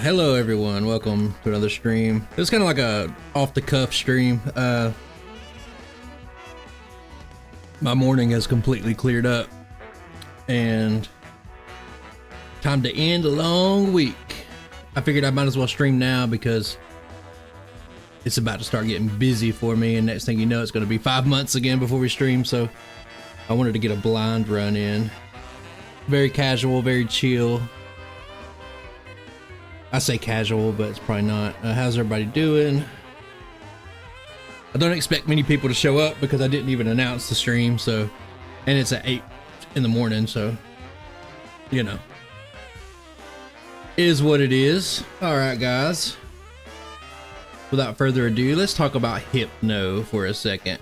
Hello everyone, welcome to another stream. It's kind of like a off-the-cuff stream. My morning has completely cleared up and time to end a long week. I figured I might as well stream now because it's about to start getting busy for me, and next thing you know it's going to be 5 months again before we stream, so I wanted to get a blind run in. Very casual, very chill. I say casual, but it's probably not. How's everybody doing? I don't expect many people to show up because I didn't even announce the stream, so, and it's at 8 in the morning, so, you know, is what it is. All right, guys. Without further ado, let's talk about Hypno for a second.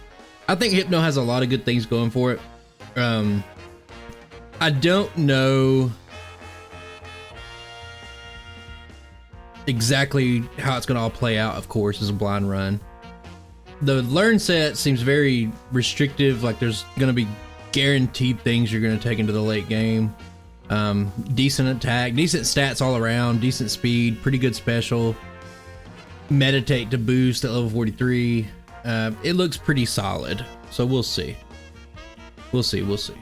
I think Hypno has a lot of good things going for it. I don't know exactly how it's going to all play out, of course, as a blind run. The learn set seems very restrictive, like there's going to be guaranteed things you're going to take into the late game. Decent attack, decent stats all around, decent speed, pretty good special. Meditate to boost at level 43. It looks pretty solid, so we'll see. We'll see.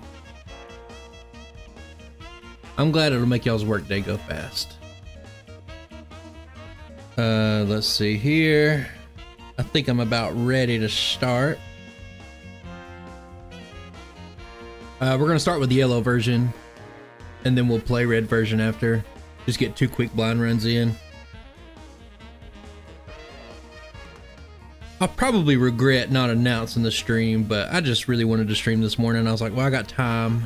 I'm glad it'll make y'all's workday go fast. Let's see here. I think I'm about ready to start. We're gonna start with the yellow version, and then we'll play red version after. Just get 2 quick blind runs in. I'll probably regret not announcing the stream, but I just really wanted to stream this morning. I was like, well, I got time.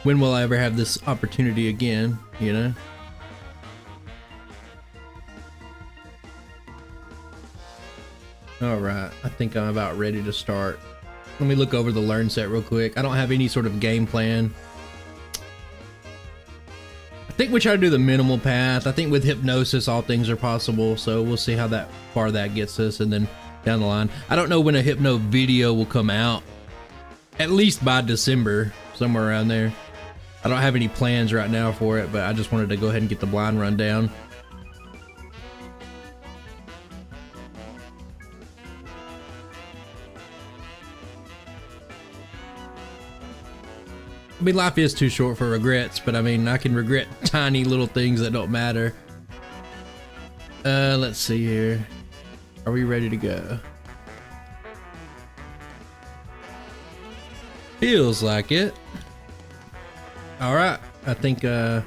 When will I ever have this opportunity again, you know? All right, I think I'm about ready to start. Let me look over the learn set real quick. I don't have any sort of game plan. I think we try to do the minimal path. I think with hypnosis, all things are possible. So we'll see how far that gets us, and then down the line. I don't know when a Hypno video will come out. At least by December, somewhere around there. I don't have any plans right now for it, but I just wanted to go ahead and get the blind run down. I mean, life is too short for regrets, but I mean, I can regret tiny little things that don't matter. Let's see here. Are we ready to go? Feels like it. All right, I think we're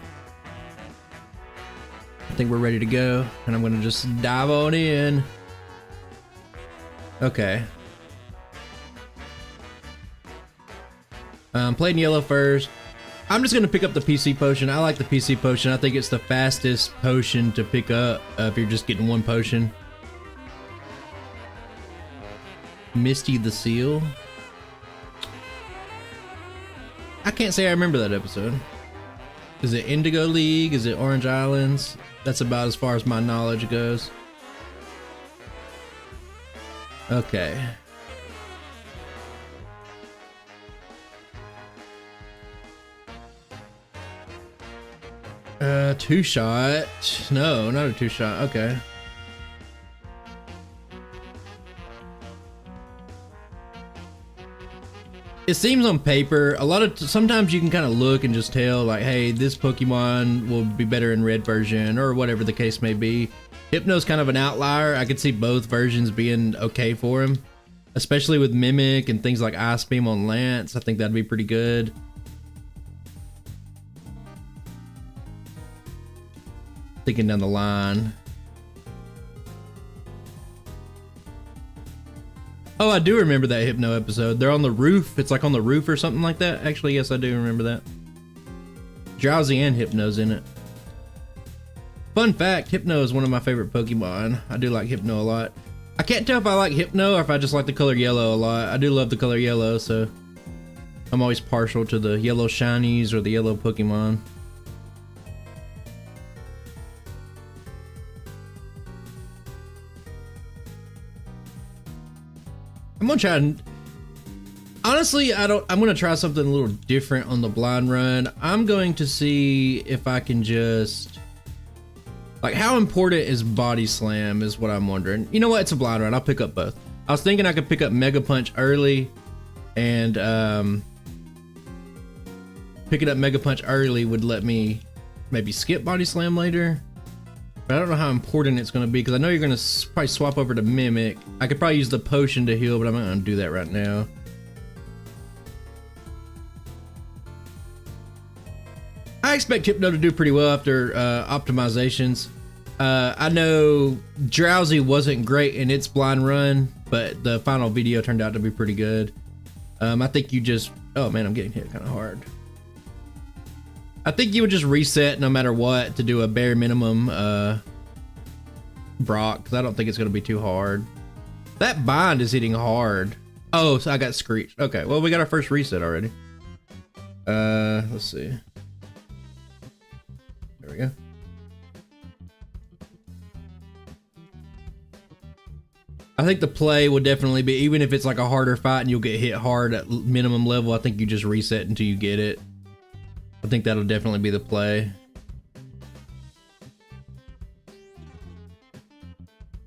ready to go, and I'm gonna just dive on in. Okay. Playing yellow first. I'm just gonna pick up the PC potion. I like the PC potion. I think it's the fastest potion to pick up if you're just getting one potion. Misty the Seal. I can't say I remember that episode. Is it Indigo League? Is it Orange Islands? That's about as far as my knowledge goes. Okay. Two shot. No, not a two shot. Okay. It seems on paper, sometimes you can kind of look and just tell, like, hey, this Pokemon will be better in red version, or whatever the case may be. Hypno's kind of an outlier. I could see both versions being okay for him, especially with Mimic and things like Ice Beam on Lance. I think that'd be pretty good. Thinking down the line. Oh, I do remember that Hypno episode. They're on the roof. It's like on the roof or something like that. Actually, yes, I do remember that. Drowsy and Hypno's in it. Fun fact, Hypno is one of my favorite Pokemon. I do like Hypno a lot. I can't tell if I like Hypno or if I just like the color yellow a lot. I do love the color yellow, so I'm always partial to the yellow shinies or the yellow Pokemon. I'm gonna try, honestly, I'm gonna try something a little different on the blind run. I'm going to see if I can just, like, how important is Body Slam is what I'm wondering. You know what, it's a blind run, I'll pick up both. I was thinking I could pick up Mega Punch early, and picking up Mega Punch early would let me maybe skip Body Slam later. But I don't know how important it's going to be, because I know you're going to probably swap over to Mimic. I could probably use the potion to heal, but I'm not going to do that right now. I expect Hypno to do pretty well after optimizations. I know Drowsy wasn't great in its blind run, but the final video turned out to be pretty good. I think you just... Oh man, I'm getting hit kind of hard. I think you would just reset no matter what to do a bare minimum Brock, because I don't think it's going to be too hard. That bind is hitting hard. Oh, so I got screeched. Okay, well, we got our first reset already. Let's see. There we go. I think the play would definitely be, even if it's like a harder fight and you'll get hit hard at minimum level, I think you just reset until you get it. I think that'll definitely be the play.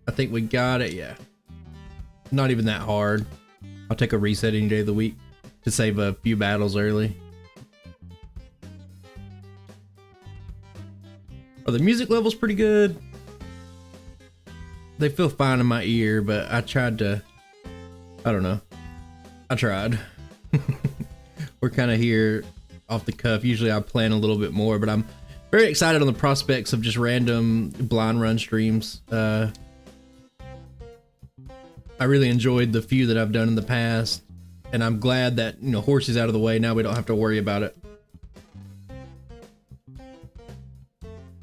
I think we got it, yeah. Not even that hard. I'll take a reset any day of the week to save a few battles early. Oh, the music level's pretty good. They feel fine in my ear, but I tried to, I don't know. I tried. We're kind of here off the cuff. Usually I plan a little bit more, but I'm very excited on the prospects of just random blind run streams. I really enjoyed the few that I've done in the past, and I'm glad that, you know, horse is out of the way. Now we don't have to worry about it.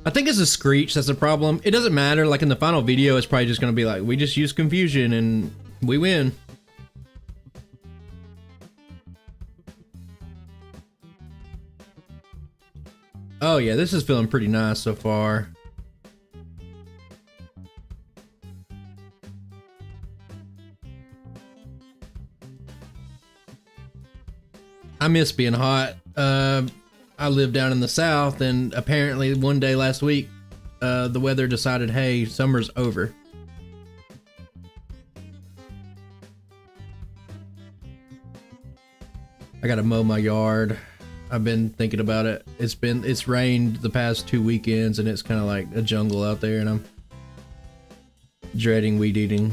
I think it's a screech that's the problem. It doesn't matter. Like in the final video, it's probably just going to be like, we just use confusion and we win. Oh yeah, this is feeling pretty nice so far. I miss being hot. I live down in the south, and apparently one day last week, the weather decided, hey, summer's over. I gotta mow my yard. I've been thinking about it. It's rained the past 2 weekends, and it's kind of like a jungle out there, and I'm dreading weed eating.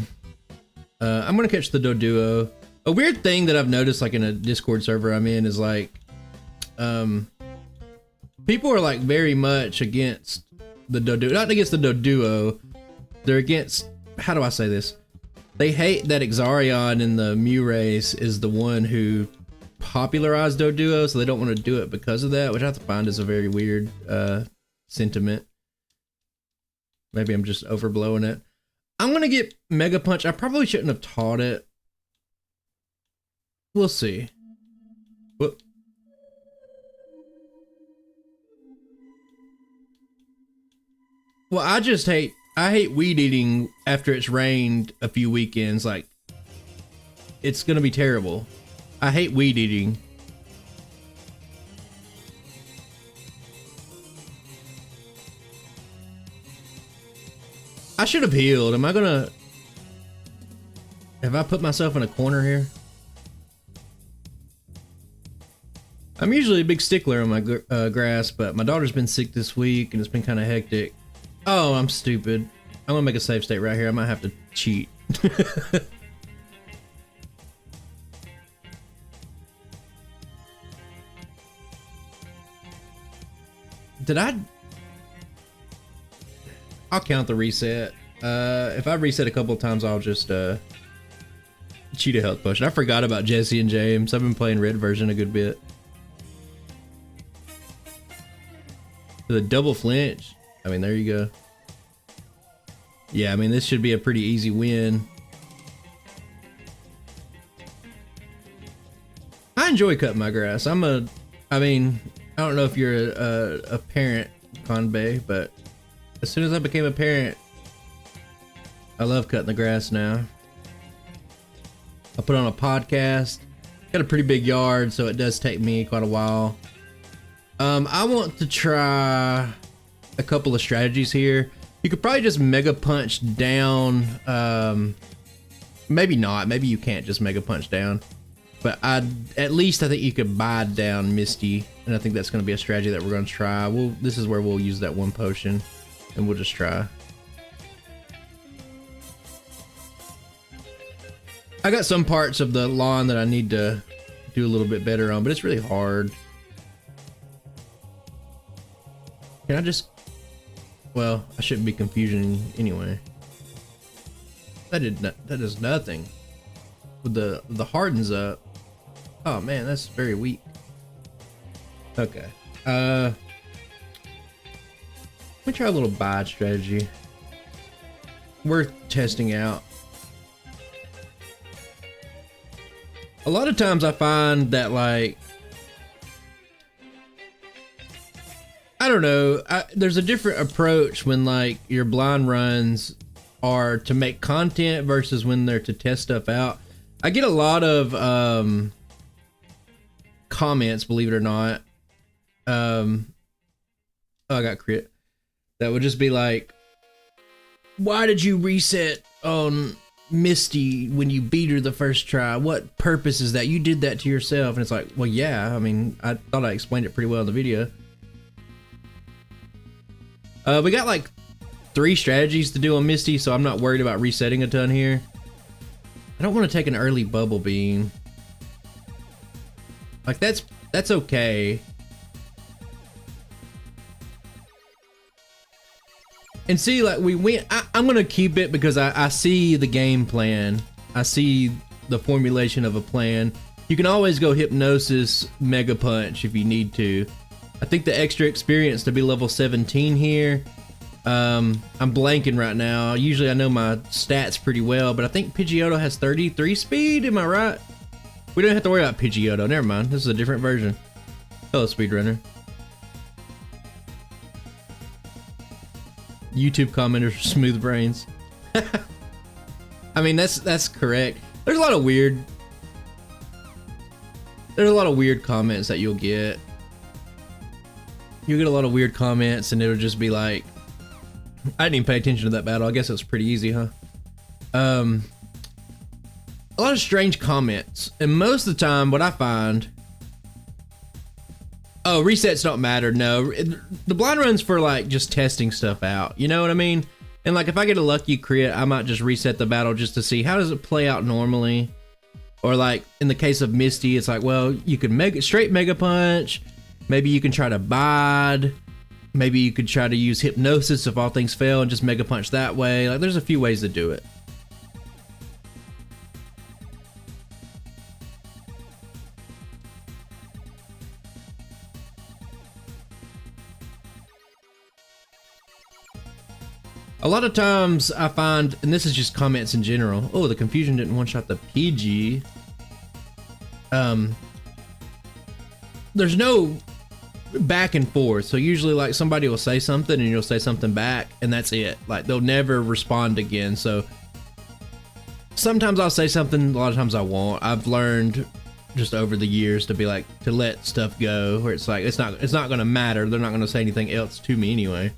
I'm gonna catch the Doduo. A weird thing that I've noticed, like in a Discord server I'm in, is like, people are like very much against the Doduo. Not against the Doduo. They're against, how do I say this? They hate that Exarion in the Mew race is the one who popularized Doduo, so they don't want to do it because of that, which I have to find is a very weird sentiment. Maybe I'm just overblowing it. I'm gonna get Mega Punch. I probably shouldn't have taught it. We'll see. Whoop. Well, I hate weed eating after it's rained a few weekends. Like, it's gonna be terrible. I hate weed eating. I should have healed. Am I gonna... Have I put myself in a corner here? I'm usually a big stickler on my grass, but my daughter's been sick this week and it's been kind of hectic. Oh, I'm stupid. I'm gonna make a save state right here. I might have to cheat. Did I? I'll count the reset. If I reset a couple of times, I'll just cheat a health potion. I forgot about Jesse and James. I've been playing red version a good bit. The double flinch. I mean, there you go. Yeah, I mean, this should be a pretty easy win. I enjoy cutting my grass. I mean, I don't know if you're a parent, Conbay, but as soon as I became a parent, I love cutting the grass now. I put on a podcast. Got a pretty big yard, so it does take me quite a while. I want to try a couple of strategies here. You could probably just Mega Punch down. Maybe not. Maybe you can't just Mega Punch down. But at least I think you could buy down Misty, and I think that's going to be a strategy that we're going to try. This is where we'll use that one potion, and we'll just try. I got some parts of the lawn that I need to do a little bit better on, but it's really hard. Can I just... Well, I shouldn't be confusing anyway. That does nothing. With the hardens up. Oh man, that's very weak. Okay. Let me try a little bide strategy. Worth testing out. A lot of times I find that, like, I don't know, there's a different approach when, like, your blind runs are to make content versus when they're to test stuff out. I get a lot of comments, believe it or not. Oh, I got crit. That would just be like, why did you reset on Misty when you beat her the first try? What purpose is that? You did that to yourself. And it's like, well, yeah, I mean, I thought I explained it pretty well in the video. We got like 3 strategies to do on Misty, so I'm not worried about resetting a ton here. I don't want to take an early bubble beam. Like, that's okay. And see, like, we went, I'm gonna keep it because I see the game plan. I see the formulation of a plan. You can always go Hypnosis, Mega Punch if you need to. I think the extra experience to be level 17 here. I'm blanking right now. Usually I know my stats pretty well, but I think Pidgeotto has 33 speed. Am I right? We don't have to worry about Pidgeotto. Never mind. This is a different version. Hello, Speedrunner. YouTube commenters, smooth brains. I mean, that's correct. There's a lot of weird comments that you'll get. You'll get a lot of weird comments and it'll just be like, I didn't even pay attention to that battle. I guess it was pretty easy, huh? A lot of strange comments. And most of the time, what I find... Oh, resets don't matter. No. The blind run's for, like, just testing stuff out. You know what I mean? And, like, if I get a lucky crit, I might just reset the battle just to see how does it play out normally. Or, like, in the case of Misty, it's like, well, you can straight Mega Punch. Maybe you can try to bide. Maybe you could try to use Hypnosis if all things fail and just Mega Punch that way. Like, there's a few ways to do it. A lot of times I find, and this is just comments in general, oh, the confusion didn't one-shot the PG. There's no back and forth, so usually like somebody will say something and you'll say something back and that's it. Like they'll never respond again. So sometimes I'll say something, a lot of times I won't. I've learned just over the years to be like, to let stuff go, where it's like it's not gonna matter, they're not gonna say anything else to me anyway.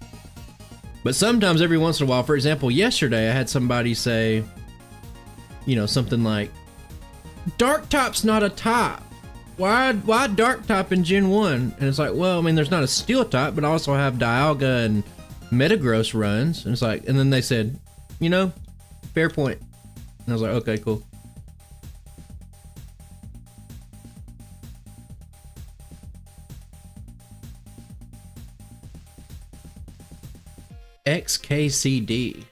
But sometimes every once in a while, for example, yesterday I had somebody say, you know, something like, Dark Top's not a top. Why Dark Top in Gen 1? And it's like, well, I mean, there's not a Steel type, but I also have Dialga and Metagross runs. And it's like, and then they said, you know, fair point. And I was like, okay, cool. XKCD.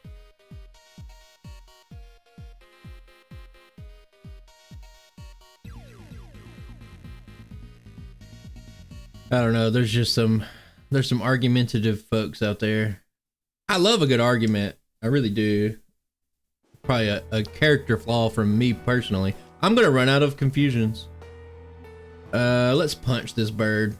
I don't know, there's some argumentative folks out there. I love a good argument. I really do. Probably a character flaw from me personally. I'm gonna run out of confusions. Let's punch this bird.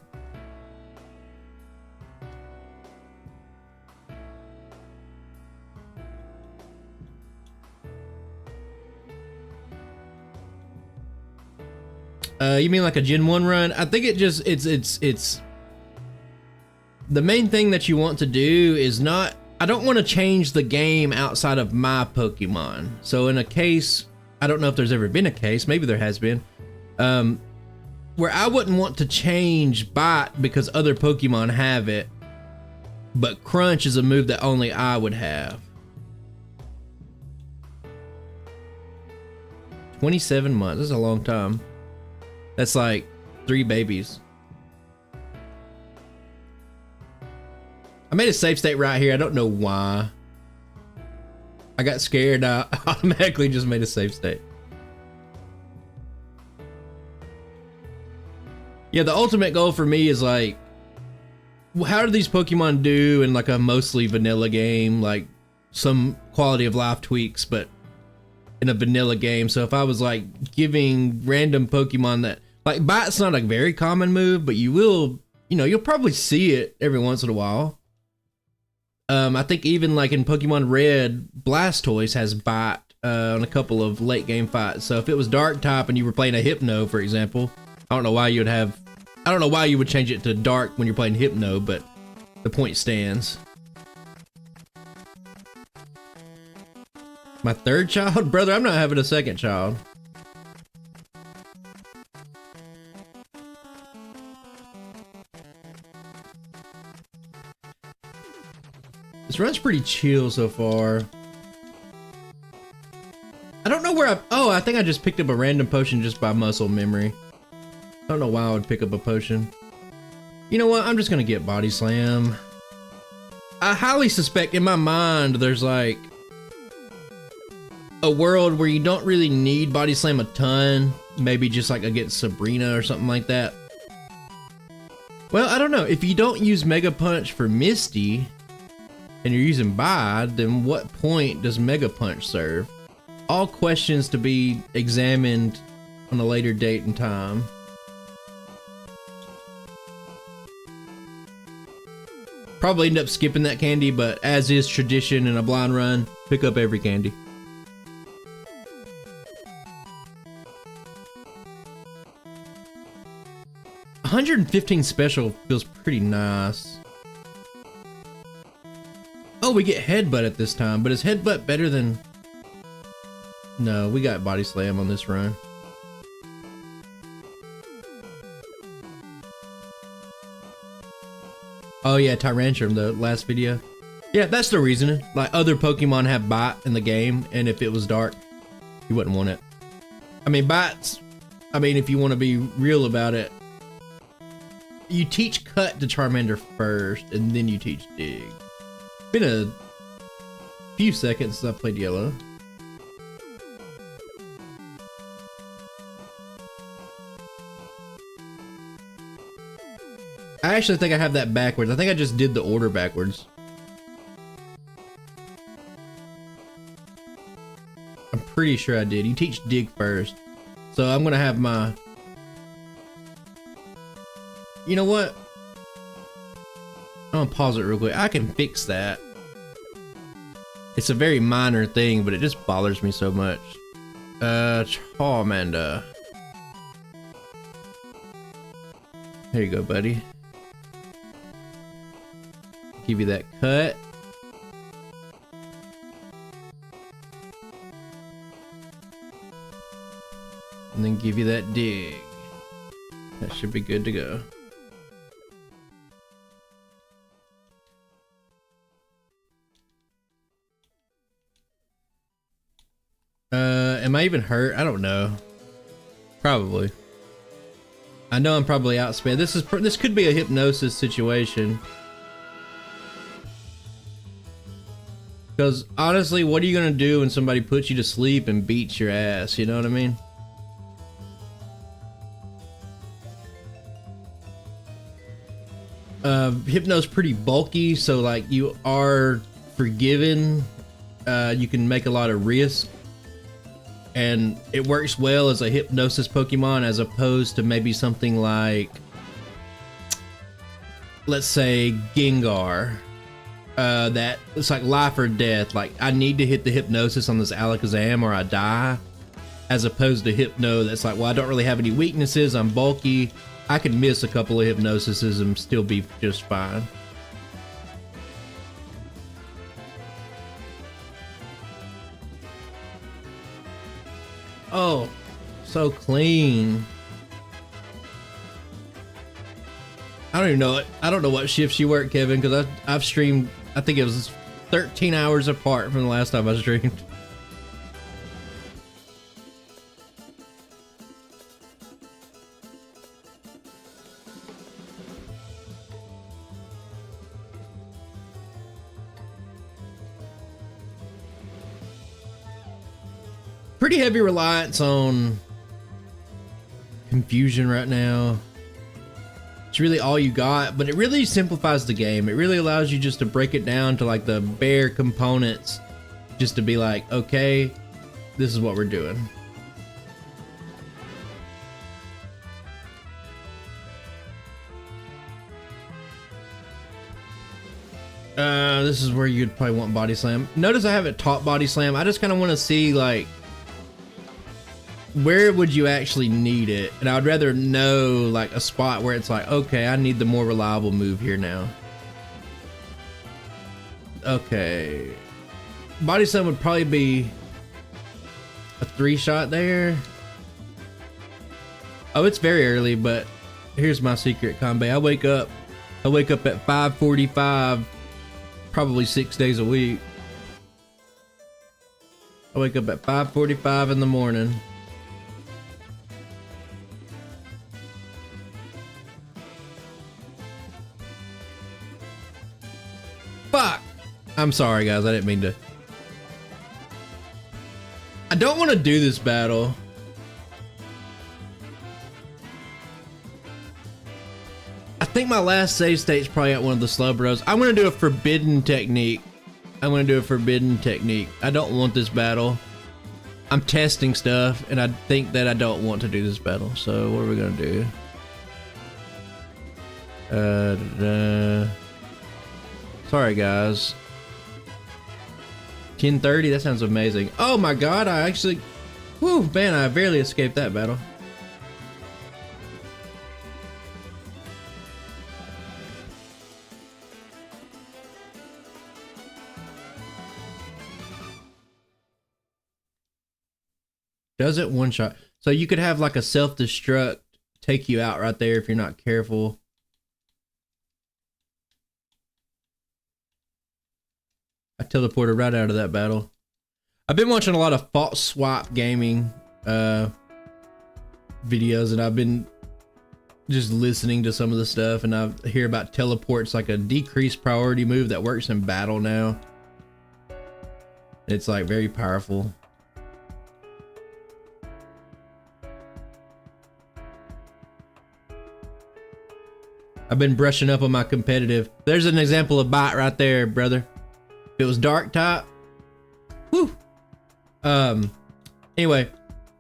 You mean like a Gen 1 run? I think it's the main thing that you want to do is not, I don't want to change the game outside of my Pokemon. So in a case, I don't know if there's ever been a case, maybe there has been, where I wouldn't want to change Bite because other Pokemon have it, but Crunch is a move that only I would have. 27 months, that's a long time. That's like 3 babies. I made a save state right here. I don't know why. I got scared. I automatically just made a save state. Yeah, the ultimate goal for me is like, how do these Pokemon do in like a mostly vanilla game? Like some quality of life tweaks, but in a vanilla game. So if I was like giving random Pokemon that, like Bite's not a very common move, but you will, you know, you'll probably see it every once in a while. I think even like in Pokemon Red, Blastoise has Bite on a couple of late game fights. So if it was Dark type and you were playing a Hypno, for example, I don't know why you would change it to Dark when you're playing Hypno, but the point stands. My 3rd child? Brother, I'm not having a 2nd child. This run's pretty chill so far. I don't know where I think I just picked up a random potion just by muscle memory. I don't know why I would pick up a potion. You know what? I'm just gonna get Body Slam. I highly suspect in my mind there's like a world where you don't really need body slam a ton, maybe just like against Sabrina or something like that. Well, I don't know. If you don't use Mega Punch for Misty and you're using Bide, then what point does Mega Punch serve? All questions to be examined on a later date and time. Probably end up skipping that candy, but as is tradition in a blind run, pick up every candy. $115 special feels pretty nice. Oh, we get headbutt at this time, but is headbutt better than... No, we got body slam on this run. Oh yeah, Tyrantrum, the last video. Yeah, that's the reasoning. Like, other Pokemon have Bite in the game, and if it was dark, you wouldn't want it. I mean, Bite's... I mean, if you want to be real about it, you teach Cut to Charmander first, and then you teach Dig. Been a few seconds since I played Yellow. I actually think I have that backwards. I think I just did the order backwards. I'm pretty sure I did. You teach Dig first. So I'm gonna have my... You know what? I'm gonna pause it real quick. I can fix that. It's a very minor thing, but it just bothers me so much. Charmander. There you go, buddy. Give you that cut. And then give you that dig. That should be good to go. Am I even hurt? I don't know. Probably. I know I'm probably outsped. This could be a hypnosis situation. Because honestly, what are you gonna do when somebody puts you to sleep and beats your ass? You know what I mean? Hypno's pretty bulky, so like you are forgiven. You can make a lot of risk, and it works well as a hypnosis Pokemon as opposed to maybe something like, let's say, Gengar. That it's like life or death. Like, I need to hit the hypnosis on this Alakazam or I die, as opposed to Hypno that's like, well, I don't really have any weaknesses, I'm bulky, I could miss a couple of hypnosises and still be just fine. Oh, so clean. I don't even know it. I don't know what shifts you work, Kevin, because I've streamed, I think it was 13 hours apart from the last time I streamed. Pretty heavy reliance on confusion right now. It's really all you got, but it really simplifies the game. It really allows you just to break it down to like the bare components, just to be like, okay, this is what we're doing. This is where you'd probably want body slam. Notice I haven't taught body slam. I just kind of want to see like, where would you actually need it? And I'd rather know like a spot where it's like, okay, I need the more reliable move here now. Okay. Body slam would probably be a 3-shot there. Oh, it's very early, but here's my secret combo. I wake up at 5:45, probably 6 days a week. I wake up at 5:45 in the morning. Fuck! I'm sorry, guys. I didn't mean to. don't want to do this battle. I think my last save state's probably at one of the slow bros. I'm gonna do a forbidden technique. I don't want this battle. I'm testing stuff, and I think that I don't want to do this battle. So what are we gonna do? Sorry guys. 10:30. That sounds amazing. Oh my god! I actually, whew, man! I barely escaped that battle. Does it one shot? So you could have like a self-destruct take you out right there if you're not careful. I teleported right out of that battle. I've been watching a lot of Fault Swap gaming videos, and I've been just listening to some of the stuff, and I hear about teleports like a decreased priority move that works in battle now. It's like very powerful. I've been brushing up on my competitive. There's an example of bot right there, brother. If it was dark type, whew. Anyway,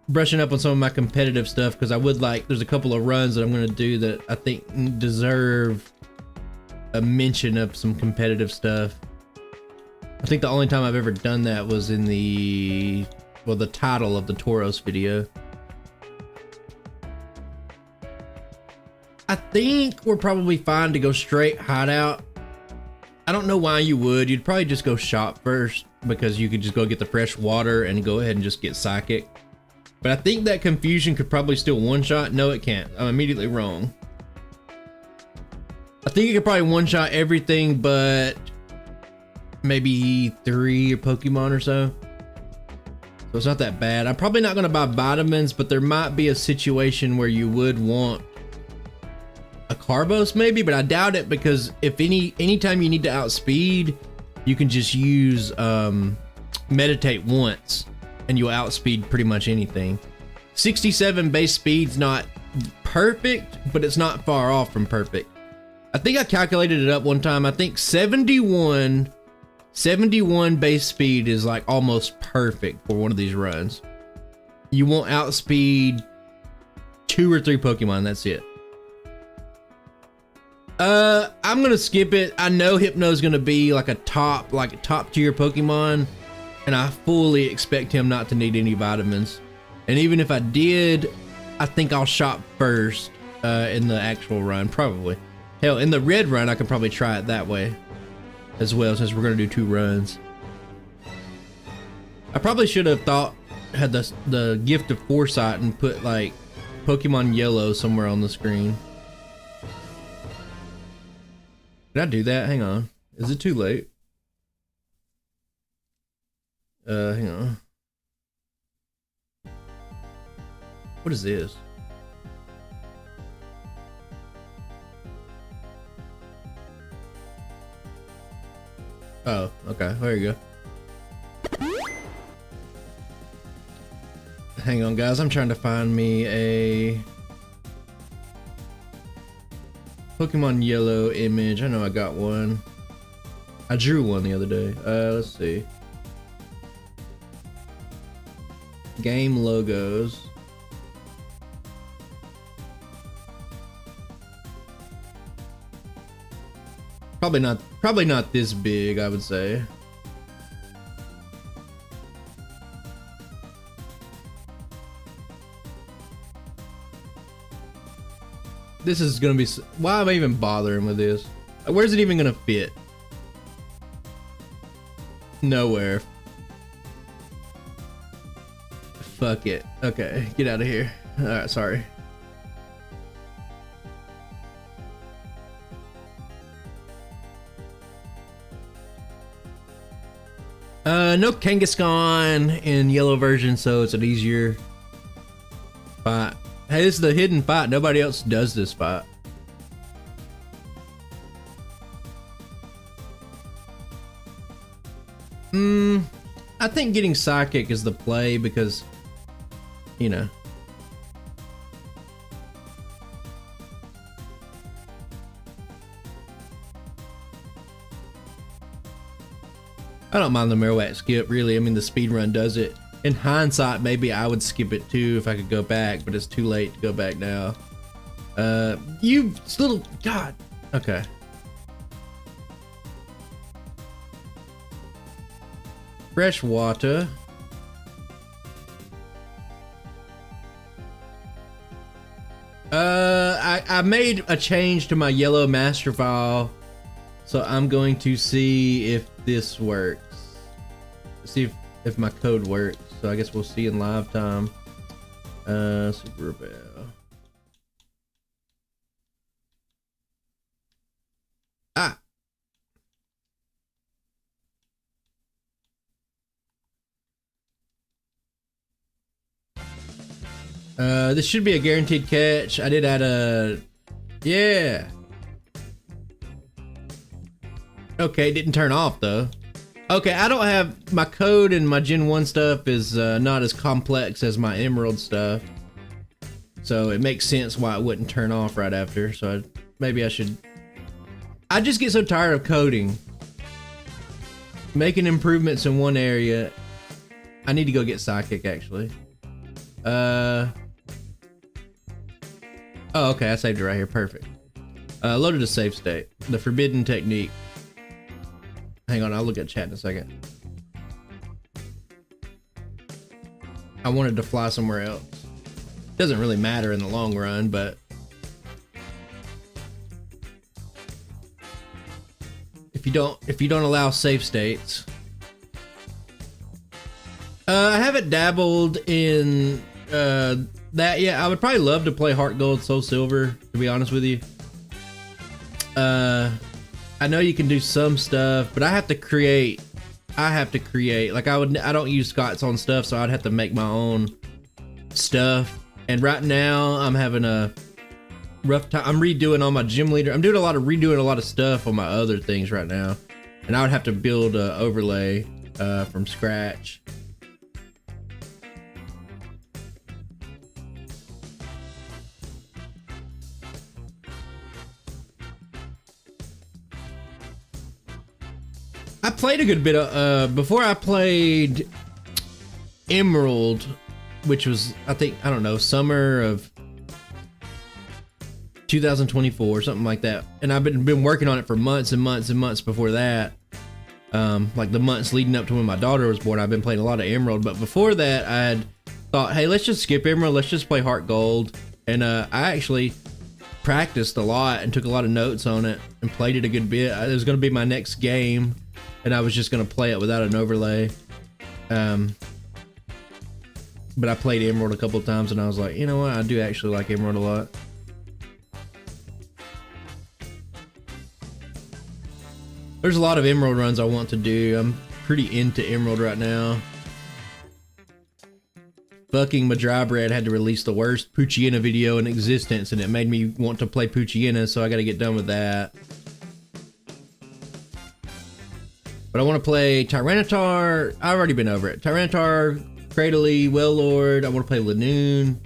brushing up on some of my competitive stuff because I would like, there's a couple of runs that I'm gonna do that I think deserve a mention of some competitive stuff. I think the only time I've ever done that was in the, well, the title of the Tauros video. I think we're probably fine to go straight hideout. I don't know why you would. You'd probably just go shop first because you could just go get the fresh water and go ahead and just get psychic. But I think that confusion could probably still one-shot. No, it can't. I'm immediately wrong. I think it could probably one-shot everything but maybe 3 Pokemon or so. So it's not that bad. I'm probably not going to buy vitamins, but there might be a situation where you would want a Carbos maybe, but I doubt it because if anytime you need to outspeed, you can just use meditate once and you'll outspeed pretty much anything. 67 base speed's not perfect, but it's not far off from perfect. I think I calculated it up one time. I think 71 base speed is like almost perfect for one of these runs. You won't outspeed 2 or 3 Pokemon, that's it. I'm gonna skip it. I know Hypno's gonna be like a top tier Pokemon, and I fully expect him not to need any vitamins. And even if I did, I think I'll shop first in the actual run, probably. Hell, in the red run, I could probably try it that way as well, since we're gonna do 2 runs. I probably should have had the gift of foresight and put like Pokemon Yellow somewhere on the screen. Did I do that? Hang on. Is it too late? Hang on. What is this? Oh, okay. There you go. Hang on, guys. I'm trying to find me a Pokemon Yellow image. I know I got one. I drew one the other day. Let's see. Game logos. Probably not this big, I would say. This is gonna be, why am I even bothering with this? Where's it even gonna fit? Nowhere. Fuck it. Okay, get out of here. Alright, sorry. No Kangaskhan in yellow version, so it's an easier fight. Hey, this is the hidden fight. Nobody else does this fight. I think getting Psychic is the play because, you know. I don't mind the Marowak skip, really. I mean, the speedrun does it. In hindsight, maybe I would skip it too if I could go back, but it's too late to go back now. You little... God. Okay. Fresh water. I made a change to my yellow master file, so I'm going to see if this works. See if my code works. So I guess we'll see in live time. Super Rebel. Ah. This should be a guaranteed catch. I did add a... Yeah. Okay, didn't turn off though. Okay, I don't have... My code and my Gen 1 stuff is not as complex as my Emerald stuff. So it makes sense why it wouldn't turn off right after. So maybe I should... I just get so tired of coding. Making improvements in one area. I need to go get Psychic actually. Oh, okay, I saved it right here. Perfect. Loaded a save state. The forbidden technique. Hang on, I'll look at chat in a second. I wanted to fly somewhere else. Doesn't really matter in the long run, but if you don't allow save states. I haven't dabbled in that yet. I would probably love to play Heart Gold, Soul Silver, to be honest with you. I know you can do some stuff, but I have to create. Like I don't use Scott's on stuff, so I'd have to make my own stuff. And right now I'm having a rough time. I'm redoing all my gym leader. I'm redoing a lot of stuff on my other things right now. And I would have to build an overlay from scratch. I played a good bit of, before I played Emerald, which was, I don't know, summer of 2024, something like that. And I've been working on it for months and months and months before that. Like the months leading up to when my daughter was born, I've been playing a lot of Emerald. But before that, I had thought, hey, let's just skip Emerald. Let's just play Heart Gold. And I actually practiced a lot and took a lot of notes on it and played it a good bit. It was going to be my next game. And I was just going to play it without an overlay. But I played Emerald a couple of times and I was like, you know what? I do actually like Emerald a lot. There's a lot of Emerald runs I want to do. I'm pretty into Emerald right now. Fucking Madrybread had to release the worst Poochyena video in existence and it made me want to play Poochyena, so I got to get done with that. But I want to play Tyranitar. I've already been over it. Tyranitar, Cradily, Wailord. I want to play Lanoon.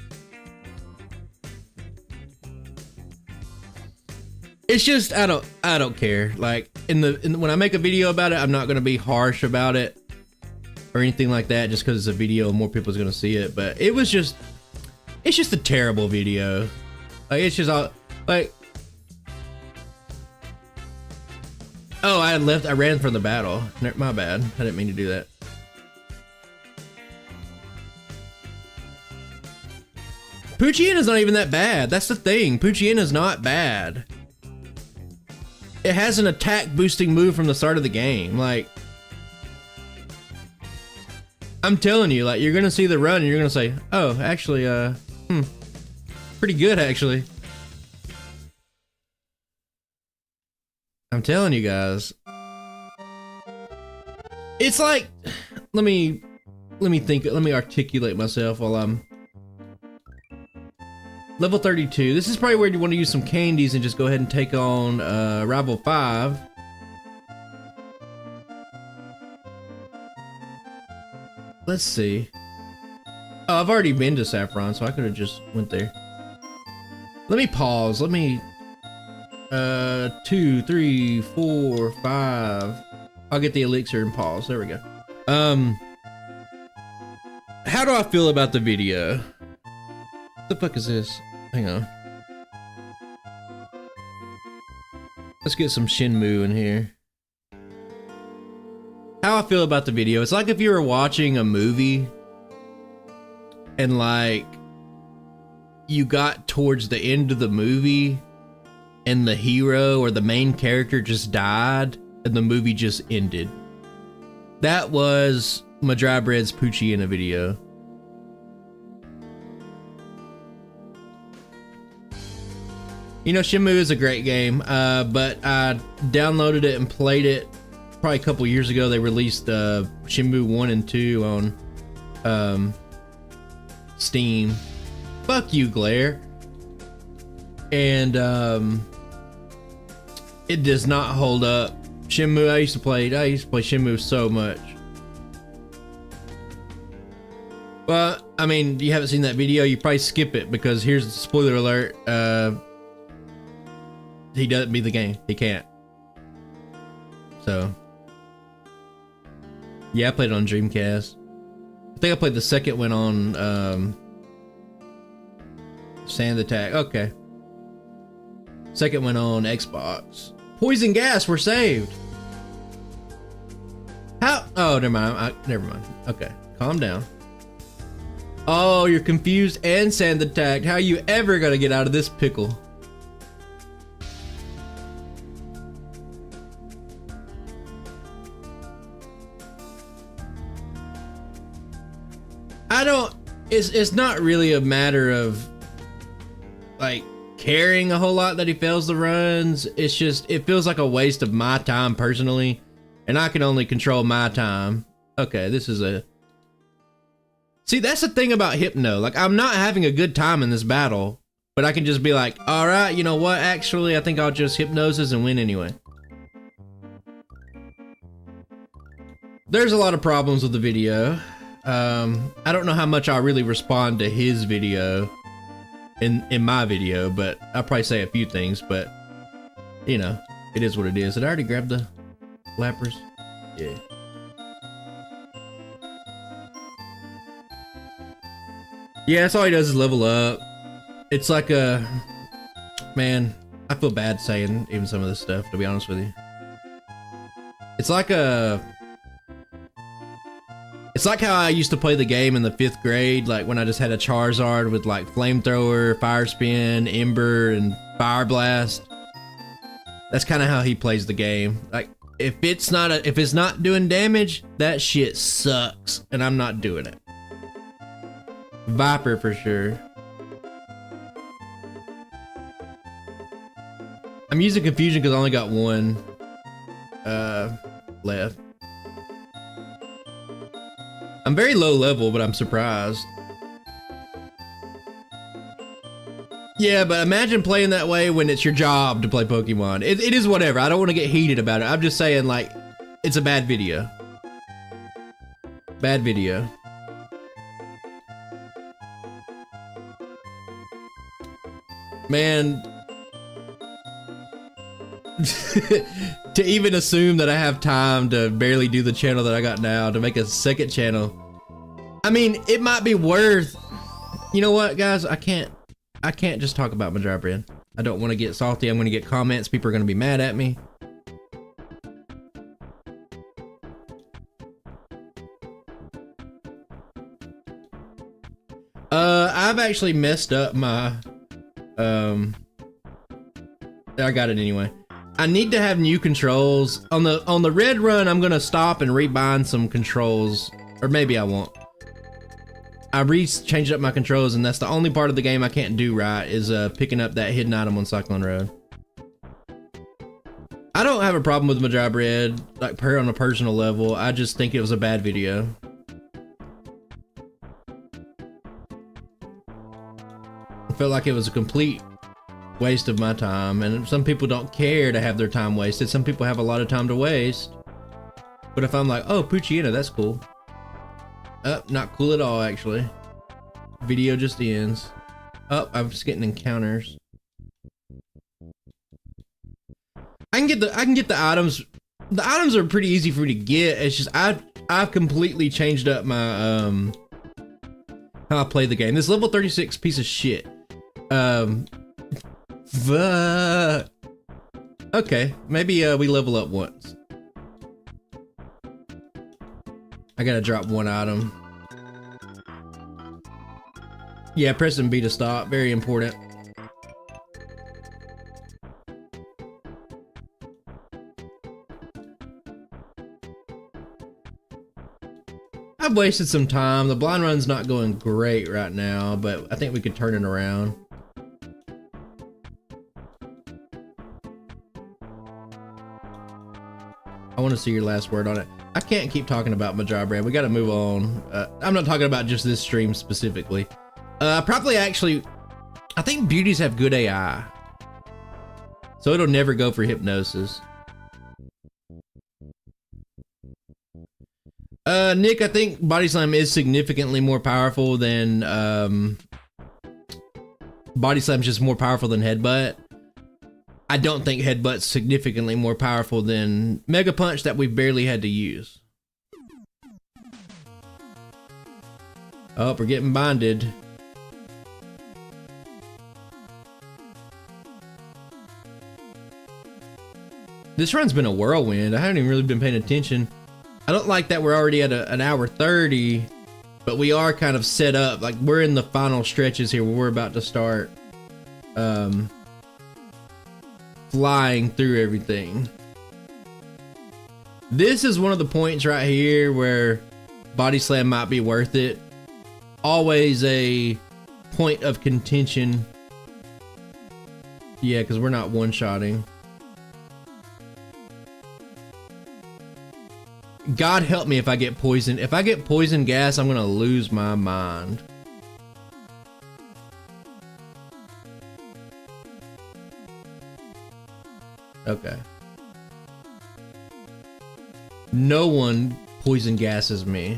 It's just I don't care. Like when I make a video about it, I'm not gonna be harsh about it or anything like that. Just because it's a video, and more people's gonna see it. But it's just a terrible video. Like it's just all like. Oh, I ran from the battle. My bad. I didn't mean to do that. Poochyena's not even that bad. That's the thing. Poochyena's not bad. It has an attack boosting move from the start of the game. Like, I'm telling you, like, you're gonna see the run and you're gonna say, oh, actually, pretty good, actually. I'm telling you guys. It's like, let me articulate myself while I'm level 32. This is probably where you want to use some candies and just go ahead and take on Rival 5. Let's see. Oh, I've already been to Saffron, so I could have just went there. Let me pause. Let me 2, 3, 4, 5. I'll get the elixir and pause. There we go. How do I feel about the video? What the fuck is this? Hang on. Let's get some Shenmue in here. How I feel about the video. It's like if you were watching a movie and like you got towards the end of the movie and the hero or the main character just died and the movie just ended. That was Madrybread's Poochie in a video. You know, Shenmue is a great game, but I downloaded it and played it probably a couple years ago. They released Shenmue 1 and 2 on Steam. Fuck you, Glare. And it does not hold up. Shenmue, I used to play Shenmue so much. Well, I mean, you haven't seen that video, you probably skip it because here's the spoiler alert. He doesn't beat the game. He can't. So, yeah, I played it on Dreamcast. I think I played the second one on Sand Attack. Okay. Second one on Xbox. Poison gas, we're saved. How? Oh, never mind. Never mind. Okay, calm down. Oh, you're confused and sand attacked. How are you ever gonna get out of this pickle? It's not really a matter of like caring a whole lot that he fails the runs. It's just, it feels like a waste of my time personally, and I can only control my time. Okay, this is a... See, that's the thing about Hypno. Like, I'm not having a good time in this battle, but I can just be like, all right, you know what? Actually, I think I'll just Hypnosis and win anyway. There's a lot of problems with the video. I don't know how much I'll really respond to his video in my video, but I'll probably say a few things, but you know, it is what it is. Did I already grab the lappers? Yeah. Yeah, that's all he does is level up. It's like a... Man, I feel bad saying even some of this stuff, to be honest with you. It's like a... It's like how I used to play the game in the 5th grade, like when I just had a Charizard with like Flamethrower, Fire Spin, Ember, and Fire Blast. That's kind of how he plays the game. Like, if it's not doing damage, that shit sucks, and I'm not doing it. Viper for sure. I'm using Confusion because I only got one left. I'm very low level, but I'm surprised. Yeah, but imagine playing that way when it's your job to play Pokemon. It is whatever. I don't want to get heated about it. I'm just saying, like, it's a bad video. Bad video. Man. To even assume that I have time to barely do the channel that I got now, to make a second channel. I mean, it might be worth... You know what, guys? I can't just talk about Madrybread. I don't want to get salty. I'm going to get comments. People are going to be mad at me. I've actually messed up my... I got it anyway. I need to have new controls. On the red run, I'm gonna stop and rebind some controls. Or maybe I won't. I changed up my controls, and that's the only part of the game I can't do right, is picking up that hidden item on Cyclone Road. I don't have a problem with Madrybread, like on a personal level. I just think it was a bad video. I felt like it was a complete waste of my time, and some people don't care to have their time wasted. Some people have a lot of time to waste. But if I'm like, oh, Poochyena, that's cool. Not cool at all, actually. Video just ends. I'm just getting encounters. I can get the items. The items are pretty easy for me to get. It's just I've completely changed up my how I play the game. This level 36 piece of shit. Okay, maybe we level up once. I gotta drop one item. Yeah, pressing B to stop, very important. I've wasted some time. The blind run's not going great right now, but I think we could turn it around. I want to see your last word on it. I can't keep talking about my job, Brad. We got to move on. I'm not talking about just this stream specifically. Probably actually, I think beauties have good AI. So it'll never go for hypnosis. Nick, I think Body Slam is significantly more powerful than, Body Slam's just more powerful than Headbutt. I don't think Headbutt's significantly more powerful than Mega Punch that we've barely had to use. Oh, we're getting bonded. This run's been a whirlwind. I haven't even really been paying attention. I don't like that we're already at an hour 30, but we are kind of set up. Like, we're in the final stretches here where we're about to start flying through everything. This is one of the points right here where Body Slam might be worth it. Always a point of contention. Yeah, because we're not one-shotting. God help me if I get poisoned. If I get poison gas, I'm gonna lose my mind. Okay. No one poison gases me.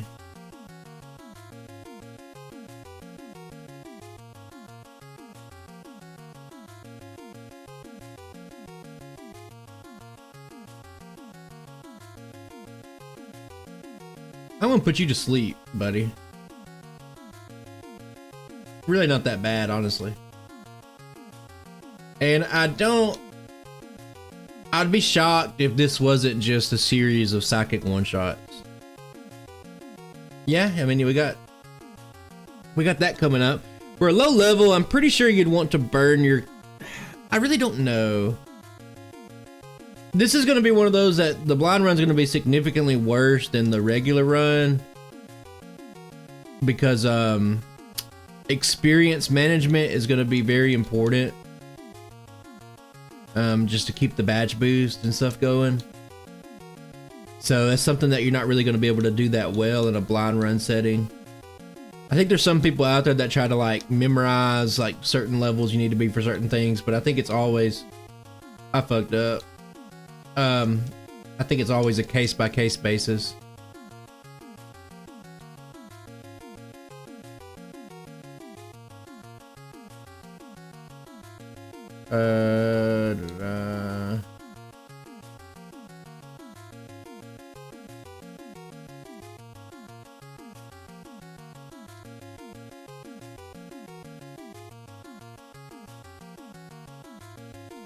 I'm gonna put you to sleep, buddy. Really not that bad, honestly. And I'd be shocked if this wasn't just a series of psychic one-shots. Yeah, I mean, we got that coming up. For a low level, I'm pretty sure you'd want to burn your... I really don't know. This is going to be one of those that the blind run's going to be significantly worse than the regular run. Because experience management is going to be very important. Just to keep the badge boost and stuff going. So that's something that you're not really going to be able to do that well in a blind run setting. I think there's some people out there that try to like memorize like certain levels you need to be for certain things, but I think it's always... I fucked up. I think it's always a case-by-case basis.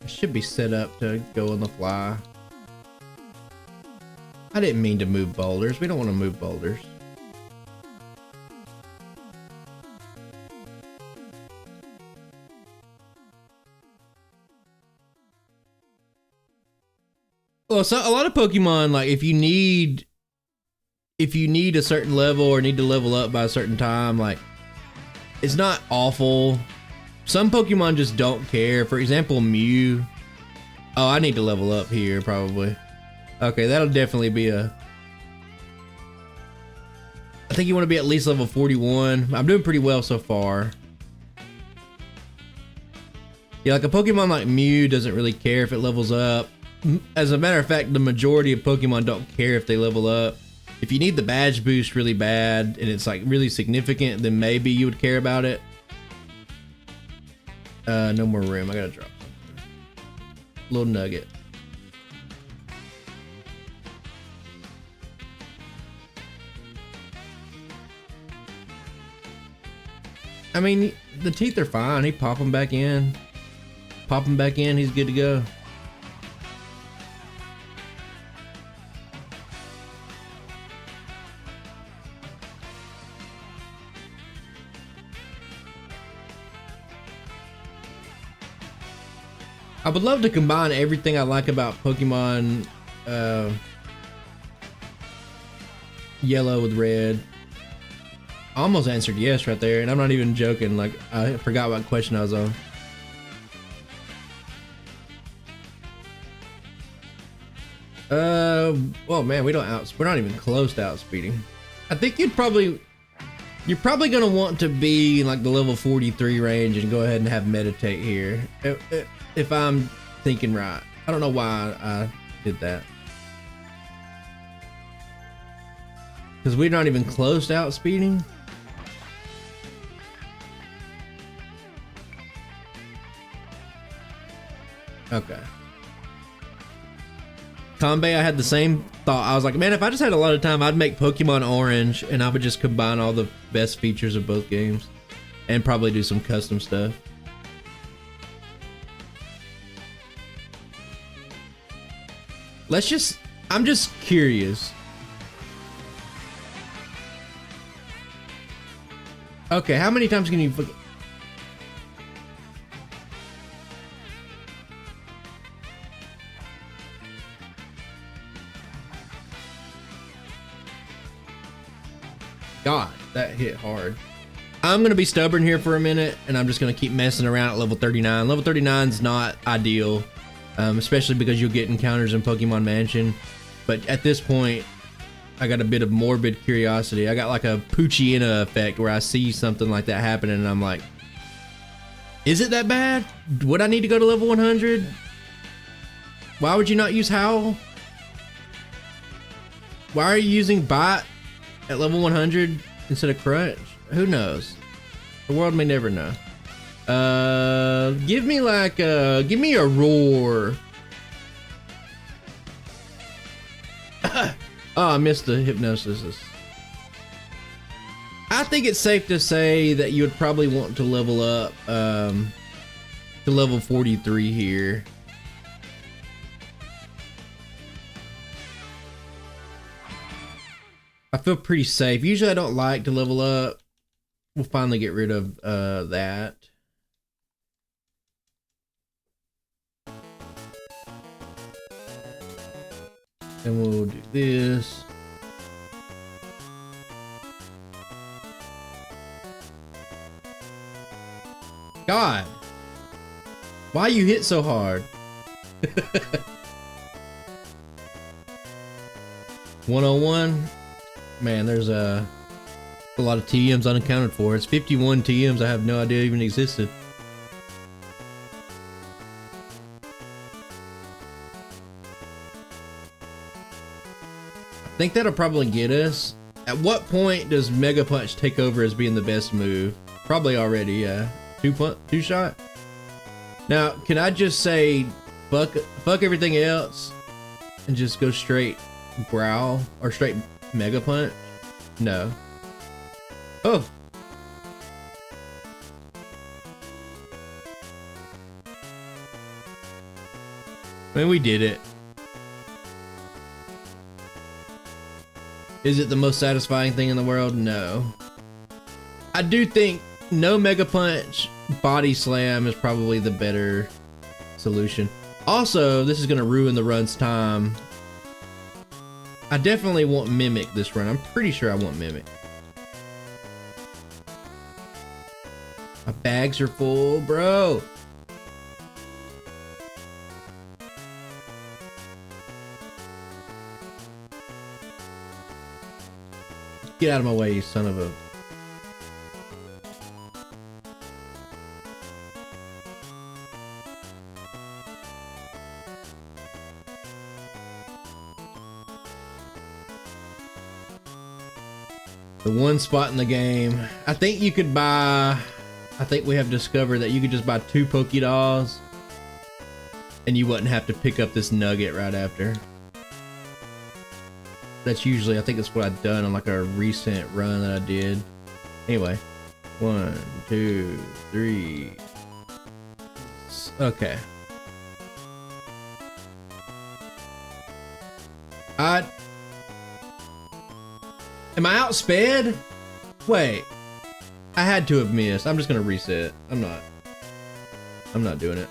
I should be set up to go on the fly. I didn't mean to move boulders. We don't want to move boulders. Well, so a lot of Pokemon, like if you need a certain level or need to level up by a certain time, like it's not awful. Some Pokemon just don't care. For example, Mew. Oh, I need to level up here probably. Okay, that'll definitely be I think you want to be at least level 41. I'm doing pretty well so far. Yeah, like a Pokemon like Mew doesn't really care if it levels up. As a matter of fact, the majority of Pokemon don't care if they level up. If you need the badge boost really bad and it's like really significant, then maybe you would care about it. No more room. I gotta drop something. Little nugget. I mean, the teeth are fine. He pop them back in. Pop him back in, he's good to go. I would love to combine everything I like about Pokemon yellow with red. I almost answered yes right there, and I'm not even joking. Like, I forgot what question I was on. Well, man, we're not even close to outspeeding. I think you're probably gonna want to be in like the level 43 range and go ahead and have meditate here. If I'm thinking right. I don't know why I did that. Because we're not even close to outspeeding. Okay. Combe, I had the same thought. I was like, man, if I just had a lot of time, I'd make Pokemon Orange and I would just combine all the best features of both games and probably do some custom stuff. I'm just curious. Okay, how many times can you... God, that hit hard. I'm gonna be stubborn here for a minute, and I'm just gonna keep messing around at level 39. Level 39 is not ideal, especially because you'll get encounters in Pokemon Mansion. But at this point, I got a bit of morbid curiosity. I got like a Poochyena effect where I see something like that happening, and I'm like, is it that bad? Would I need to go to level 100? Why would you not use Howl? Why are you using Bite at level 100 instead of Crunch? Who knows? The world may never know. Give me a roar. Oh, I missed the hypnosis. I think it's safe to say that you would probably want to level up to level 43 here. I feel pretty safe. Usually I don't like to level up. We'll finally get rid of that. And we'll do this. God, why you hit so hard? 101. Man, there's a lot of TMs unaccounted for. It's 51 TMs I have no idea even existed. I think that'll probably get us. At what point does Mega Punch take over as being the best move? Probably already, yeah. Two shot. Now, can I just say fuck everything else and just go straight Growl or straight Mega Punch? No. Oh. I mean, we did it. Is it the most satisfying thing in the world? No. I do think no Mega Punch, Body Slam is probably the better solution. Also, this is going to ruin the run's time. I definitely want Mimic this run. I'm pretty sure I want Mimic. My bags are full, bro. Get out of my way, you son of a... The one spot in the game. I think you could buy, I think we have discovered that you could just buy 2 Pokedolls and you wouldn't have to pick up this nugget right after. That's usually, I think that's what I've done on like a recent run that I did. Anyway, 1, 2, 3. Okay. Am I outsped? Wait. I had to have missed. I'm just gonna reset. I'm not doing it.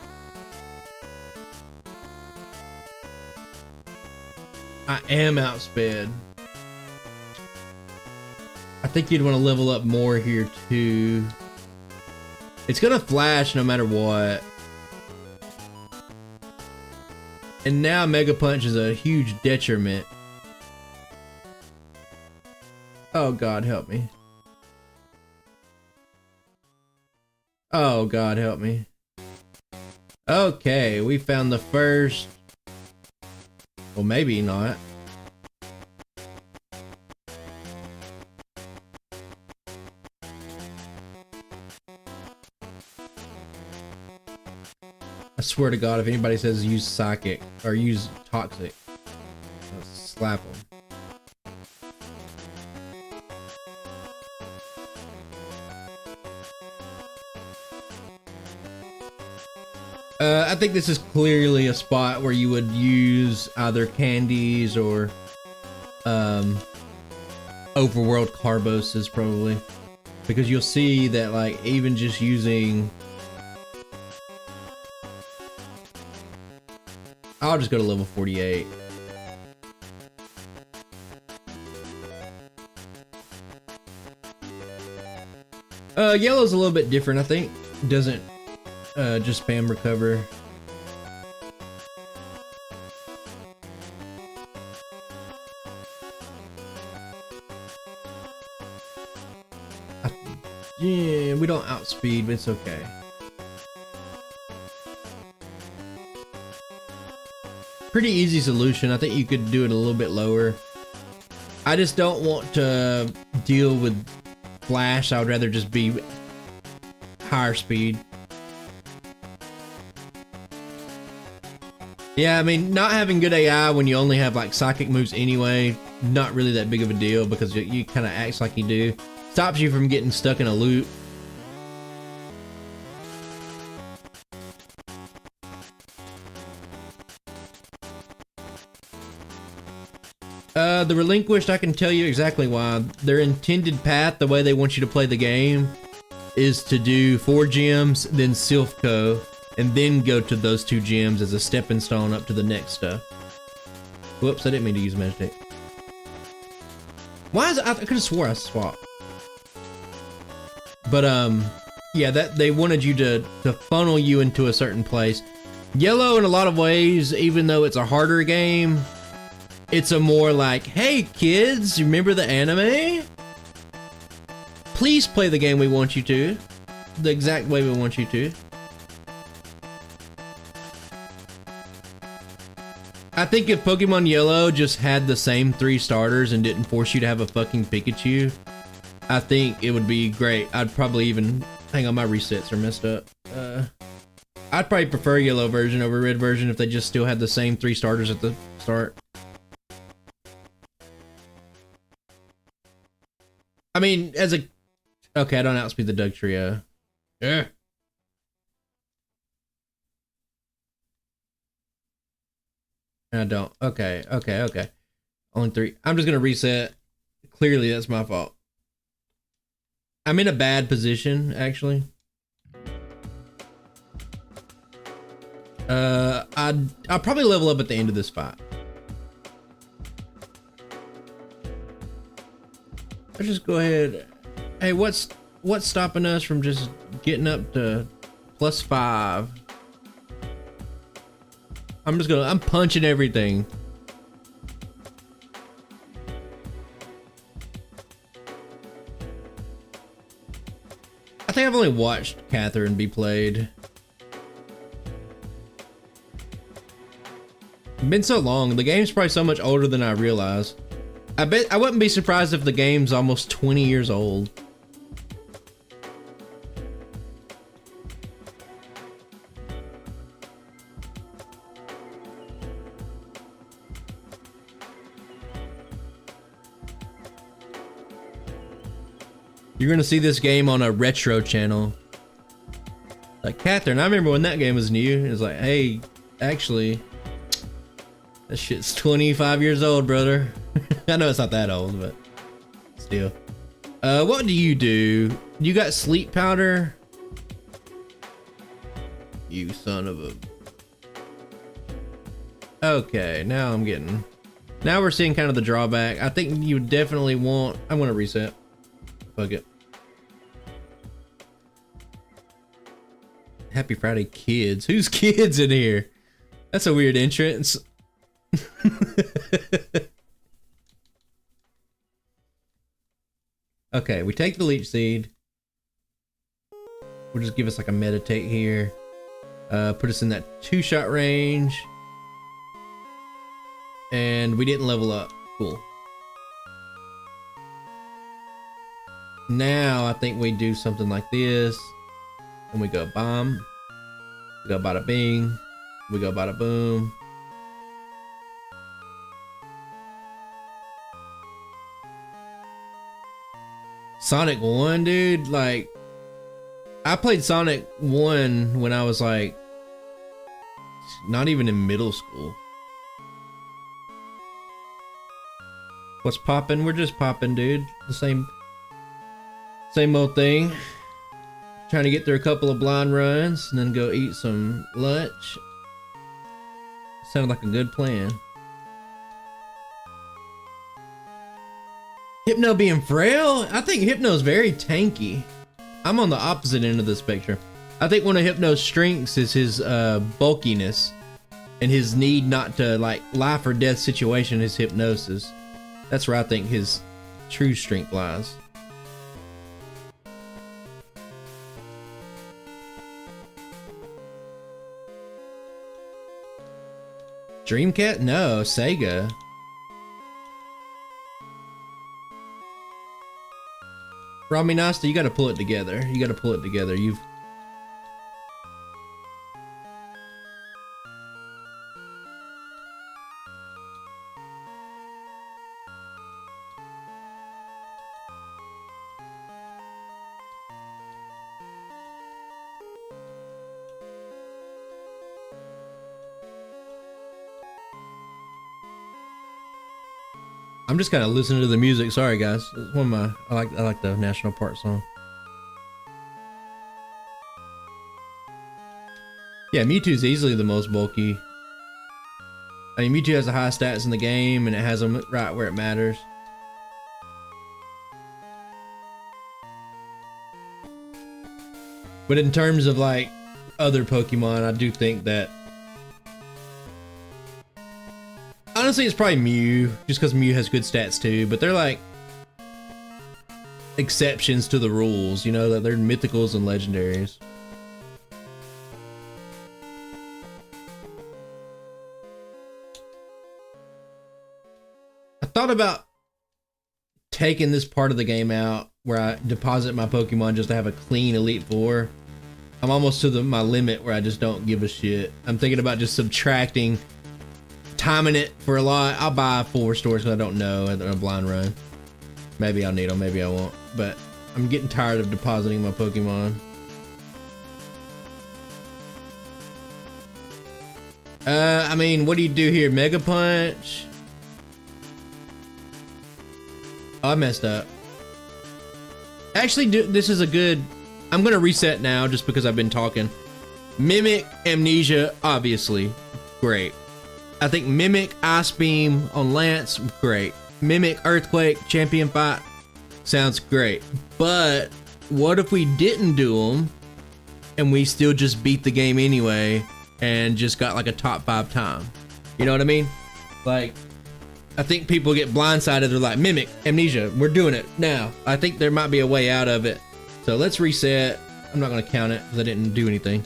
I am outsped. I think you'd want to level up more here too. It's gonna flash no matter what. And now Mega Punch is a huge detriment. Oh God, help me. Oh God, help me. Okay, we found the first. Well, maybe not. I swear to God, if anybody says use psychic or use toxic, I'll slap them. I think this is clearly a spot where you would use either candies or overworld carboses probably, because you'll see that like even just using, I'll just go to level 48. Yellow's a little bit different, I think. Doesn't just spam recover. Yeah, we don't outspeed, but it's okay. Pretty easy solution. I think you could do it a little bit lower. I just don't want to deal with flash. I would rather just be higher speed. Yeah, I mean, not having good AI when you only have like psychic moves anyway, not really that big of a deal because you kind of act like you do. Stops you from getting stuck in a loop. The relinquished, I can tell you exactly why. Their intended path, the way they want you to play the game, is to do 4 gems, then Silphco, and then go to those 2 gems as a stepping stone up to the next stuff. Whoops, I didn't mean to use Meditate. Why is it? I could have swore I swapped. But yeah, that they wanted you to funnel you into a certain place. Yellow, in a lot of ways, even though it's a harder game, it's a more like, hey kids, you remember the anime? Please play the game we want you to. The exact way we want you to. I think if Pokemon Yellow just had the same 3 starters and didn't force you to have a fucking Pikachu, I think it would be great. I'd probably even, hang on, my resets are messed up. I'd probably prefer Yellow version over Red version if they just still had the same 3 starters at the start. I mean, as a, okay, I don't outspeed the Doug Trio. Yeah. I don't. Okay. Only 3. I'm just gonna reset. Clearly, that's my fault. I'm in a bad position, actually. I'll probably level up at the end of this fight. Let's just go ahead. Hey, what's stopping us from just getting up to +5? I'm punching everything. I think I've only watched Catherine be played. It's been so long. The game's probably so much older than I realized. I wouldn't be surprised if the game's almost 20 years old. You're gonna see this game on a retro channel. Like, Catherine, I remember when that game was new. It was like, hey, actually, that shit's 25 years old, brother. I know it's not that old, but still. What do? You got sleep powder? You son of a... Okay, now we're seeing kind of the drawback. I think you would definitely want... I'm gonna reset. Fuck it. Happy Friday, kids. Who's kids in here? That's a weird entrance. Okay, we take the leech seed. We'll just give us like a meditate here. Put us in that 2-shot range. And we didn't level up. Cool. Now I think we do something like this. And we go bomb. We go bada bing. We go bada boom. Sonic 1, dude, like, I played Sonic 1 when I was like, not even in middle school. What's poppin'? We're just poppin', dude. The same old thing. Trying to get through a couple of blind runs and then go eat some lunch. Sounded like a good plan. Hypno being frail? I think Hypno's very tanky. I'm on the opposite end of the spectrum. I think one of Hypno's strengths is his bulkiness and his need not to, like, life or death situation is hypnosis. That's where I think his true strength lies. Dreamcast? No, Sega. Raminasta, you gotta pull it together. You gotta pull it together. I'm just kind of listening to the music. Sorry, guys. It's one of my I like the National Park song. Yeah, Mewtwo's easily the most bulky. I mean, Mewtwo has the highest stats in the game, and it has them right where it matters. But in terms of like other Pokemon, I do think that honestly, it's probably Mew, just because Mew has good stats too, but they're like exceptions to the rules, you know, that they're mythicals and legendaries. I thought about taking this part of the game out where I deposit my Pokemon just to have a clean Elite Four. I'm almost to my limit where I just don't give a shit. I'm thinking about just subtracting, timing it for a lot. I'll buy 4 stores because I don't know at a blind run. Maybe I'll need them, maybe I won't. But I'm getting tired of depositing my Pokemon. I mean, what do you do here? Mega Punch? Oh, I messed up. Actually, this is a good... I'm gonna reset now just because I've been talking. Mimic, Amnesia, obviously. Great. I think Mimic, Ice Beam on Lance, great. Mimic, Earthquake, Champion Fight, sounds great. But what if we didn't do them and we still just beat the game anyway and just got like a top 5 time? You know what I mean? Like, I think people get blindsided. They're like, Mimic, Amnesia, we're doing it now. I think there might be a way out of it. So let's reset. I'm not gonna count it because I didn't do anything.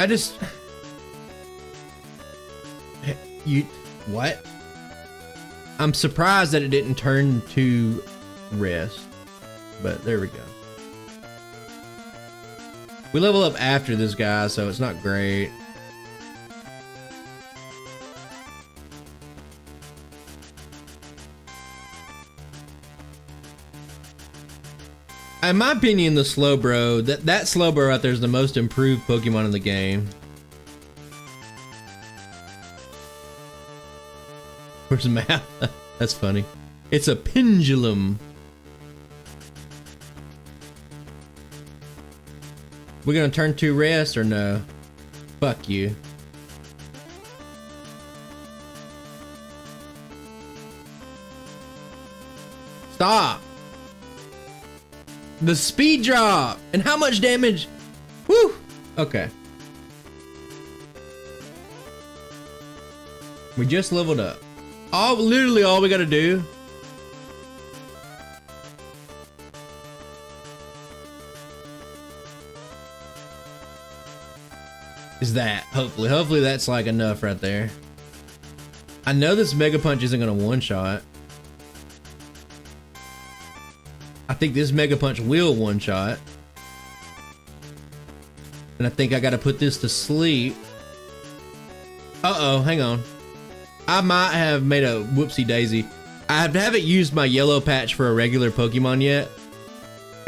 I just... You... What? I'm surprised that it didn't turn to rest. But there we go. We level up after this guy, so it's not great. In my opinion, the Slowbro, that Slowbro right there is the most improved Pokemon in the game. Where's the map? That's funny. It's a pendulum. We're gonna turn to rest or no? Fuck you. Stop. The speed drop. And how much damage? Woo. Okay. We just leveled up. Literally all we gotta do is that. Hopefully that's like enough right there. I know this Mega Punch isn't gonna one-shot. I think this Mega Punch will one-shot. And I think I gotta put this to sleep. Uh-oh, hang on. I might have made a whoopsie daisy. I haven't used my yellow patch for a regular Pokemon yet.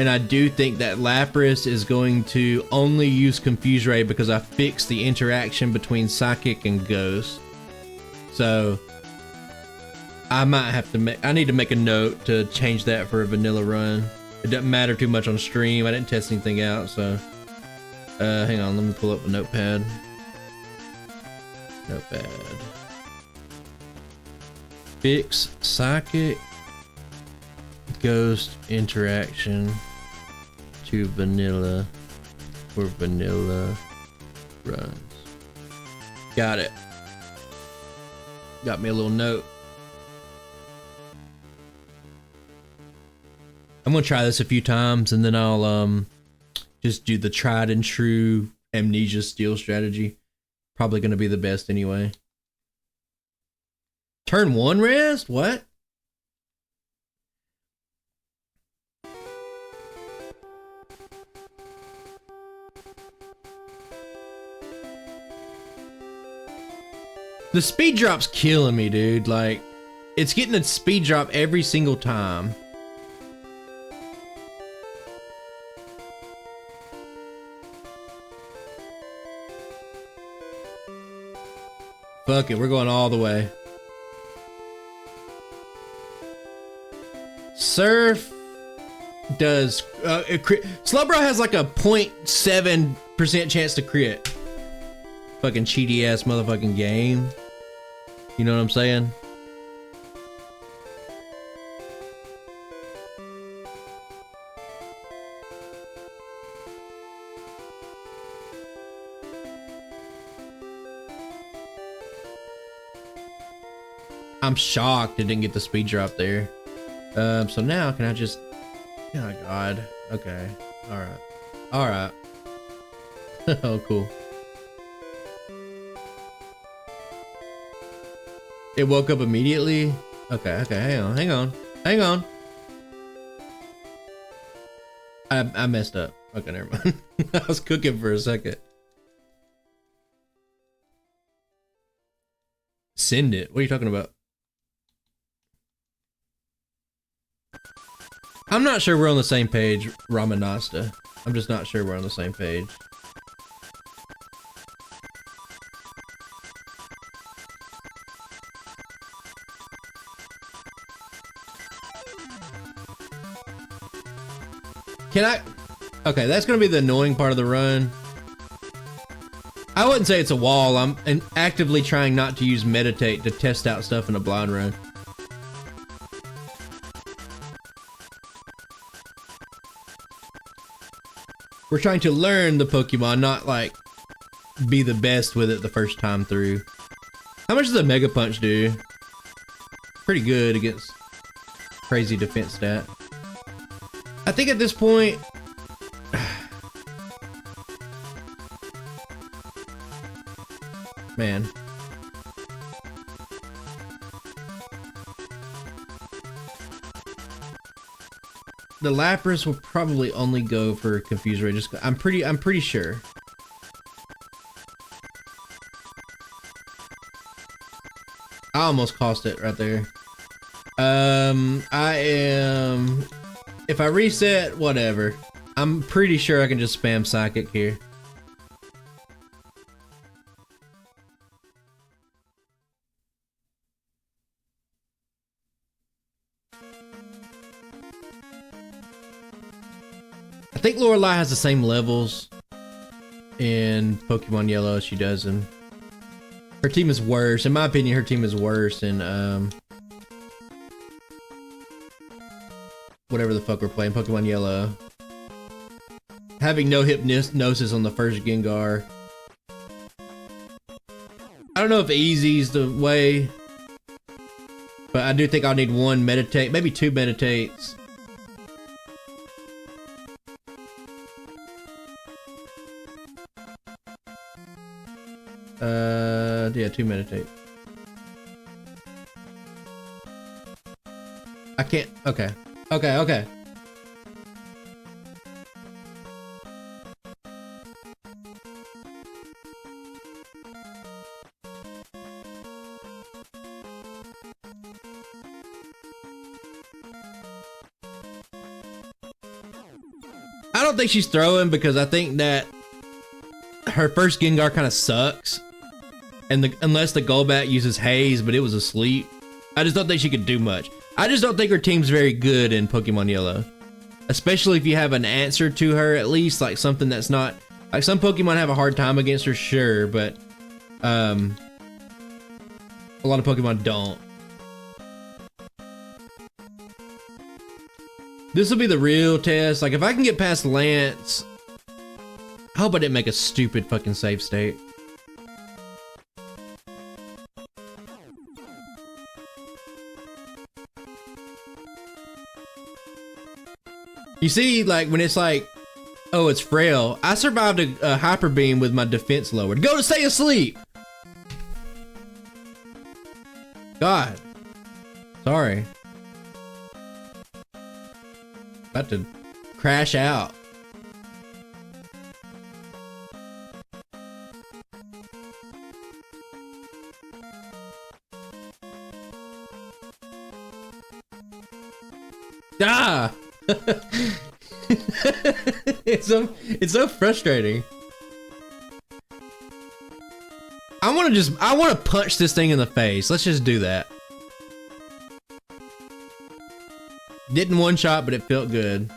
And I do think that Lapras is going to only use Confuse Ray because I fixed the interaction between Psychic and Ghost. So I might have to I need to make a note to change that for a vanilla run. It doesn't matter too much on stream. I didn't test anything out, so hang on, let me pull up a notepad. Notepad. Fix Psychic Ghost interaction to vanilla for vanilla runs. Got it. Got me a little note. I'm gonna try this a few times and then I'll just do the tried and true Amnesia steal strategy. Probably gonna be the best anyway. Turn 1 rest? What? The speed drop's killing me, dude. Like, it's getting a speed drop every single time. Fuck it, we're going all the way. Surf does Slowbro has like a 0.7% chance to crit. Fucking cheaty ass motherfucking game. You know what I'm saying? I'm shocked it didn't get the speed drop there. So now can I just... Oh god. Okay. Alright. Alright. Oh, cool. It woke up immediately? Okay, okay, hang on. I messed up. Okay, never mind. I was cooking for a second. Send it. What are you talking about? I'm not sure we're on the same page, Ramanasta. I'm just not sure we're on the same page. Can I? Okay, that's gonna be the annoying part of the run. I wouldn't say it's a wall. I'm actively trying not to use meditate to test out stuff in a blind run. We're trying to learn the Pokemon, not like be the best with it the first time through. How much does a Mega Punch do? Pretty good against crazy defense stat. I think at this point, Man. The Lapras will probably only go for Confuse Ray. Just I'm pretty sure. I almost cost it right there. I am. If I reset, whatever. I'm pretty sure I can just spam Psychic here. I think Lorelei has the same levels in Pokemon Yellow as she does in. Her team is worse. In my opinion, her team is worse in whatever the fuck we're playing, Pokemon Yellow. Having no Hypnosis on the first Gengar. I don't know if easy's the way, but I do think I'll need one Meditate, maybe two Meditates. Yeah, two Meditate. I can't, okay. Okay. I don't think she's throwing because I think that her first Gengar kind of sucks. And unless the Golbat uses Haze, but it was asleep. I just don't think she could do much. I just don't think her team's very good in Pokemon Yellow. Especially if you have an answer to her, at least, like something that's not... Like, some Pokemon have a hard time against her, sure, but... a lot of Pokemon don't. This will be the real test. Like, if I can get past Lance... I hope I didn't make a stupid fucking save state. You see, like, when it's like, oh, it's frail. I survived a Hyper Beam with my defense lowered. Go to stay asleep! God. Sorry. About to crash out. Ah! it's so frustrating. I want to punch this thing in the face. Let's just do that. Didn't one shot, but it felt good.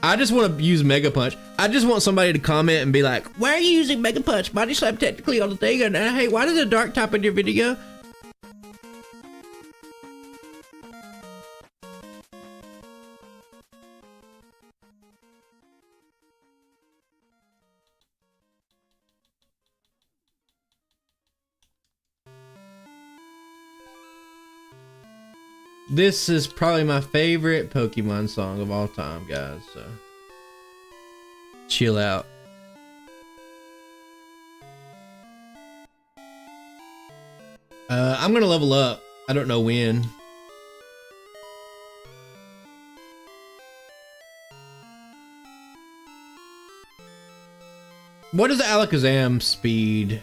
I just want to use Mega Punch. I just want somebody to comment and be like, why are you using Mega Punch? Body Slam technically on the thing, and hey, why did the dark type in your video? This is probably my favorite Pokemon song of all time, guys, so chill out. I'm gonna level up. I don't know when. What is the Alakazam speed?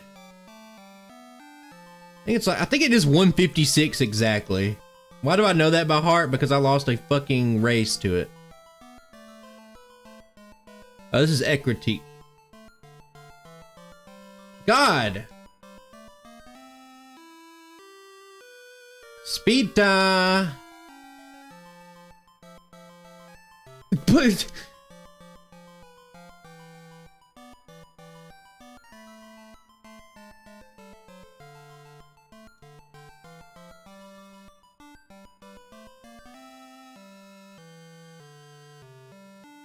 I think it is 156 exactly. Why do I know that by heart? Because I lost a fucking race to it. Oh, this is Ecritique. God! Speed time! But...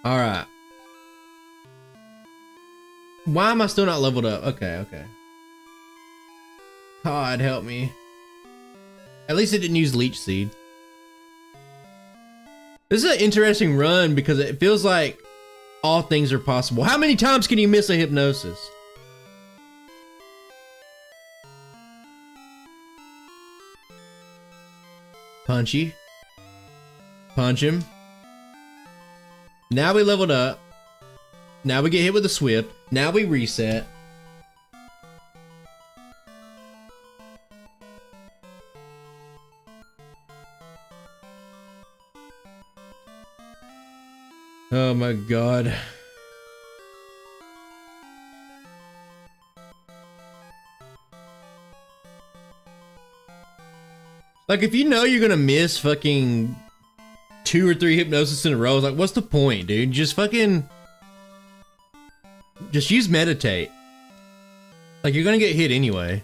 Alright. Why am I still not leveled up? Okay. God help me. At least it didn't use Leech Seed. This is an interesting run because it feels like All things are possible. How many times can you miss a hypnosis? Punchy. Punch him. Now we leveled up. Now we get hit with a swift. Now we reset. Oh my god. Like, if you know you're gonna miss fucking 2 or 3 hypnosis in a row, like, what's the point, dude? Just fucking... just use meditate. Like, you're gonna get hit anyway.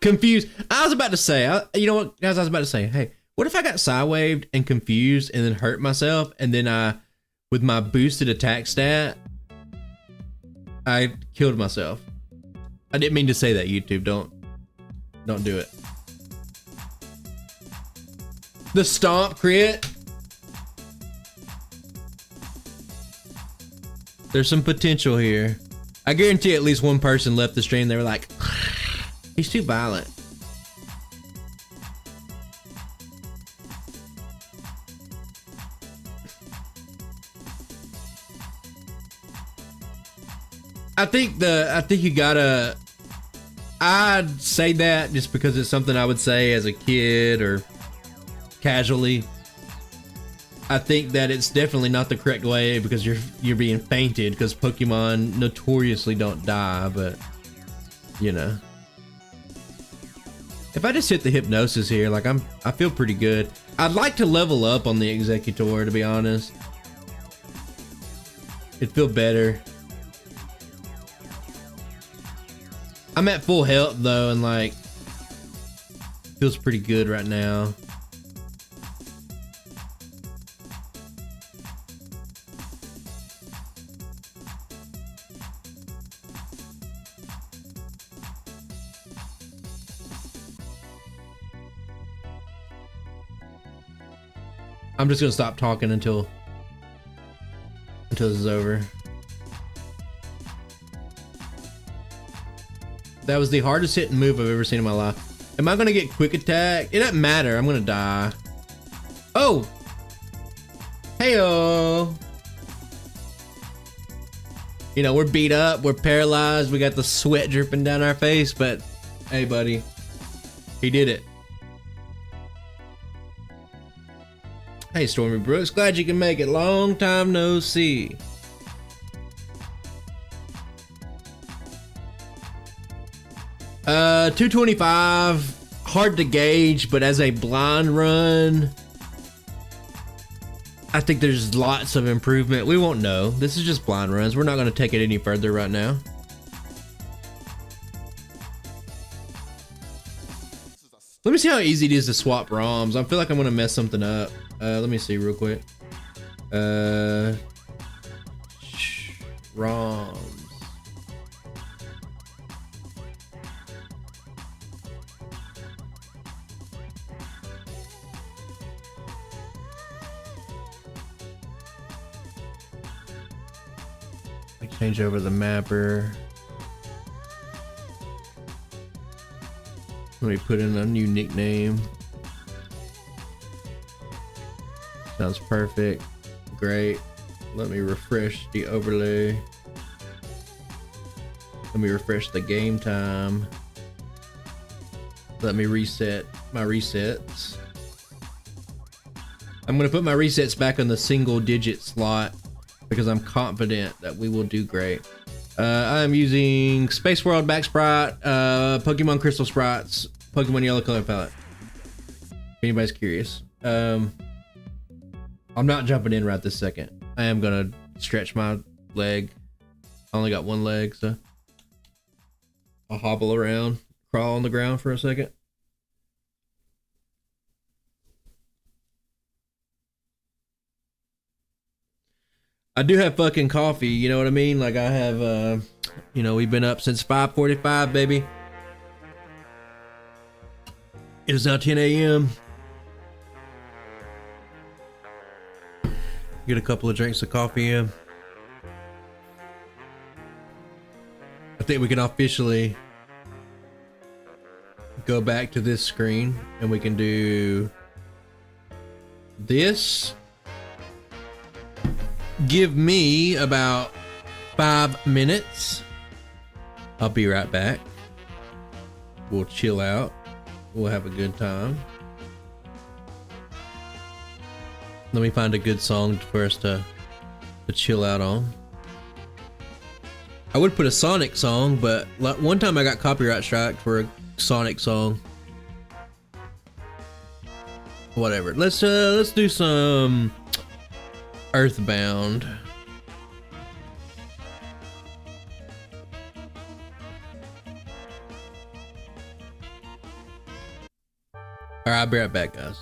Confused. I was about to say, you know what, guys, I was about to say, hey, what if I got side-waved and confused and then hurt myself, and then with my boosted attack stat, I killed myself? I didn't mean to say that, YouTube. Don't do it. The stomp crit. There's some potential here. I guarantee at least one person left the stream. They were like, he's too violent. I think you gotta, I'd say that just because it's something I would say as a kid or casually. I think that it's definitely not the correct way because you're being fainted, because Pokemon notoriously don't die, but you know. If I just hit the hypnosis here, like I feel pretty good. I'd like to level up on the Executor, to be honest. It'd feel better. I'm at full health though, and like, feels pretty good right now. I'm just gonna stop talking until this is over. That was the hardest hitting move I've ever seen in my life. Am I gonna get quick attack? It doesn't matter, I'm gonna die. Oh! Heyo! You know, we're beat up, we're paralyzed, we got the sweat dripping down our face, but hey buddy, he did it. Hey Stormy Brooks, glad you can make it. Long time no see. Uh, 225, hard to gauge, but as a blind run, I think there's lots of improvement. We won't know. This is just blind runs. We're not going to take it any further right now. Let me see how easy it is to swap ROMs. I feel like I'm going to mess something up. Let me see real quick. ROMs. Change over the mapper. Let me put in a new nickname. Sounds perfect. Great. Let me refresh the overlay. Let me refresh the game time. Let me reset my resets. I'm gonna put my resets back on the single digit slot because I'm confident that we will do great. I'm using Space World Back Sprite, Pokemon Crystal Sprites, Pokemon Yellow Color Palette. If anybody's curious. I'm not jumping in right this second. I am gonna stretch my leg. I only got one leg, so I'll hobble around, crawl on the ground for a second. I do have fucking coffee, you know what I mean? Like I have, you know, we've been up since 5:45, baby. It is now 10 a.m. Get a couple of drinks of coffee in. I think we can officially go back to this screen and we can do this. Give me about 5 minutes. I'll be right back. We'll chill out. We'll have a good time. Let me find a good song for us to chill out on. I would put a Sonic song, but one time I got copyright striked for a Sonic song. Whatever. Let's do some Earthbound. All right, I'll be right back, guys.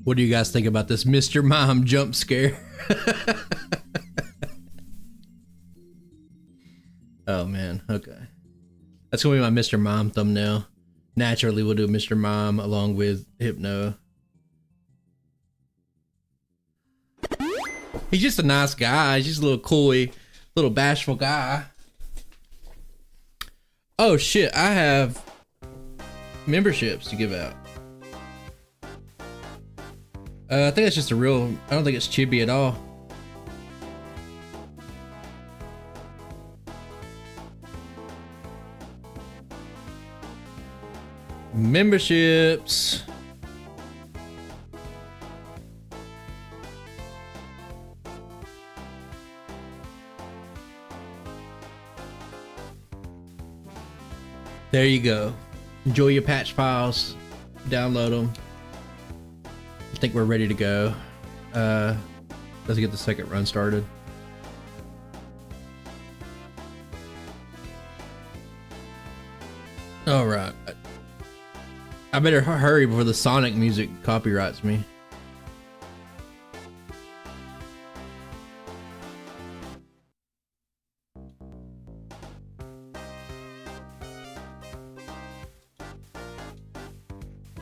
What do you guys think about this Mr. Mime jump scare? Oh man, okay. That's gonna be my Mr. Mime thumbnail. Naturally, we'll do Mr. Mime along with Hypno. He's just a nice guy. He's just a little coy, little bashful guy. Oh shit, I have memberships to give out. I think that's just a real, I don't think it's chibi at all. Memberships. There you go. Enjoy your patch files. Download them. I think we're ready to go. Let's get the second run started. All right. I better hurry before the Sonic music copyrights me.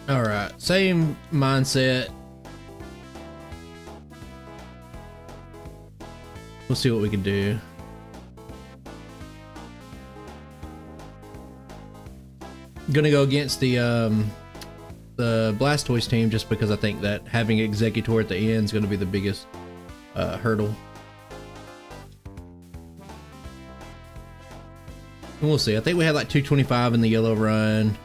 All right, same mindset. We'll see what we can do. Gonna go against the Blastoise team just because I think that having Executor at the end is gonna be the biggest hurdle. And we'll see. I think we had like 225 in the yellow run.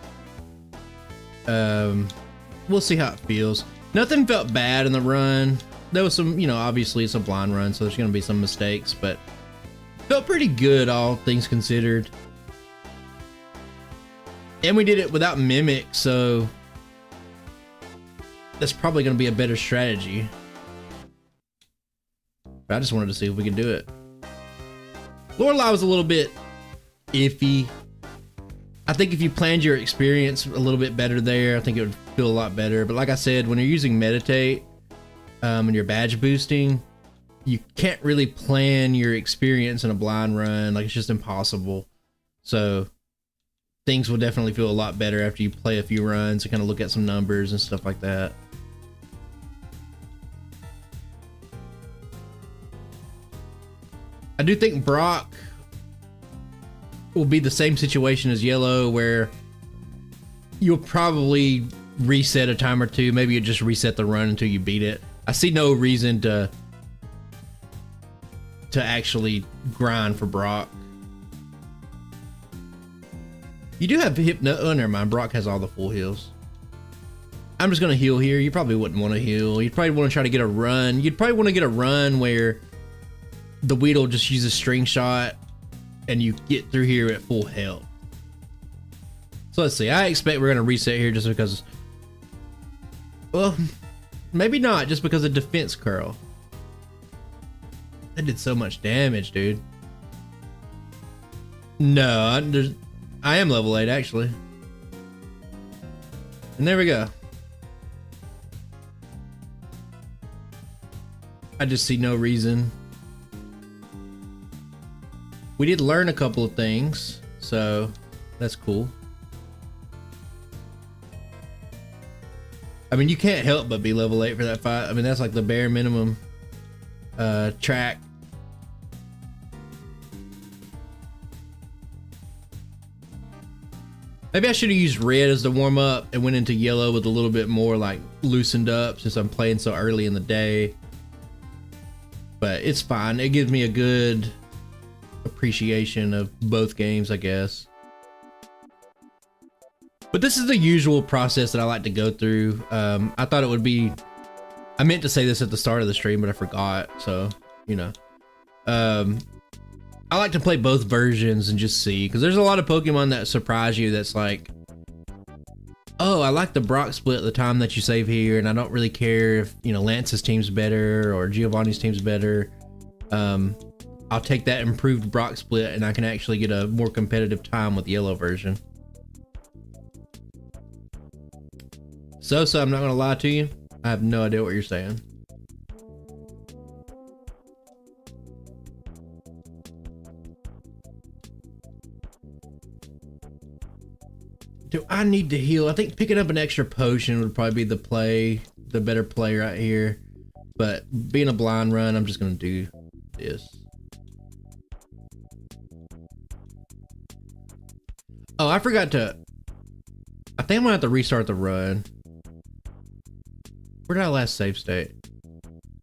We'll see how it feels. Nothing felt bad in the run. There was some, you know, obviously it's a blind run, so there's gonna be some mistakes, but felt pretty good, all things considered. And we did it without Mimic, so that's probably gonna be a better strategy. But I just wanted to see if we could do it. Lorelei was a little bit iffy. I think if you planned your experience a little bit better there, I think it would feel a lot better. But like I said, when you're using Meditate and you're badge boosting, you can't really plan your experience in a blind run. Like, it's just impossible. So things will definitely feel a lot better after you play a few runs and kind of look at some numbers and stuff like that. I do think Brock will be the same situation as Yellow, where you'll probably reset a time or two. Maybe you just reset the run until you beat it. I see no reason to actually grind for Brock. You do have Hypno. Oh, never mind. Brock has all the full heals. I'm just gonna heal here. You probably wouldn't want to heal. You'd probably want to try to get a run. You'd probably want to get a run where the Weedle just uses String Shot and you get through here at full health. So let's see. I expect we're gonna reset here just because, well, maybe not, just because of defense curl. That did so much damage, dude. No, I am level 8 actually. And there we go. I just see no reason. We did learn a couple of things, so that's cool. I mean, you can't help but be level 8 for that fight. I mean, that's like the bare minimum track. Maybe I should have used red as the warm-up and went into yellow with a little bit more like loosened up, since I'm playing so early in the day. But it's fine. It gives me a good appreciation of both games, I guess. But this is the usual process that I like to go through. I thought it would be, I meant to say this at the start of the stream, but I forgot. So, you know, I like to play both versions and just see, because there's a lot of Pokemon that surprise you. That's like, oh, I like the Brock split at the time that you save here, and I don't really care if, you know, Lance's team's better or Giovanni's team's better. I'll take that improved Brock split and I can actually get a more competitive time with the yellow version. So I'm not gonna lie to you, I have no idea what you're saying. Do I need to heal? I think picking up an extra potion would probably be the better play right here. But being a blind run, I'm just gonna do this. Oh, I forgot to... I think I'm gonna have to restart the run. Where did I last save state?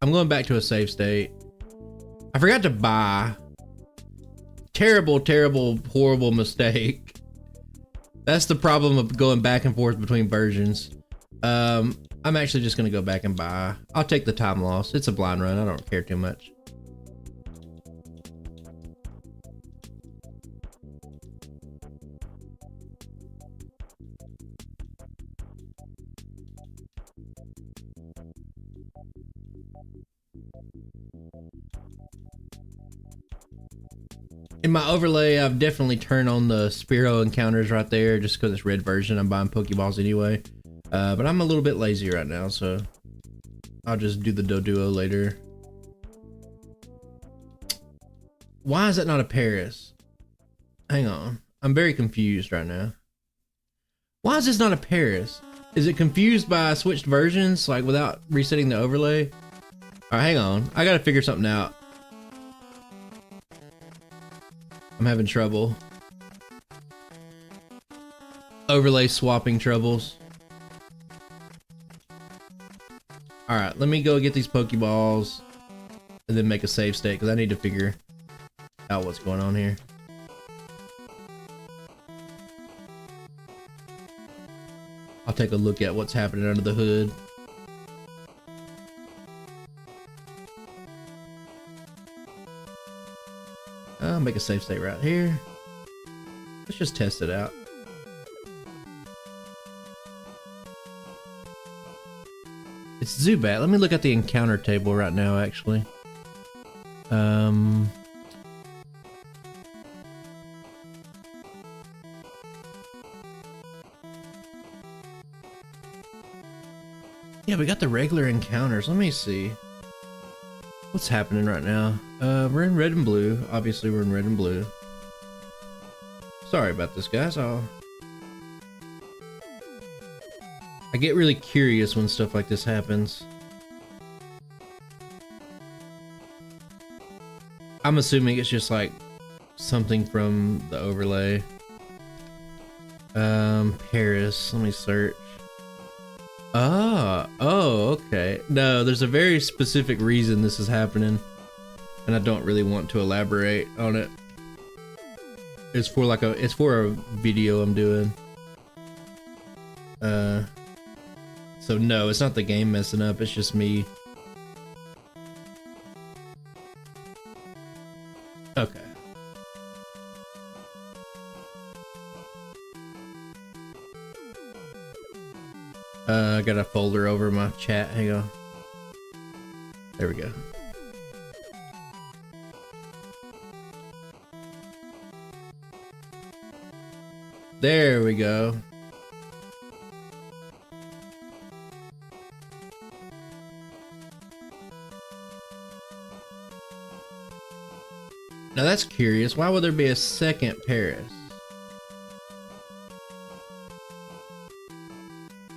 I'm going back to a save state. I forgot to buy. Terrible, terrible, horrible mistake. That's the problem of going back and forth between versions. I'm actually just gonna go back and buy. I'll take the time loss. It's a blind run. I don't care too much. In my overlay, I've definitely turned on the Spearow encounters right there just because it's red version. I'm buying Pokeballs anyway. But I'm a little bit lazy right now, so I'll just do the Doduo later. Why is that not a Paris? Hang on. I'm very confused right now. Why is this not a Paris? Is it confused by switched versions, like without resetting the overlay? Alright, hang on. I gotta figure something out. I'm having trouble. Overlay swapping troubles. Alright, let me go get these Pokeballs and then make a save state because I need to figure out what's going on here. I'll take a look at what's happening under the hood. I'll make a save state right here. Let's just test it out. It's Zubat. Let me look at the encounter table right now, actually. Yeah, we got the regular encounters. Let me see. What's happening right now? We're in red and blue. Obviously, we're in red and blue. Sorry about this, guys. I get really curious when stuff like this happens. I'm assuming it's just like something from the overlay. Paris. Let me search. Oh, okay. No, there's a very specific reason this is happening, and I don't really want to elaborate on it. It's for like it's for a video I'm doing. So no, it's not the game messing up, it's just me. Okay. I got a folder over my chat. Hang on. There we go. There we go. Now that's curious. Why would there be a second Paris?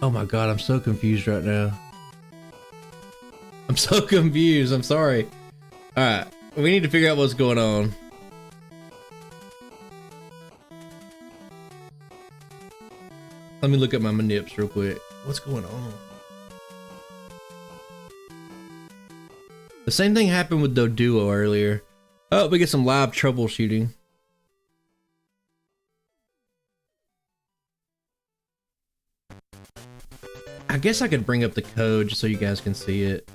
Oh my god, I'm so confused right now. I'm so confused, I'm sorry. Alright, we need to figure out what's going on. Let me look at my manips real quick. What's going on? The same thing happened with Doduo earlier. Oh, we get some live troubleshooting. I guess I could bring up the code just so you guys can see it.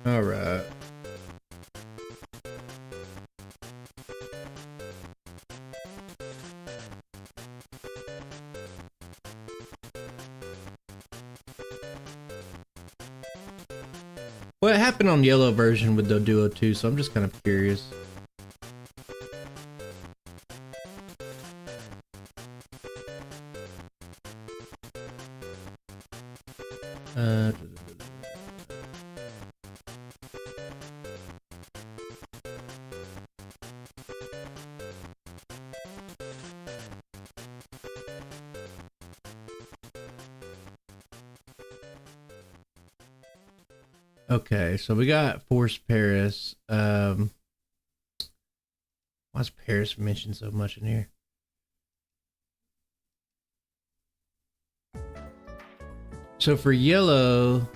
All right. happened on yellow version with the duo too, so I'm just kind of curious. Okay, so we got Force Paris. Why's Paris mentioned so much in here? So for yellow,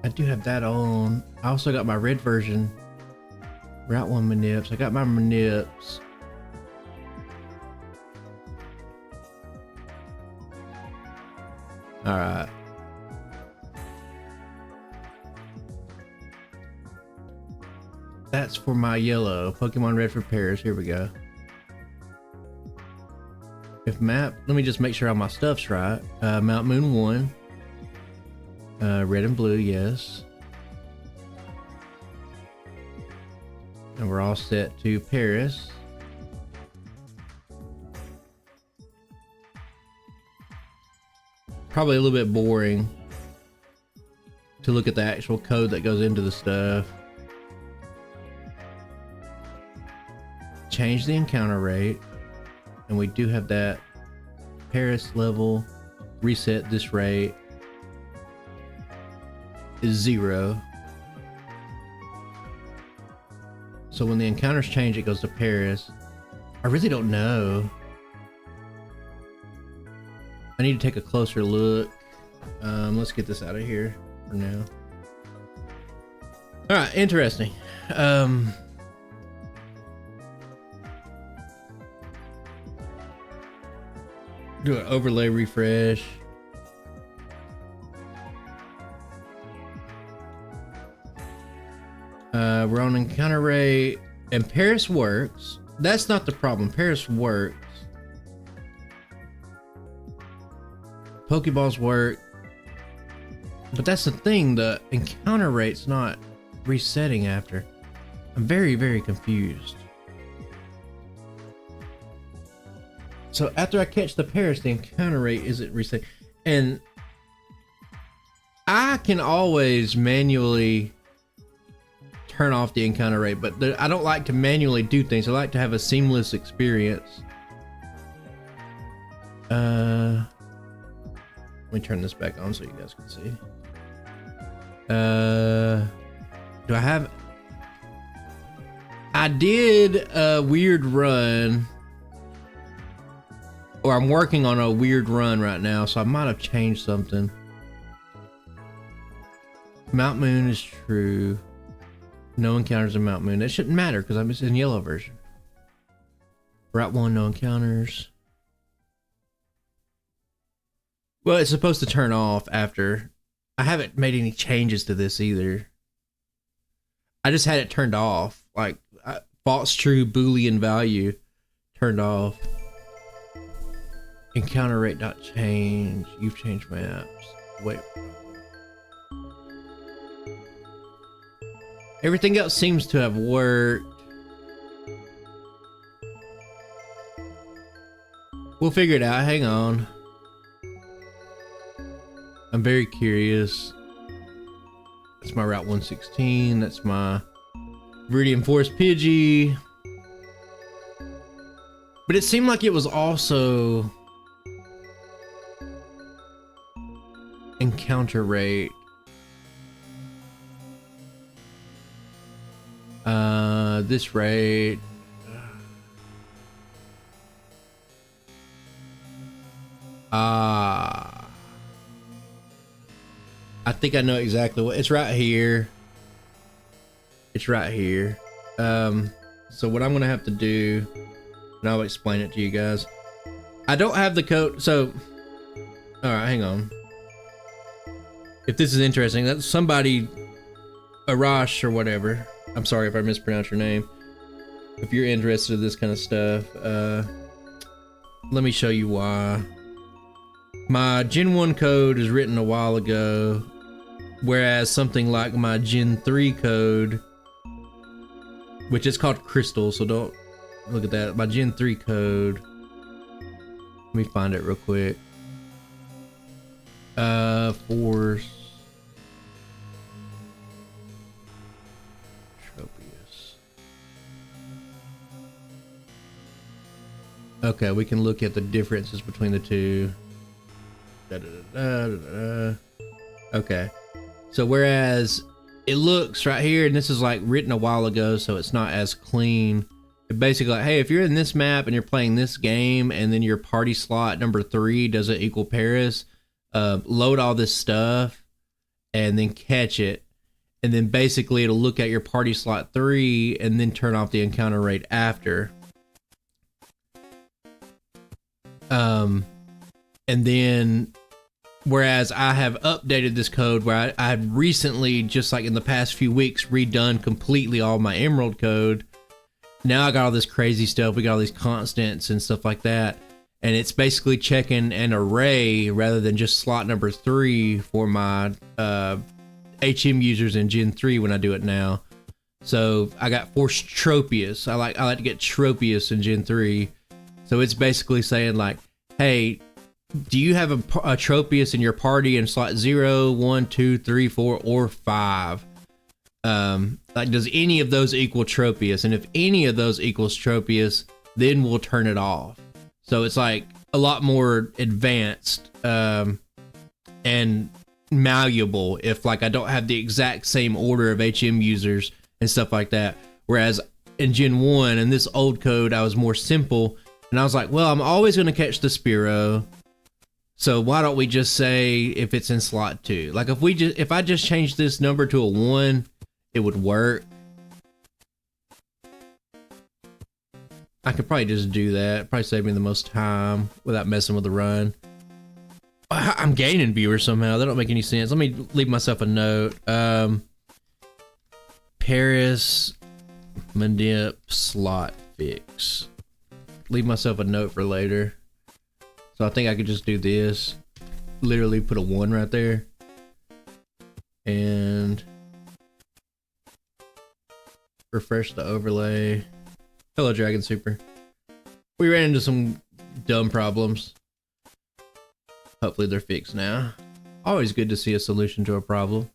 I do have that on. I also got my red version. Route 1 manips. I got my manips. Alright. That's for my yellow. Pokemon Red for Paris. Here we go. If map, let me just make sure all my stuff's right. Mount Moon 1. Red and blue, yes. And we're all set to Paris. Probably a little bit boring to look at the actual code that goes into the stuff. Change the encounter rate, and we do have that Paris level. Reset this rate is 0. So when the encounters change, it goes to Paris. I really don't know. I need to take a closer look. Let's get this out of here for now. All right, interesting. Do an overlay refresh. We're on encounter rate, and Paris works. That's not the problem. Paris works. Pokeballs work. But that's the thing, the encounter rate's not resetting after. I'm very, very confused. So after I catch the Paris, the encounter rate isn't reset. And I can always manually turn off the encounter rate, but I don't like to manually do things. I like to have a seamless experience. Let me turn this back on so you guys can see. Do I have... I did a weird run, or I'm working on a weird run right now, so I might have changed something. Mount Moon is true. No encounters in Mount Moon. It shouldn't matter because I'm just in yellow version. Route 1, no encounters. Well, it's supposed to turn off after. I haven't made any changes to this either. I just had it turned off. Like, false true Boolean value turned off. Encounter rate not change. You've changed maps. Wait. Everything else seems to have worked. We'll figure it out. Hang on. I'm very curious. That's my Route 116. That's my Viridian Forest Pidgey. But it seemed like it was also encounter rate. This rate. I think I know exactly what it's right here. It's right here. So what I'm gonna have to do, and I'll explain it to you guys. I don't have the code, so all right, hang on. If this is interesting, that's somebody, Arash or whatever. I'm sorry if I mispronounced your name. If you're interested in this kind of stuff, let me show you why. My Gen 1 code is written a while ago. Whereas something like my Gen 3 code, which is called Crystal, so don't look at that. My Gen 3 code, let me find it real quick. Force Tropius. Okay, we can look at the differences between the two. Okay, so whereas it looks right here, and this is like written a while ago, so it's not as clean. It basically like, hey, if you're in this map and you're playing this game, and then your party slot number 3 doesn't equal Paris, load all this stuff and then catch it, and then basically it'll look at your party slot 3 and then turn off the encounter rate after. And then whereas I have updated this code where I had recently, just like in the past few weeks, redone completely all my Emerald code. Now I got all this crazy stuff. We got all these constants and stuff like that. And it's basically checking an array rather than just slot number 3 for my HM users in Gen 3 when I do it now. So I got Force Tropius. I like to get Tropius in Gen 3. So it's basically saying like, hey, do you have a Tropius in your party in slot 0, 1, 2, 3, 4, or 5? Like, does any of those equal Tropius? And if any of those equals Tropius, then we'll turn it off. So it's like a lot more advanced and malleable if like I don't have the exact same order of HM users and stuff like that. Whereas in Gen 1 and this old code, I was more simple, and I was like, well, I'm always going to catch the Spearow. So why don't we just say if it's in slot 2? Like if I just change this number to a 1, it would work. I could probably just do that. Probably save me the most time without messing with the run. I'm gaining viewers somehow. That don't make any sense. Let me leave myself a note. Paris Mandip slot fix. Leave myself a note for later. So I think I could just do this. Literally put a 1 right there. And refresh the overlay. Hello, Dragon Super. We ran into some dumb problems. Hopefully they're fixed now. Always good to see a solution to a problem.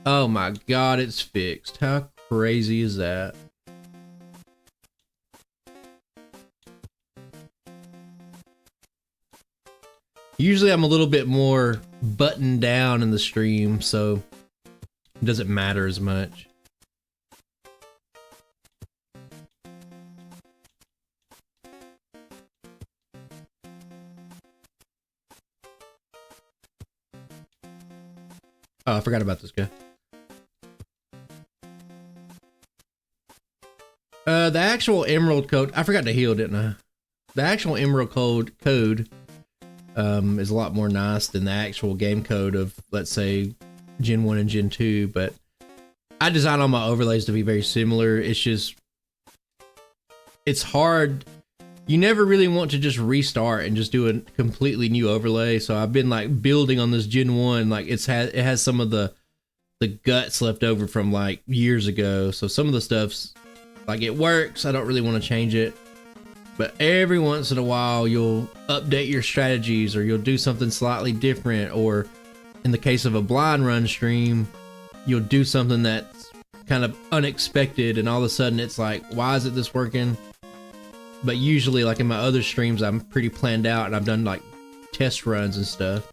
Oh my god, it's fixed. How crazy is that? Usually I'm a little bit more buttoned down in the stream, so it doesn't matter as much. Oh, I forgot about this guy. The actual Emerald code, I forgot to heal, didn't I? The actual Emerald code is a lot more nice than the actual game code of, let's say, Gen 1 and Gen 2, but I designed all my overlays to be very similar. It's just, it's hard. You never really want to just restart and just do a completely new overlay. So I've been like building on this Gen 1, like it has some of the guts left over from like years ago. So some of the stuff's like, it works. I don't really want to change it. But every once in a while, you'll update your strategies, or you'll do something slightly different, or in the case of a blind run stream, you'll do something that's kind of unexpected, and all of a sudden it's like, why isn't this working? But usually, like in my other streams, I'm pretty planned out, and I've done like test runs and stuff.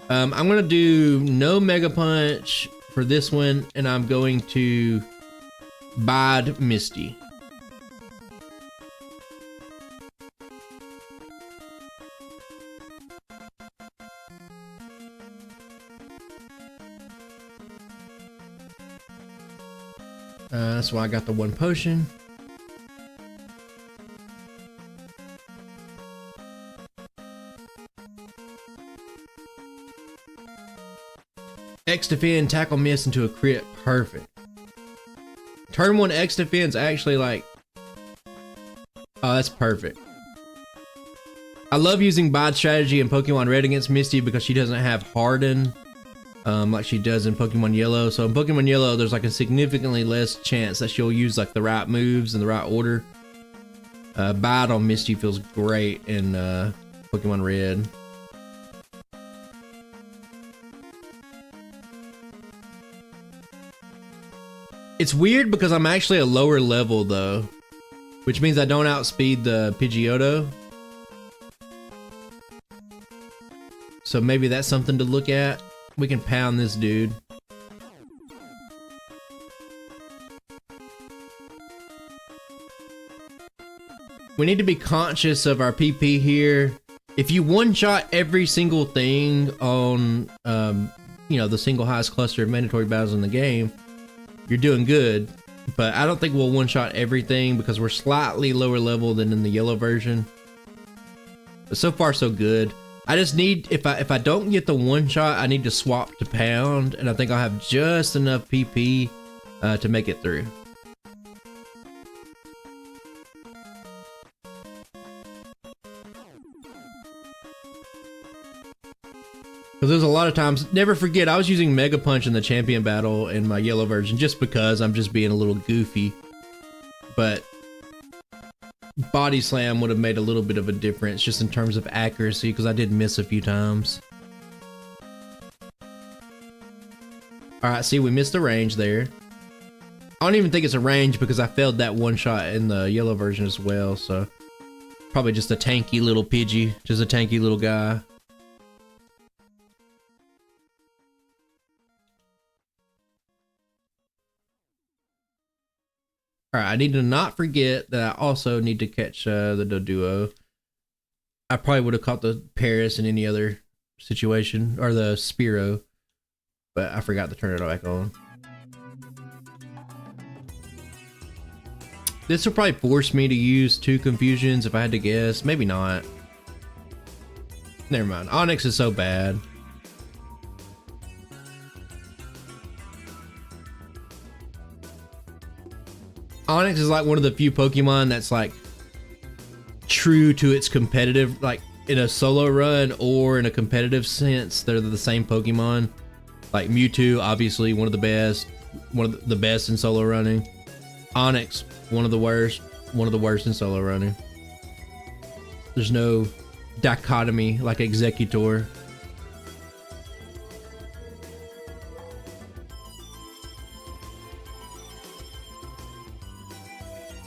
I'm gonna do no Mega Punch for this one, and I'm going to bide Misty. That's why I got the 1 potion. X defend, tackle miss into a crit. Perfect. Turn 1 X defense actually like, oh, that's perfect. I love using bot strategy in Pokemon Red against Misty because she doesn't have Harden. like she does in Pokemon Yellow. So in Pokemon Yellow, there's like a significantly less chance that she'll use like the right moves in the right order. Bite on Misty feels great in Pokemon Red. It's weird because I'm actually a lower level though, which means I don't outspeed the Pidgeotto. So maybe that's something to look at. We can pound this dude. We need to be conscious of our PP here. If you one-shot every single thing on, you know, the single highest cluster of mandatory battles in the game, you're doing good. But I don't think we'll one-shot everything because we're slightly lower level than in the yellow version. But so far, so good. I just need, if I don't get the one shot, I need to swap to pound, and I think I'll have just enough PP to make it through. Because there's a lot of times, never forget, I was using Mega Punch in the champion battle in my yellow version just because I'm just being a little goofy. But Body Slam would have made a little bit of a difference just in terms of accuracy because I did miss a few times. Alright, see, we missed the range there. I don't even think it's a range because I failed that one shot in the yellow version as well, so probably just a tanky little Pidgey, just a tanky little guy. Alright, I need to not forget that I also need to catch the Doduo. I probably would have caught the Paris in any other situation, or the Spearow, but I forgot to turn it back on. This will probably force me to use 2 Confusions if I had to guess. Maybe not. Never mind. Onyx is so bad. Onyx is like one of the few Pokemon that's like true to its competitive, like in a solo run or in a competitive sense, they're the same Pokemon. Like Mewtwo, obviously one of the best in solo running. Onyx, one of the worst in solo running. There's no dichotomy like Executor.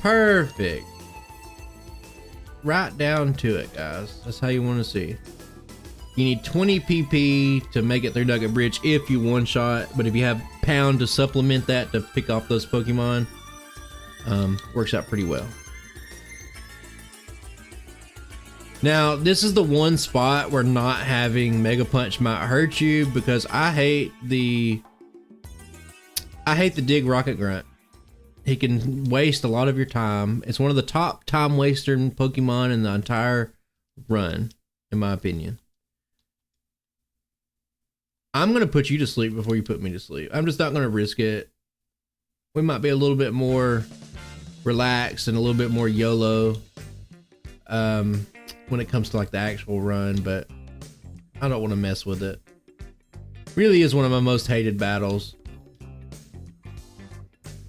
Perfect. Right down to it, guys. That's how you want to see. You need 20 PP to make it through Nugget Bridge if you one shot, but if you have Pound to supplement that to pick off those Pokemon, works out pretty well. Now, this is the one spot where not having Mega Punch might hurt you because I hate the Dig Rocket Grunt. He can waste a lot of your time. It's one of the top time waster Pokemon in the entire run, in my opinion. I'm going to put you to sleep before you put me to sleep. I'm just not going to risk it. We might be a little bit more relaxed and a little bit more YOLO when it comes to like the actual run, but I don't want to mess with it. Really is one of my most hated battles.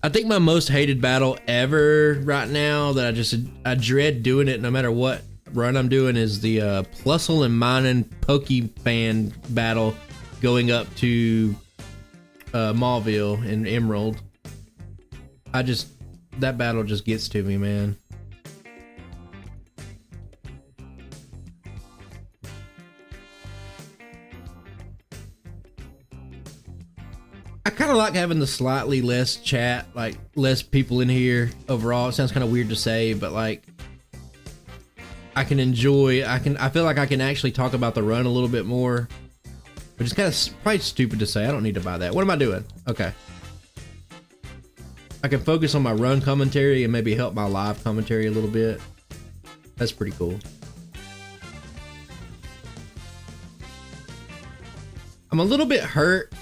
I think my most hated battle ever right now that I dread doing it no matter what run I'm doing is the Plusle and Minun Pokefan battle going up to Mauville in Emerald. That battle just gets to me, man. I kind of like having the slightly less chat, like less people in here overall. It sounds kind of weird to say, but like I feel like I can actually talk about the run a little bit more, which is kind of probably stupid to say. I don't need to buy that. What am I doing? Okay. I can focus on my run commentary and maybe help my live commentary a little bit. That's pretty cool. I'm a little bit hurt.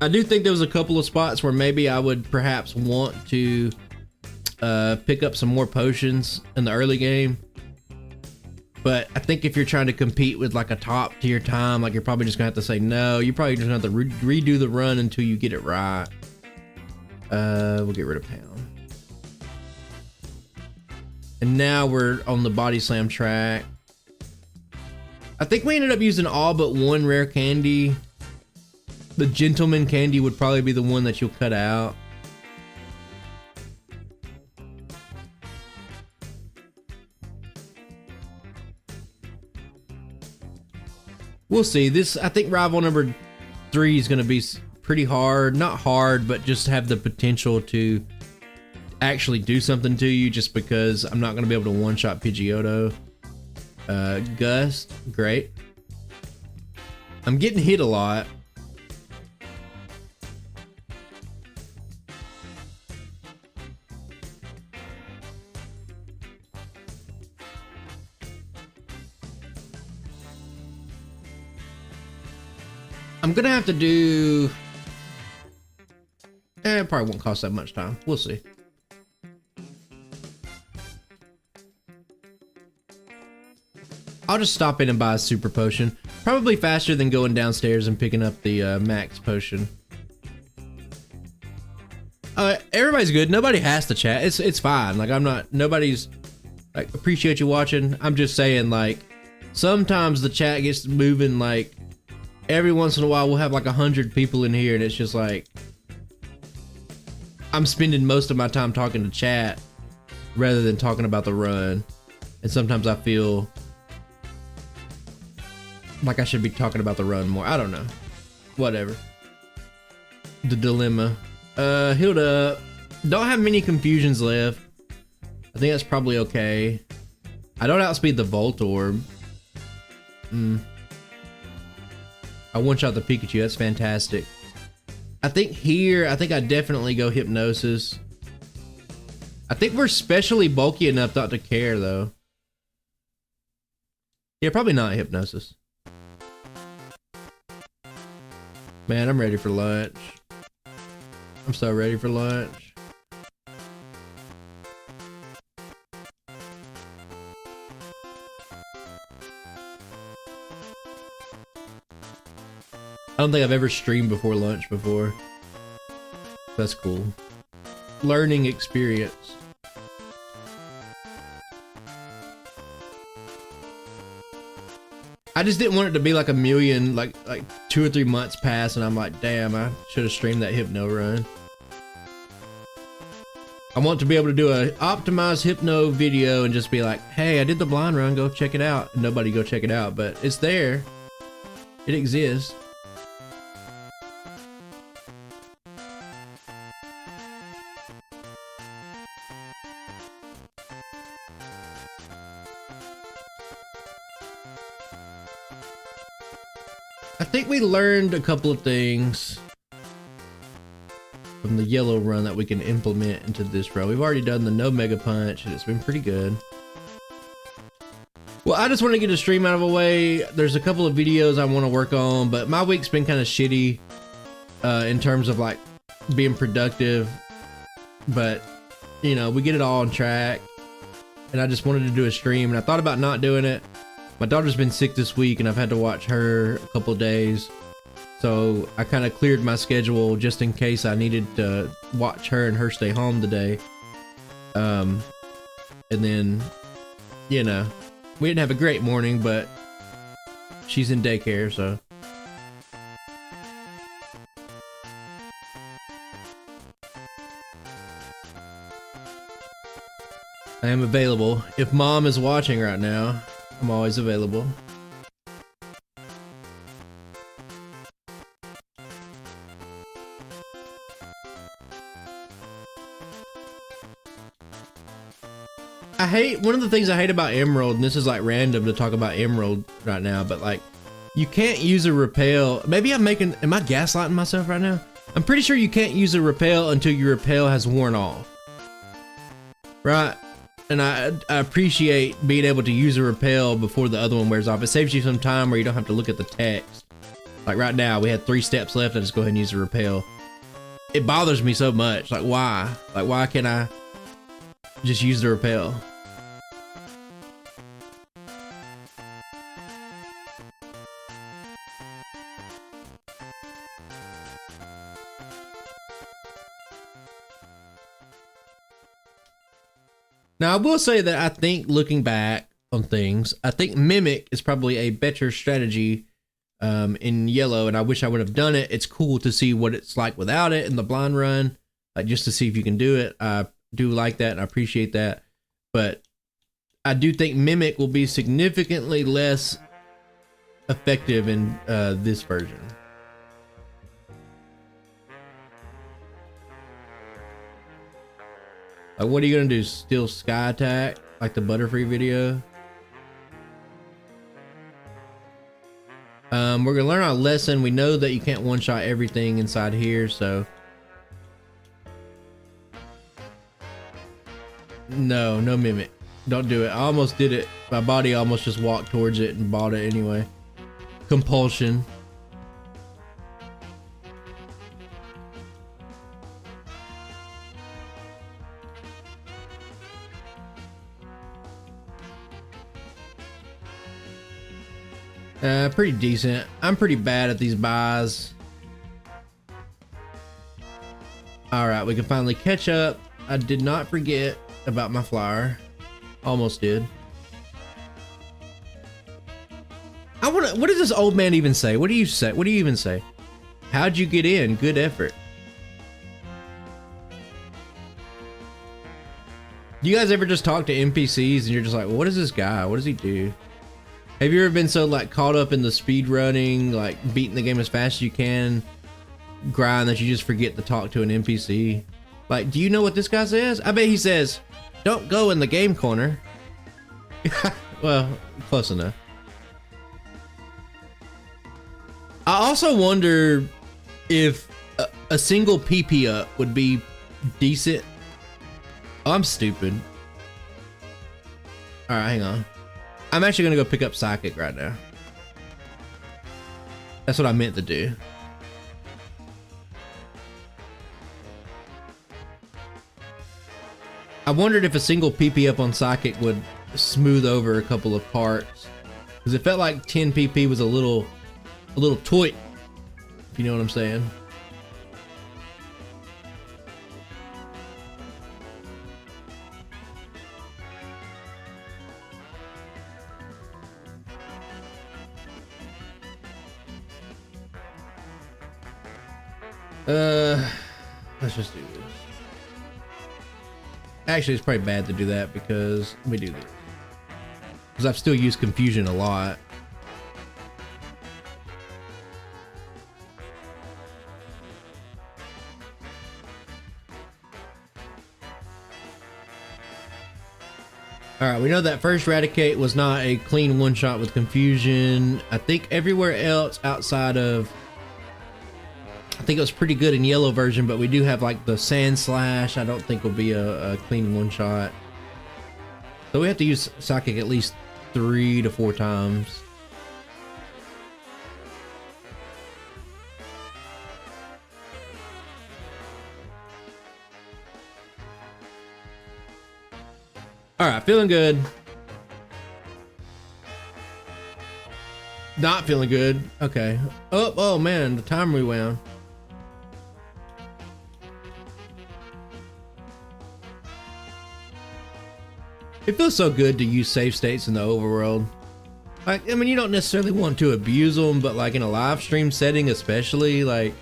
I do think there was a couple of spots where maybe I would perhaps want to pick up some more potions in the early game. But I think if you're trying to compete with like a top tier time, like you're probably just gonna have to say no. You're probably just gonna have to redo the run until you get it right. We'll get rid of pound. And now we're on the body slam track. I think we ended up using all but one rare candy. The gentleman candy would probably be the one that you'll cut out. We'll see. This, I think rival number 3 is going to be pretty hard. Not hard, but just have the potential to actually do something to you, just because I'm not going to be able to one-shot Pidgeotto. Gust, great. I'm getting hit a lot. I'm gonna have to do... it probably won't cost that much time. We'll see. I'll just stop in and buy a super potion. Probably faster than going downstairs and picking up the max potion. Everybody's good. Nobody has to chat. It's fine. Like, I'm not... Nobody's... Like, appreciate you watching. I'm just saying, like, sometimes the chat gets moving, like... Every once in a while, we'll have like 100 people in here, and it's just like I'm spending most of my time talking to chat rather than talking about the run. And sometimes I feel like I should be talking about the run more. I don't know. Whatever. The dilemma. Healed up. Don't have many confusions left. I think that's probably okay. I don't outspeed the Voltorb. I one-shot the Pikachu. That's fantastic. I think here, I think I definitely go Hypnosis. I think we're specially bulky enough not to care, though. Yeah, probably not Hypnosis. Man, I'm ready for lunch. I'm so ready for lunch. I don't think I've ever streamed before lunch before. That's cool. Learning experience. I just didn't want it to be like a million, like 2 or 3 months pass and I'm like, damn, I should have streamed that Hypno run. I want to be able to do a optimized Hypno video and just be like, hey, I did the blind run, go check it out. And nobody go check it out, but it's there. It exists. I think we learned a couple of things from the yellow run that we can implement into this run. We've already done the no Mega Punch and it's been pretty good. Well, I just want to get a stream out of the way. There's a couple of videos I want to work on, but my week's been kind of shitty in terms of like being productive. But, you know, we get it all on track. And I just wanted to do a stream and I thought about not doing it. My daughter's been sick this week and I've had to watch her a couple days. So I kind of cleared my schedule just in case I needed to watch her and her stay home today. And then, you know, we didn't have a great morning, but she's in daycare, so. I am available. If mom is watching right now, I'm always available. One of the things I hate about Emerald, and this is like random to talk about Emerald right now, but like, you can't use a repel. Maybe am I gaslighting myself right now? I'm pretty sure you can't use a repel until your repel has worn off. Right? And I appreciate being able to use a repel before the other one wears off. It saves you some time where you don't have to look at the text. Like right now, we had 3 steps left. I just go ahead and use a repel. It bothers me so much. Like why? Like why can't I just use the repel? Now, I will say that I think looking back on things, I think Mimic is probably a better strategy in yellow, and I wish I would have done it. It's cool to see what it's like without it in the blind run, just to see if you can do it. I do like that, and I appreciate that. But I do think Mimic will be significantly less effective in this version. Like, what are you gonna do? Steal Sky Attack like the Butterfree video? We're gonna learn our lesson. We know that you can't one-shot everything inside here, so no Mimic. Don't do it. I almost did it. My body almost just walked towards it and bought it anyway. Compulsion. Pretty decent. I'm pretty bad at these buys. All right, we can finally catch up. I did not forget about my flyer. Almost did. What does this old man even say? What do you say? What do you even say? How'd you get in? Good effort. Do you guys ever just talk to NPCs and you're just like, what is this guy? What does he do? Have you ever been so like caught up in the speed running, like beating the game as fast as you can, grind, that you just forget to talk to an NPC? Like, do you know what this guy says? I bet he says, don't go in the game corner. Well, close enough. I also wonder if a single PP up would be decent. Oh, I'm stupid. All right, hang on. I'm actually gonna go pick up Psychic right now. That's what I meant to do. I wondered if a single PP up on Psychic would smooth over a couple of parts, because it felt like 10 PP was a little toit, if you know what I'm saying. Let's just do this. Actually, it's probably bad to do that because let me do this. Because I've still used Confusion a lot. Alright, we know that first Eradicate was not a clean one-shot with Confusion. I think everywhere else outside of... I think it was pretty good in yellow version, but we do have like the Sand Slash. I don't think will be a clean one-shot. So we have to use Psychic at least 3 to 4 times. Alright, feeling good. Not feeling good. Okay. Oh man, the time rewound. It feels so good to use save states in the overworld. Like, I mean, you don't necessarily want to abuse them, but like in a live stream setting especially, like,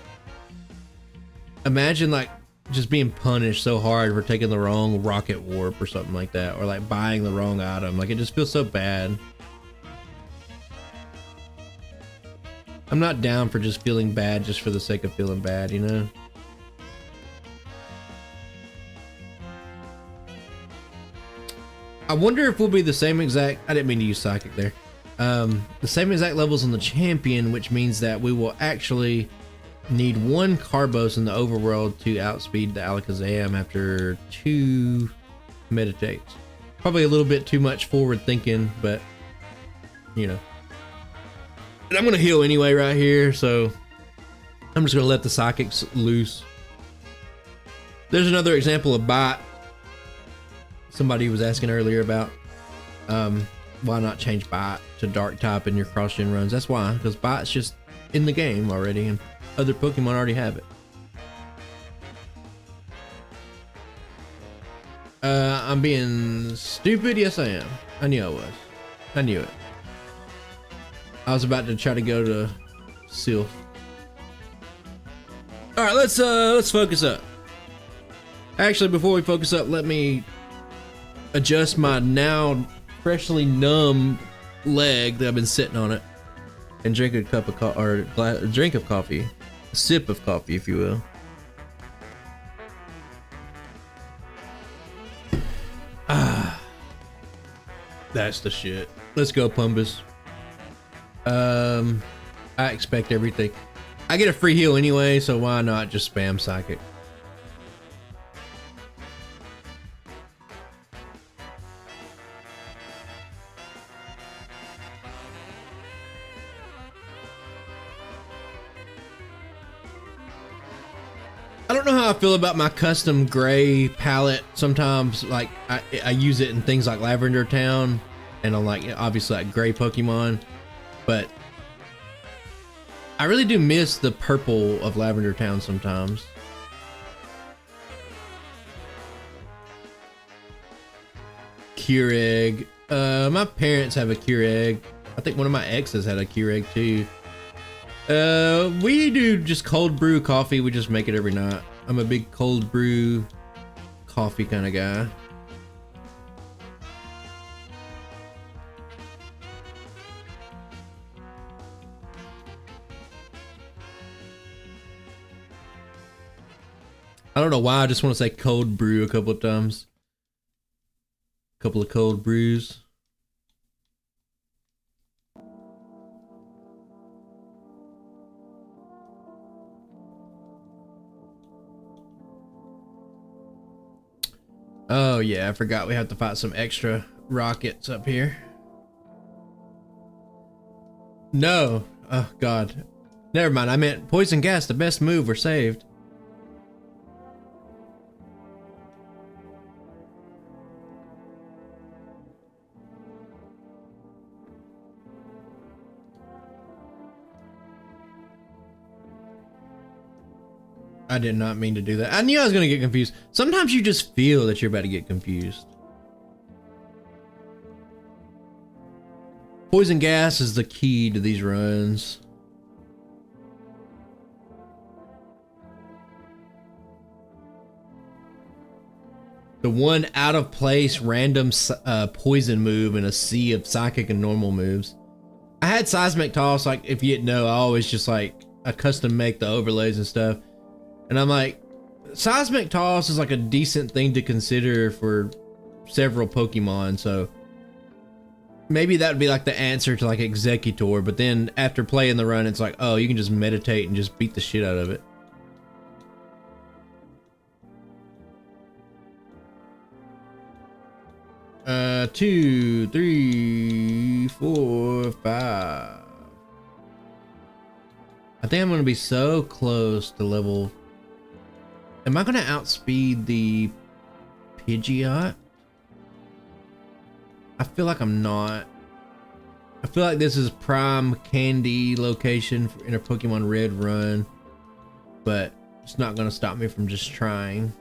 imagine like just being punished so hard for taking the wrong rocket warp or something like that, or like buying the wrong item. Like, it just feels so bad. I'm not down for just feeling bad just for the sake of feeling bad, you know? I wonder if we'll be the same exact... I didn't mean to use Psychic there. The same exact levels on the Champion, which means that we will actually need 1 Carbos in the overworld to outspeed the Alakazam after 2 Meditates. Probably a little bit too much forward thinking, but, you know. And I'm going to heal anyway right here, so I'm just going to let the Psychics loose. There's another example of Bite. Somebody was asking earlier about why not change Bite to Dark type in your cross-gen runs. That's why, because Bite's just in the game already and other Pokemon already have it. I'm being stupid. Yes, I am. I knew I was. I knew it. I was about to try to go to Seal. All right, let's focus up. Actually, before we focus up, let me adjust my now freshly numb leg that I've been sitting on it, and drink a cup of coffee, or a drink of coffee, a sip of coffee, if you will. Ah, that's the shit. Let's go, Pumbus. I expect everything. I get a free heal anyway, so why not just spam Psychic? I don't know how I feel about my custom gray palette. Sometimes, like, I use it in things like Lavender Town, and on, like, obviously like gray Pokemon, but I really do miss the purple of Lavender Town sometimes. Keurig. My parents have a Keurig. I think one of my exes had a Keurig too. We do just cold brew coffee. We just make it every night. I'm a big cold brew coffee kind of guy. I don't know why, I just want to say cold brew a couple of times. A couple of cold brews. Oh yeah, I forgot we have to fight some extra rockets up here. No, oh god. Never mind, I meant poison gas, the best move, we're saved. I did not mean to do that. I knew I was going to get confused. Sometimes you just feel that you're about to get confused. Poison gas is the key to these runs. The one out of place random poison move in a sea of psychic and normal moves. I had seismic toss, like if you didn't know, I always just like I custom make the overlays and stuff. And I'm like, seismic toss is like a decent thing to consider for several Pokemon, so maybe that would be like the answer to like Executor, but then after playing the run, it's like, oh, you can just meditate and just beat the shit out of it. Two, three, four, five. I think I'm gonna be so close to level. Am I gonna outspeed the Pidgeot? I feel like I'm not. I feel like this is prime candy location in a Pokemon Red run, but it's not gonna stop me from just trying.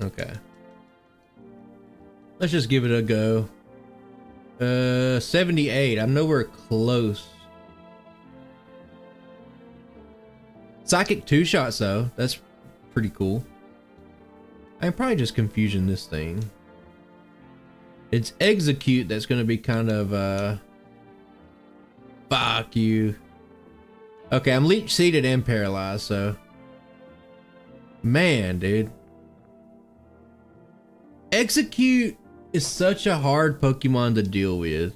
Okay. Let's just give it a go. 78. I'm nowhere close. Psychic 2-shots though. That's pretty cool. I'm probably just confusing this thing. It's Execute that's gonna be kind of fuck you. Okay, I'm leech seeded and paralyzed, so man, dude. Execute is such a hard Pokemon to deal with.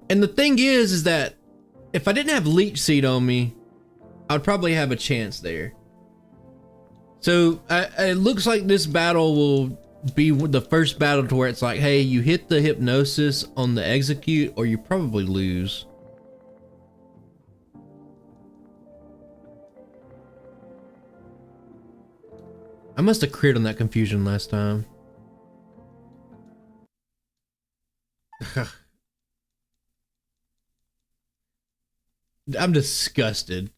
And the thing is that if I didn't have Leech Seed on me, I'd probably have a chance there. So it looks like this battle will be the first battle to where it's like, hey, you hit the Hypnosis on the Execute or you probably lose. I must have crit on that confusion last time. I'm disgusted.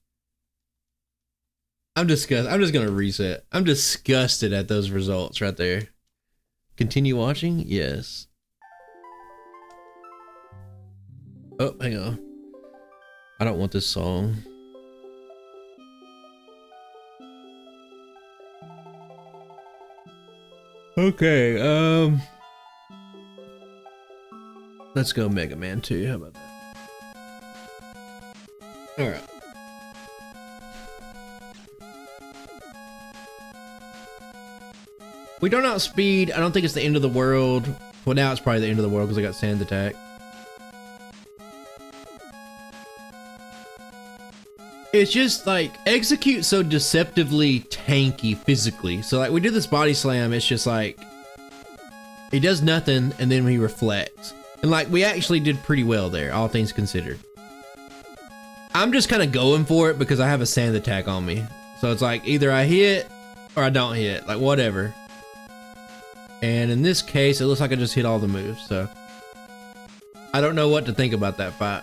I'm disgusted. I'm just gonna reset. I'm disgusted at those results right there. Continue watching? Yes. Oh, hang on. I don't want this song. Okay, let's go Mega Man 2. How about that? All right. We don't outspeed. I don't think it's the end of the world. Well, now it's probably the end of the world because I got sand attack. It's just like execute so deceptively tanky physically. So like we did this body slam. It's just like he does nothing and then he reflects. And like we actually did pretty well there, all things considered. I'm just kind of going for it because I have a sand attack on me. So it's like either I hit or I don't hit, like whatever. And in this case, it looks like I just hit all the moves. So I don't know what to think about that fight.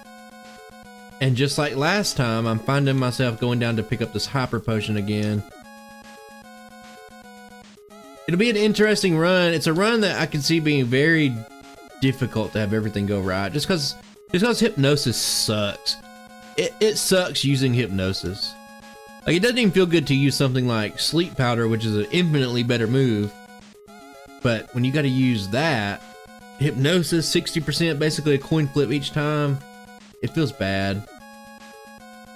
And just like last time, I'm finding myself going down to pick up this hyper potion again. It'll be an interesting run. It's a run that I can see being very difficult to have everything go right. Just because hypnosis sucks. It sucks using hypnosis. Like it doesn't even feel good to use something like sleep powder, which is an infinitely better move. But when you got to use that, hypnosis 60%, basically a coin flip each time. It feels bad.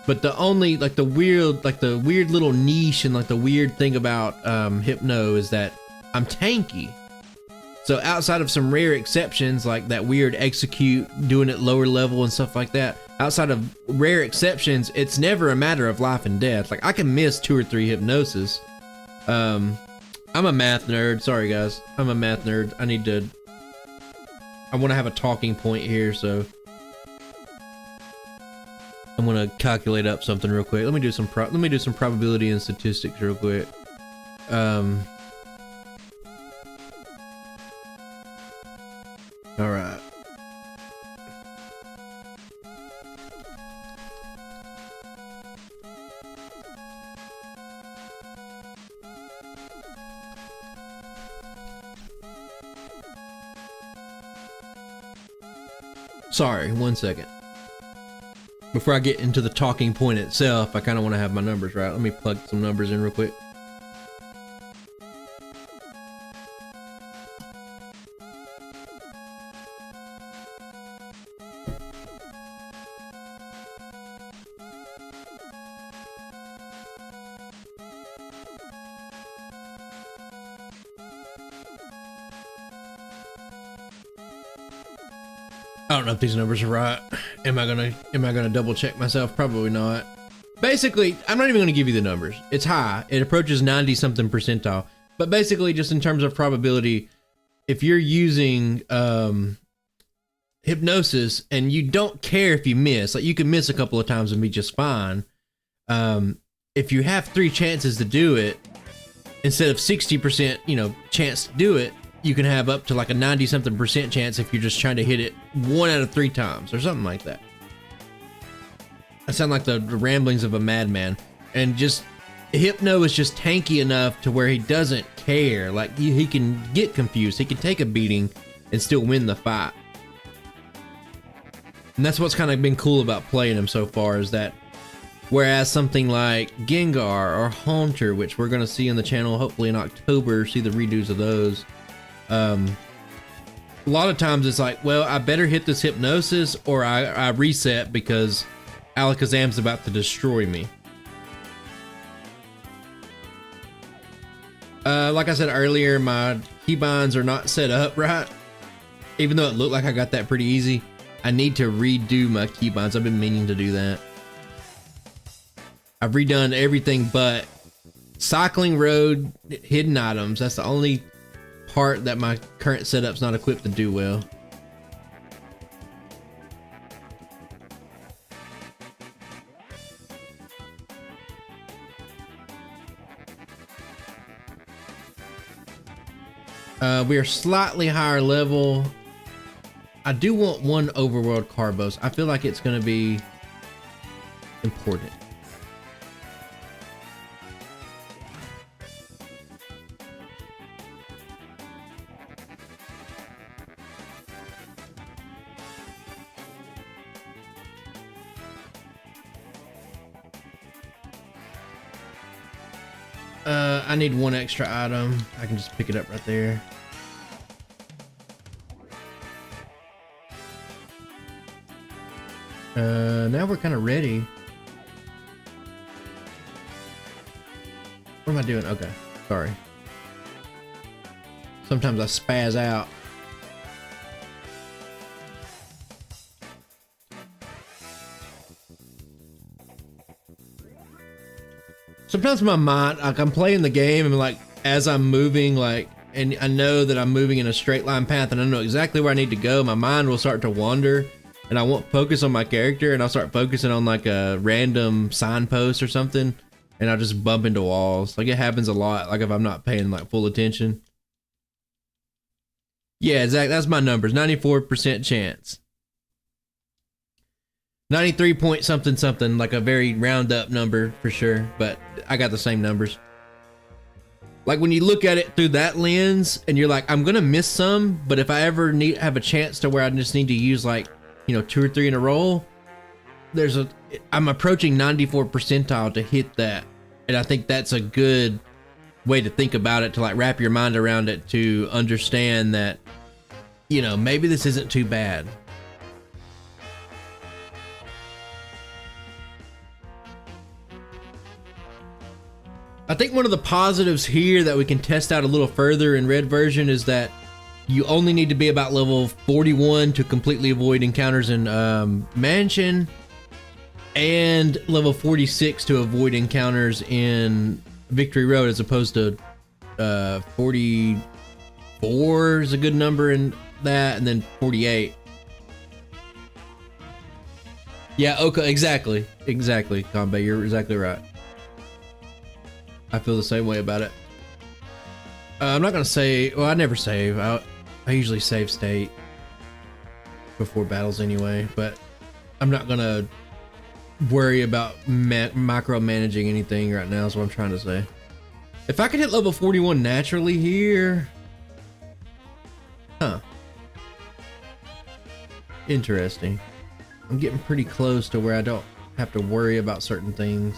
But the only like the weird little niche and like the weird thing about Hypno is that I'm tanky. So outside of some rare exceptions like that weird execute doing it lower level and stuff like that, outside of rare exceptions, it's never a matter of life and death. Like I can miss 2 or 3 hypnosis. I'm a math nerd. Sorry guys, I'm a math nerd. I want to have a talking point here, so I'm gonna calculate up something real quick. Let me do some probability and statistics real quick. All right. Sorry, 1 second. Before I get into the talking point itself, I kind of want to have my numbers right. Let me plug some numbers in real quick. I don't know if these numbers are right. Am I gonna double check myself? Probably not. Basically, I'm not even gonna give you the numbers. It's high. It approaches 90 something percentile. But basically, just in terms of probability, if you're using hypnosis and you don't care if you miss, like you can miss a couple of times and be just fine. If you have 3 chances to do it, instead of 60%, chance to do it, you can have up to like a 90 something percent chance if you're just trying to hit it 1 out of 3 times or something like that. I sound like the ramblings of a madman. And just Hypno is just tanky enough to where he doesn't care. Like he can get confused. He can take a beating and still win the fight. And that's what's kind of been cool about playing him so far, is that whereas something like Gengar or Haunter, which we're going to see on the channel hopefully in October, see the redos of those. A lot of times it's like, well, I better hit this hypnosis or I reset because Alakazam's about to destroy me. Like I said earlier, my keybinds are not set up right. Even though it looked like I got that pretty easy, I need to redo my keybinds. I've been meaning to do that. I've redone everything but cycling road, hidden items. That's the only part that my current setup's not equipped to do well. We are slightly higher level. I do want 1 overworld Carbos. I feel like it's going to be important. I need one extra item. I can just pick it up right there. Now we're kind of ready. What am I doing? Okay, sorry. Sometimes I spaz out. Sometimes my mind, like I'm playing the game and like as I'm moving, like, and I know that I'm moving in a straight line path and I know exactly where I need to go, my mind will start to wander and I won't focus on my character and I'll start focusing on like a random signpost or something and I'll just bump into walls. Like it happens a lot, like if I'm not paying like full attention. Yeah, Zach, that's my numbers. 94% chance. 93 point something something, like a very round up number for sure, but I got the same numbers. Like when you look at it through that lens and you're like, I'm gonna miss some, but if I ever have a chance to where I just need to use like, you know, 2 or 3 in a row, I'm approaching 94 percentile to hit that. And I think that's a good way to think about it, to like wrap your mind around it, to understand that, you know, maybe this isn't too bad. I think one of the positives here that we can test out a little further in red version is that you only need to be about level 41 to completely avoid encounters in Mansion, and level 46 to avoid encounters in Victory Road, as opposed to 44 is a good number in that, and then 48. Yeah, okay, exactly, Combe, you're exactly right. I feel the same way about it. I'm not gonna say, well, I never save. I usually save state before battles anyway, but I'm not gonna worry about micromanaging anything right now is what I'm trying to say. If I could hit level 41 naturally here, huh? Interesting. I'm getting pretty close to where I don't have to worry about certain things.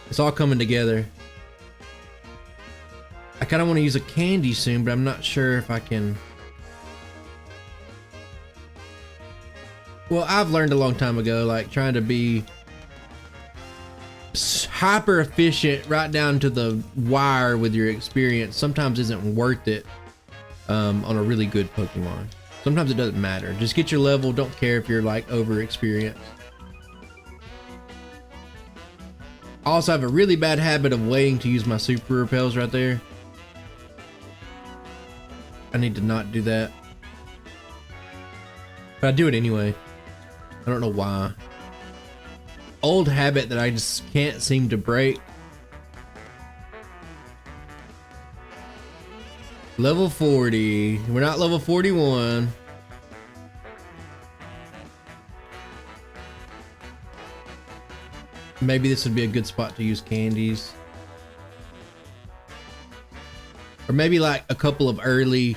It's all coming together. I kind of want to use a candy soon, but I'm not sure if I can. Well, I've learned a long time ago, like trying to be hyper efficient right down to the wire with your experience sometimes isn't worth it on a really good Pokemon. Sometimes it doesn't matter. Just get your level. Don't care if you're like over experienced. I also have a really bad habit of waiting to use my super repels right there. I need to not do that. But I do it anyway. I don't know why. Old habit that I just can't seem to break. Level 40. We're not level 41. Maybe this would be a good spot to use candies. Or maybe like a couple of early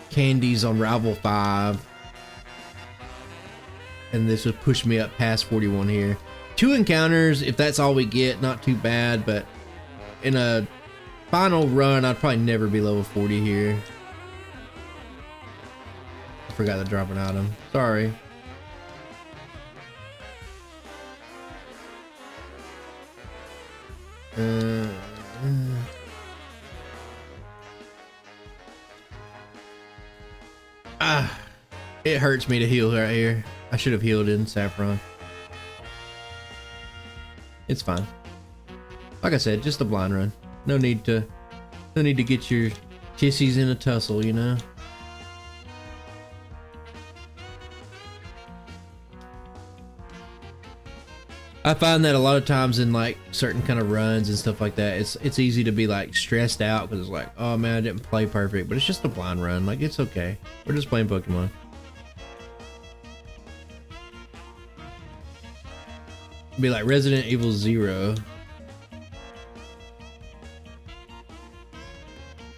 candies on Rival 5. And this would push me up past 41 here. 2 encounters, if that's all we get, not too bad, but in a final run, I'd probably never be level 40 here. I forgot to drop an item. Sorry. It hurts me to heal right here. I should have healed in Saffron. It's fine. Like I said, just a blind run. No need to get your tissies in a tussle, you know. I find that a lot of times in like certain kind of runs and stuff like that, it's easy to be like stressed out because it's like, oh man, I didn't play perfect, but it's just a blind run. Like it's okay. We're just playing Pokemon. Be like Resident Evil 0.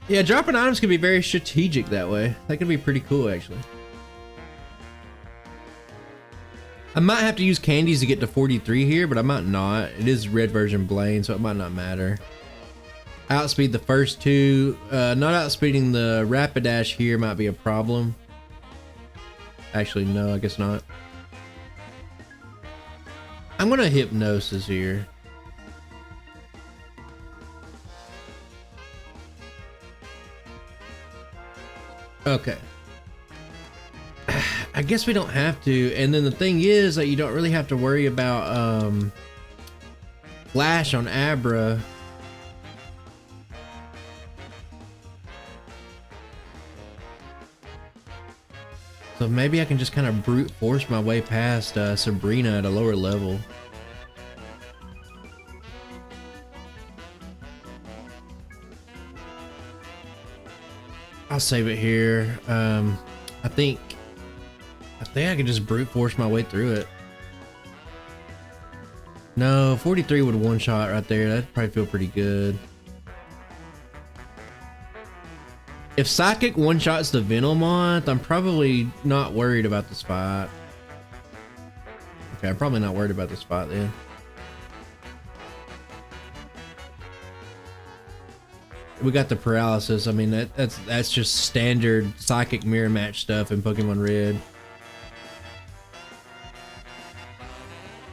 Yeah, dropping items can be very strategic that way. That can be pretty cool actually. I might have to use candies to get to 43 here, but I might not. It is red version Blaine, so it might not matter. Outspeed the first two. Not outspeeding the Rapidash here might be a problem. Actually, no, I guess not. I'm gonna Hypnosis here. Okay. I guess we don't have to. And then the thing is that you don't really have to worry about Flash on Abra. So maybe I can just kind of brute force my way past Sabrina at a lower level. I'll save it here. I think I can just brute force my way through it. No, 43 would one shot right there. That'd probably feel pretty good. If Psychic one shots the Venomoth, I'm probably not worried about this fight. Okay, I'm probably not worried about this fight then. We got the paralysis. I mean, that's just standard Psychic mirror match stuff in Pokemon Red.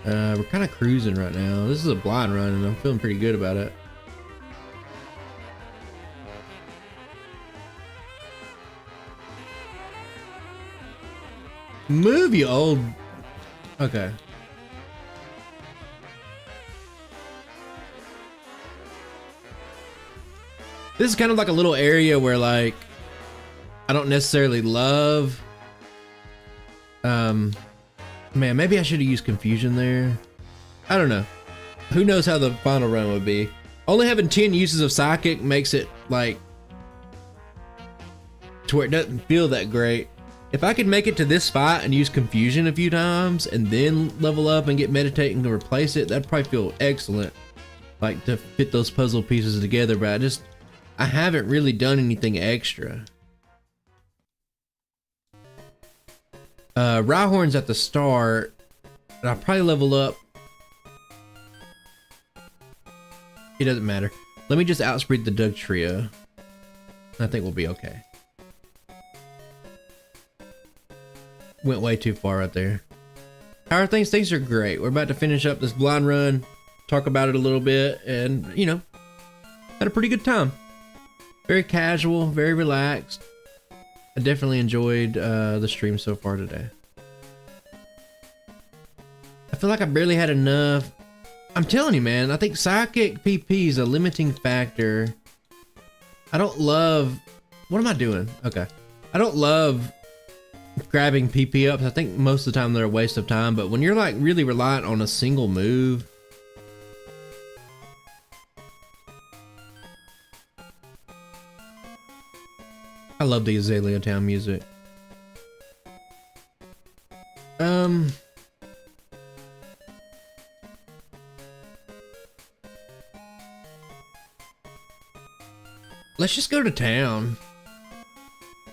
We're kind of cruising right now. This is a blind run and I'm feeling pretty good about it. Move, you old... Okay. This is kind of like a little area where, like, I don't necessarily love. Man, maybe I should have used Confusion there. I don't know. Who knows how the final run would be. Only having 10 uses of Psychic makes it, like, to where it doesn't feel that great. If I could make it to this spot and use Confusion a few times and then level up and get Meditating to replace it, that'd probably feel excellent. Like, to fit those puzzle pieces together, but I haven't really done anything extra. Rhyhorn's at the start, and I'll probably level up. It doesn't matter. Let me just outspeed the Doug Trio. I think we'll be okay. Went way too far right there. How are things? Things are great. We're about to finish up this blind run, talk about it a little bit, and, you know, had a pretty good time. Very casual, very relaxed. I definitely enjoyed the stream so far today. I feel like I barely had enough. I'm telling you, man, I think Psychic PP is a limiting factor. I don't love... What am I doing? Okay. I don't love grabbing PP ups. I think most of the time they're a waste of time, but when you're like really reliant on a single move, I love the Azalea Town music. Let's just go to town.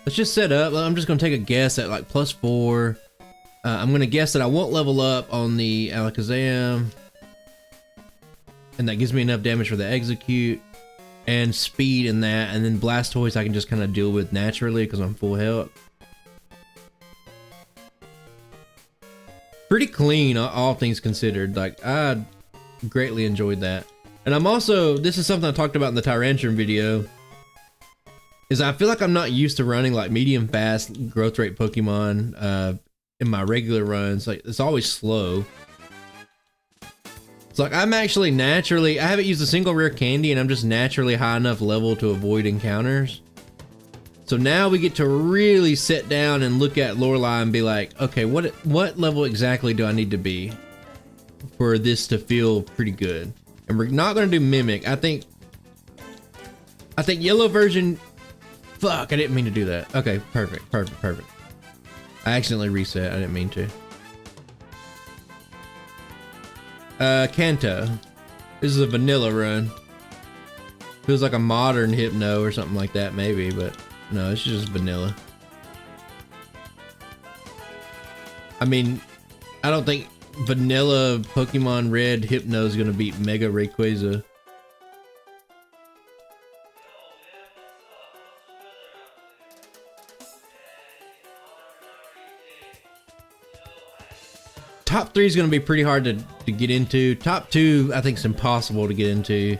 Let's just set up. I'm just gonna take a guess at like +4. I'm gonna guess that I won't level up on the Alakazam, and that gives me enough damage for the Execute and speed in that, and then Blastoise I can just kind of deal with naturally because I'm full health. Pretty clean, all things considered. Like, I greatly enjoyed that. And I'm also, this is something I talked about in the Tyrantrum video, is I feel like I'm not used to running like medium fast growth rate Pokemon in my regular runs. Like, it's always slow. It's like I'm actually naturally, I haven't used a single rare candy and I'm just naturally high enough level to avoid encounters. So now we get to really sit down and look at Lorelei and be like, okay, what level exactly do I need to be for this to feel pretty good? And we're not gonna do Mimic. I think yellow version, fuck, I didn't mean to do that. Okay, perfect. I accidentally reset, I didn't mean to. Kanto. This is a vanilla run. Feels like a modern Hypno or something like that maybe, but no, it's just vanilla. I mean, I don't think vanilla Pokemon Red Hypno is gonna beat Mega Rayquaza. Top 3 is going to be pretty hard to get into. Top 2, I think, is impossible to get into.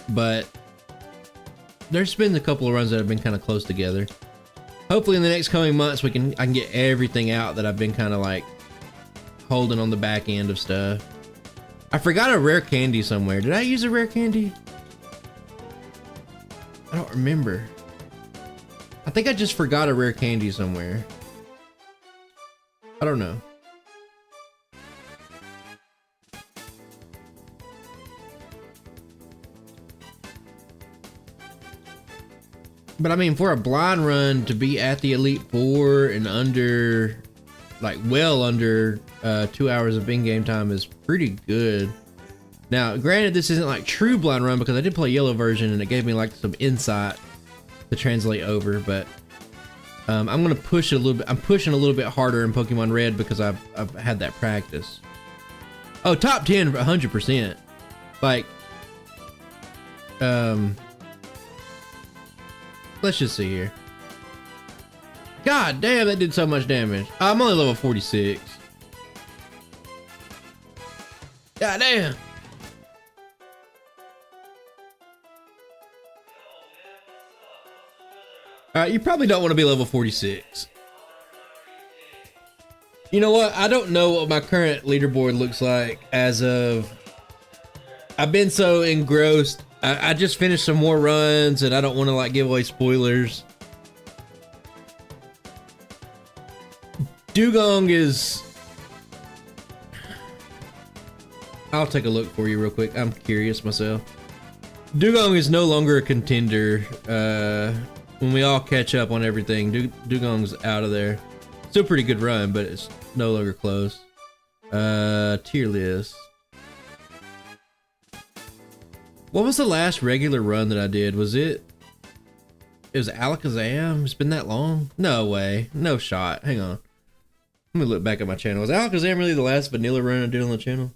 But there's been a couple of runs that have been kind of close together. Hopefully in the next coming months I can get everything out that I've been kind of like holding on the back end of stuff. I forgot a rare candy somewhere. Did I use a rare candy? I don't remember. I think I just forgot a rare candy somewhere. I don't know. But I mean, for a blind run to be at the Elite Four and under, like well under 2 hours of in-game time is pretty good. Now, granted, this isn't like true blind run because I did play yellow version and it gave me like some insight to translate over, but I'm gonna push a little bit. I'm pushing a little bit harder in Pokemon Red because I've had that practice. Oh, top 10, 100%. Like, let's just see here. God damn, that did so much damage. I'm only level 46. God damn. You probably don't want to be level 46. You know what? I don't know what my current leaderboard looks like as of... I've been so engrossed. I just finished some more runs and I don't want to like give away spoilers. Dugong is... I'll take a look for you real quick. I'm curious myself. Dugong is no longer a contender. When we all catch up on everything, Dugong's out of there. Still pretty good run, but it's no longer close. Tier list. What was the last regular run that I did? Was it? It was Alakazam? It's been that long? No way. No shot. Hang on. Let me look back at my channel. Was Alakazam really the last vanilla run I did on the channel?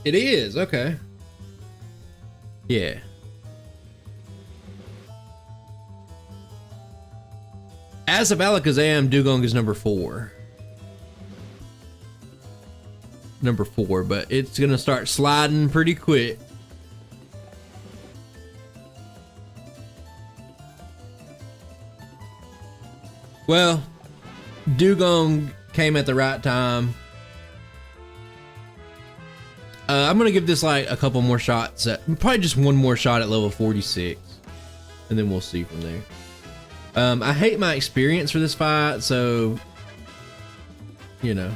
It is, okay. Yeah. As of Alakazam, Dugong is number 4. Number 4, but it's gonna start sliding pretty quick. Well, Dugong came at the right time. I'm gonna give this like a couple more shots probably just one more shot at level 46 and then we'll see from there. I hate my experience for this fight, so you know.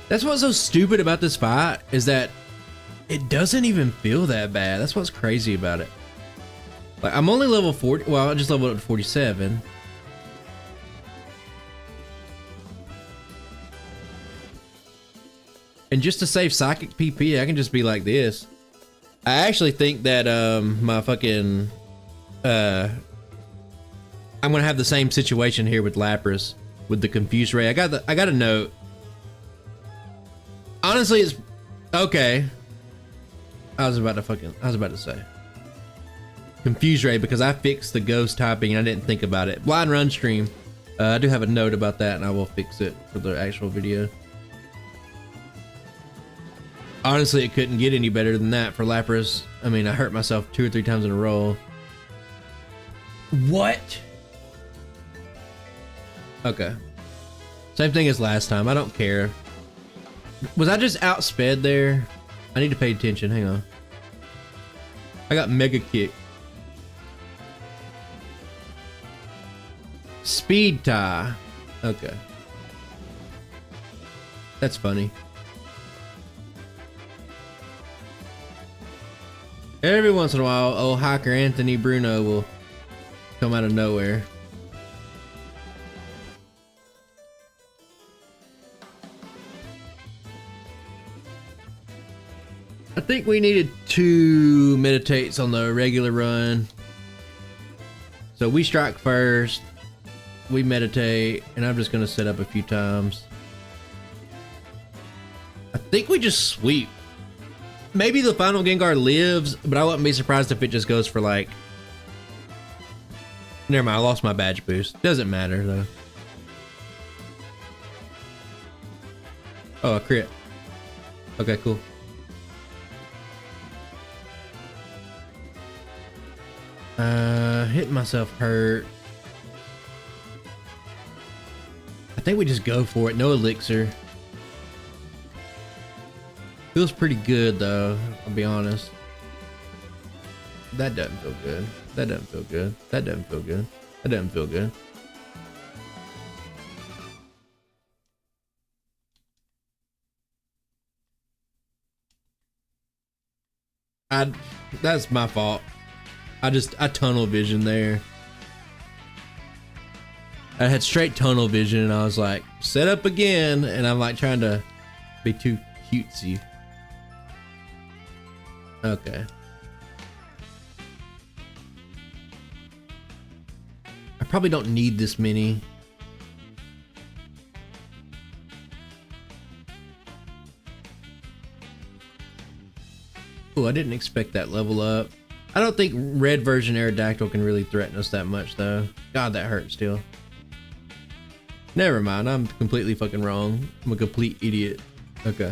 That's what's so stupid about this fight, is that it doesn't even feel that bad. That's what's crazy about it. Like, I'm only level 40, well, I just leveled up to 47. And just to save psychic PP, I can just be like this. I actually think that my fucking I'm gonna have the same situation here with Lapras with the Confuse Ray. I got a note. Honestly, it's okay. I was about to say Confuse Ray because I fixed the ghost typing and I didn't think about it. Blind run stream. I do have a note about that and I will fix it for the actual video. Honestly, it couldn't get any better than that for Lapras. I mean, I hurt myself 2 or 3 times in a row. What? Okay. Same thing as last time. I don't care. Was I just outsped there? I need to pay attention. Hang on. I got Mega Kick. Speed tie. Okay. That's funny. Every once in a while, old hacker Anthony Bruno will come out of nowhere. I think we needed 2 meditates on the regular run. So we strike first, we meditate, and I'm just gonna set up a few times. I think we just sweep. Maybe the final Gengar lives, but I wouldn't be surprised if it just goes for like... Never mind, I lost my badge boost. Doesn't matter though. Oh, a crit. Okay, cool. Hitting myself hurt. I think we just go for it. No elixir. Feels pretty good though, I'll be honest. That doesn't feel good. That doesn't feel good. That doesn't feel good. That doesn't feel good. That's my fault. I tunnel vision there. I had straight tunnel vision and I was like, set up again, and I'm like trying to be too cutesy. Okay. I probably don't need this many. Oh, I didn't expect that level up. I don't think red version Aerodactyl can really threaten us that much though. God, that hurts still. Never mind, I'm completely fucking wrong. I'm a complete idiot. Okay.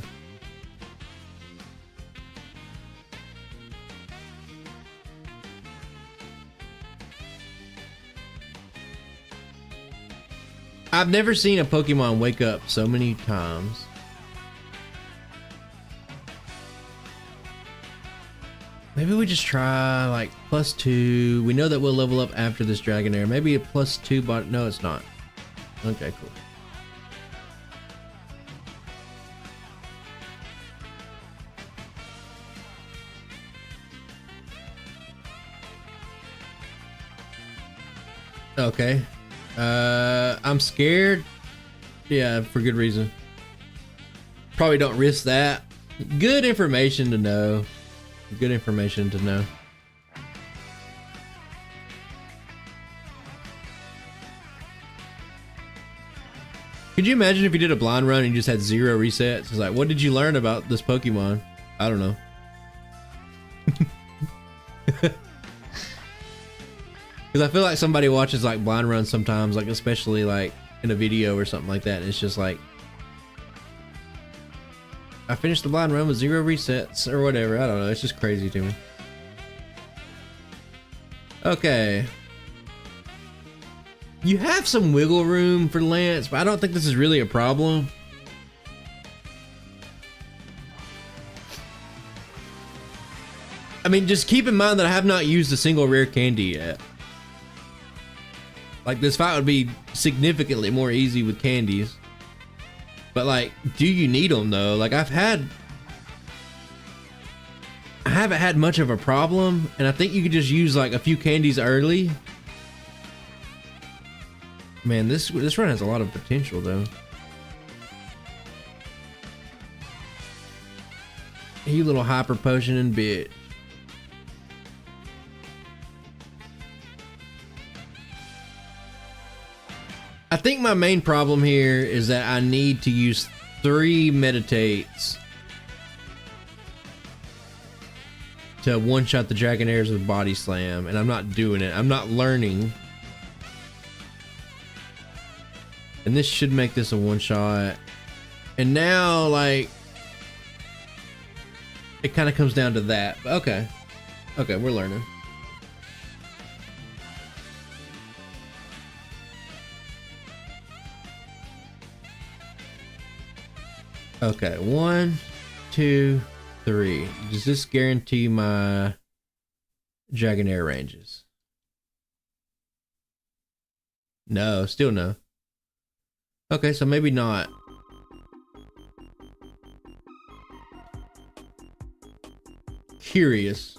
I've never seen a Pokemon wake up so many times. Maybe we just try like +2. We know that we'll level up after this Dragonair. Maybe a +2, but no, it's not. Okay, cool. Okay. I'm scared. Yeah, for good reason. Probably don't risk that. Good information to know. Good information to know. Could you imagine if you did a blind run and you just had 0 resets? It's like, what did you learn about this Pokemon? I don't know. Because I feel like somebody watches like blind runs sometimes, like especially like in a video or something like that, and it's just like, I finished the blind run with 0 resets or whatever. I don't know. It's just crazy to me. Okay. You have some wiggle room for Lance, but I don't think this is really a problem. I mean, just keep in mind that I have not used a single rare candy yet. Like, this fight would be significantly more easy with candies. But like, do you need them though? Like I haven't had much of a problem, and I think you could just use like a few candies early. Man, this run has a lot of potential though. You little hyper potion and bitch. I think my main problem here is that I need to use 3 meditates to one-shot the Dragonairs with Body Slam, and I'm not doing it. I'm not learning. And this should make this a one-shot. And now, like, it kind of comes down to that. Okay. Okay, we're learning. Okay, 1, 2, 3. Does this guarantee my Dragonair ranges? No, still no. Okay, so maybe not. Curious.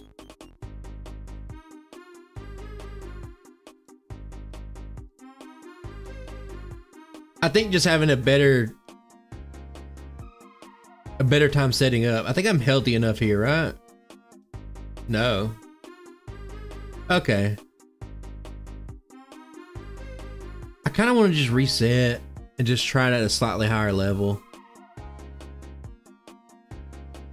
I think just having a better time setting up. I think I'm healthy enough here, right? No. Okay. I kind of want to just reset and just try it at a slightly higher level.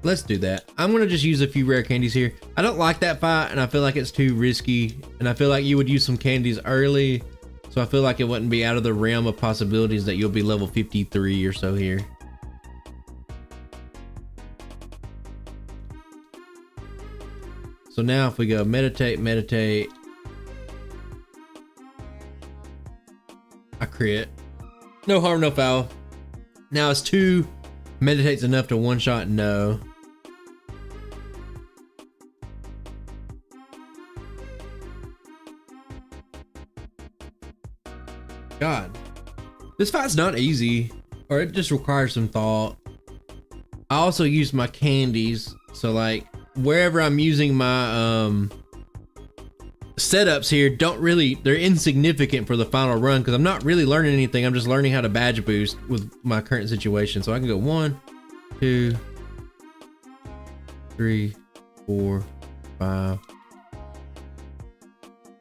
Let's do that. I'm gonna just use a few rare candies here. I don't like that fight, and I feel like it's too risky, and I feel like you would use some candies early, so I feel like it wouldn't be out of the realm of possibilities that you'll be level 53 or so here. So now if we go meditate, meditate, I crit. No harm, no foul. Now it's 2 meditates enough to one shot? No. God, this fight's not easy, or it just requires some thought. I also use my candies, so like wherever I'm using my setups here they're insignificant for the final run because I'm not really learning anything. I'm just learning how to badge boost with my current situation. So I can go 1, 2, 3, 4, 5.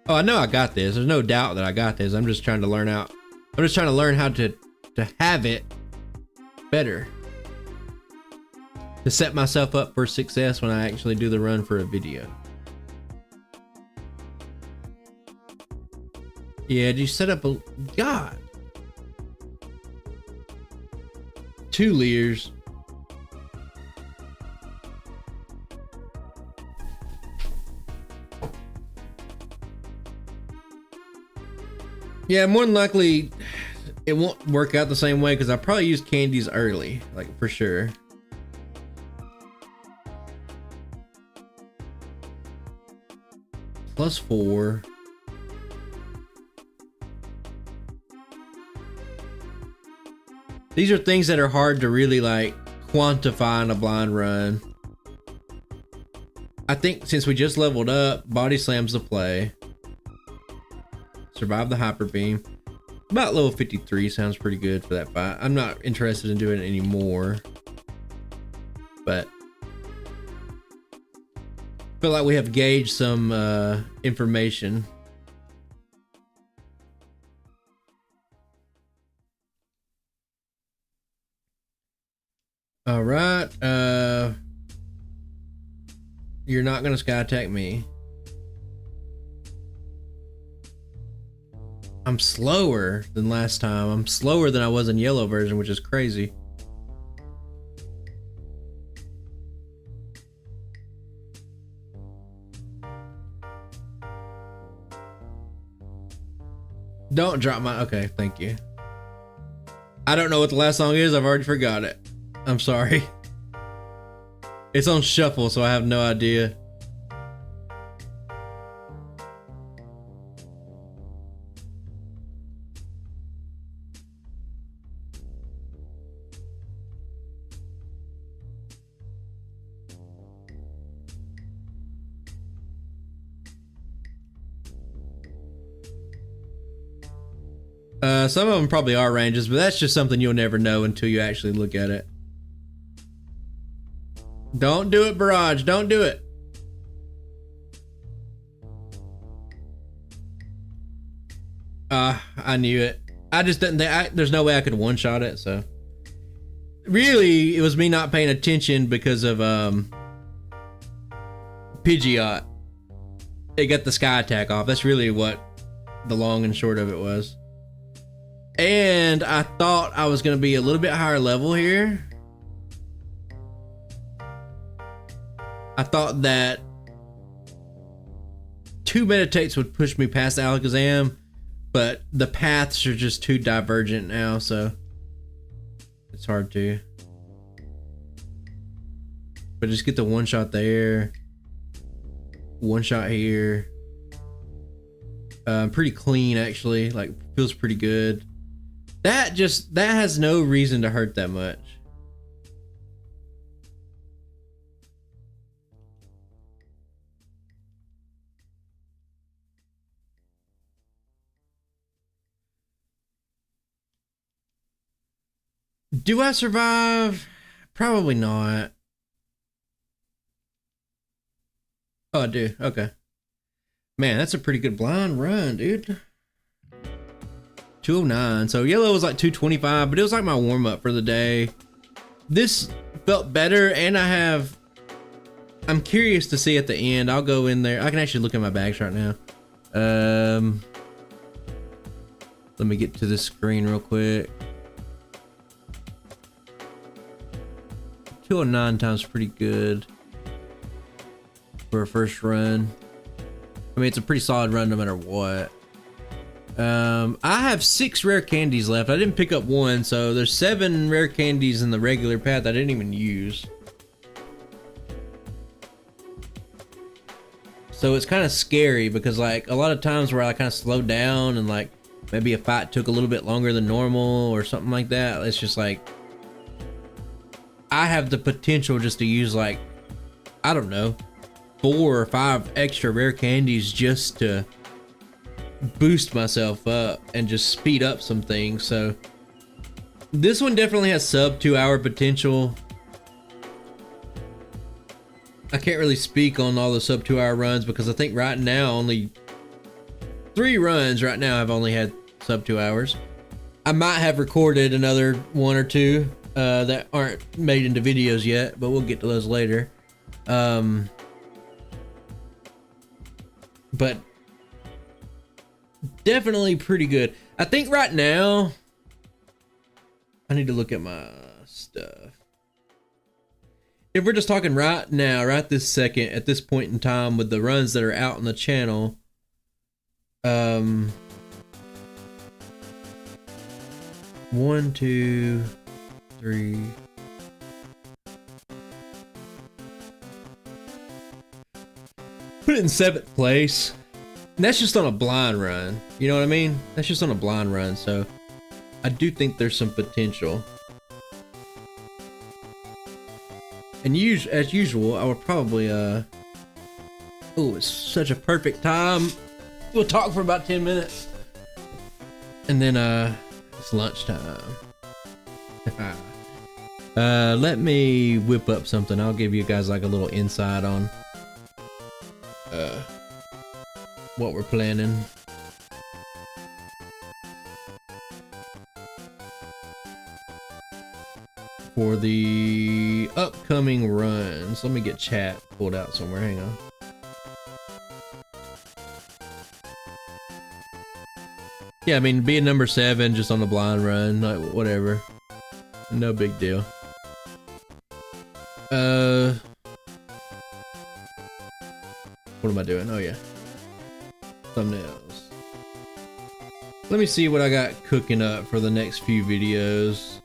Oh, I know I got this. There's no doubt that I got this. I'm just trying to learn how to have it better, to set myself up for success when I actually do the run for a video. Yeah, did you set up a... God. 2 Leers. Yeah, more than likely it won't work out the same way because I probably used candies early, like for sure. +4. These are things that are hard to really like quantify in a blind run. I think since we just leveled up, body slams the play. Survive the hyper beam. About level 53 sounds pretty good for that fight. I'm not interested in doing it anymore, but I feel like we have gauged some information. All right, you're not gonna sky attack me. I'm slower than last time. I'm slower than I was in yellow version, which is crazy. Don't drop my... Okay, thank you. I don't know what the last song is. I've already forgot it. I'm sorry. It's on shuffle, so I have no idea. Some of them probably are ranges, but that's just something you'll never know until you actually look at it. Don't do it, Barrage. Don't do it. I knew it. I just didn't think... there's no way I could one-shot it, so... Really, it was me not paying attention because of, Pidgeot. It got the sky attack off. That's really what the long and short of it was. And I thought I was going to be a little bit higher level here. I thought that 2 meditates would push me past Alakazam, but the paths are just too divergent now, so it's hard to. But just get the one shot there, one shot here. Pretty clean actually, like feels pretty good. That has no reason to hurt that much. Do I survive? Probably not. Oh, I do. Okay. Man, that's a pretty good blind run, dude. 209. So yellow was like 225, but it was like my warm up for the day. This felt better, and I'm curious to see at the end. I'll go in there. I can actually look at my bags right now. Let me get to the screen real quick. 209 times pretty good for a first run. I mean, it's a pretty solid run no matter what. I have 6 rare candies left. I didn't pick up one, so there's 7 rare candies in the regular path I didn't even use. So it's kind of scary because like a lot of times where I kind of slowed down and like maybe a fight took a little bit longer than normal or something like that, it's just like I have the potential just to use like, I don't know, 4 or 5 extra rare candies just to boost myself up and just speed up some things. So this one definitely has sub 2 hour potential. I can't really speak on all the sub 2 hour runs because I think right now only 3 runs right now have only had sub 2 hours. I might have recorded another 1 or 2 that aren't made into videos yet, but we'll get to those later. But definitely pretty good. I think right now I need to look at my stuff. If we're just talking right now, right this second, at this point in time with the runs that are out on the channel, 1, 2, 3. Put it in 7th place. And that's just on a blind run. You know what I mean? That's just on a blind run. So I do think there's some potential. And as usual, I would probably, oh, it's such a perfect time. We'll talk for about 10 minutes. And then, it's lunchtime. Let me whip up something. I'll give you guys like a little insight on, what we're planning. For the upcoming runs. Let me get chat pulled out somewhere. Hang on. Yeah, I mean, being number 7 just on the blind run, like whatever. No big deal. What am I doing? Oh yeah. Thumbnails. Let me see what I got cooking up for the next few videos.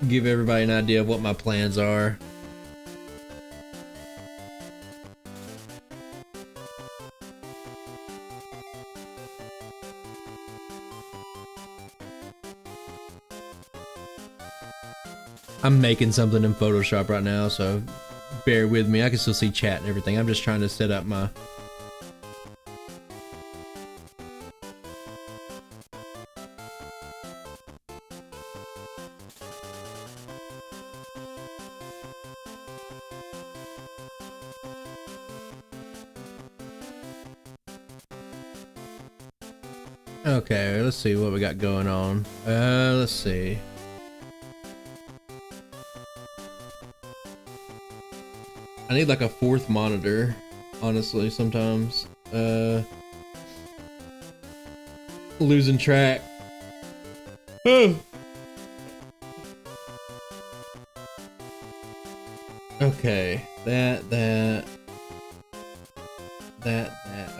Give everybody an idea of what my plans are. I'm making something in Photoshop right now, so bear with me. I can still see chat and everything. I'm just trying to set up my... Okay, let's see what we got going on. Let's see. I need like a 4th monitor, honestly, sometimes. Losing track. Okay, that.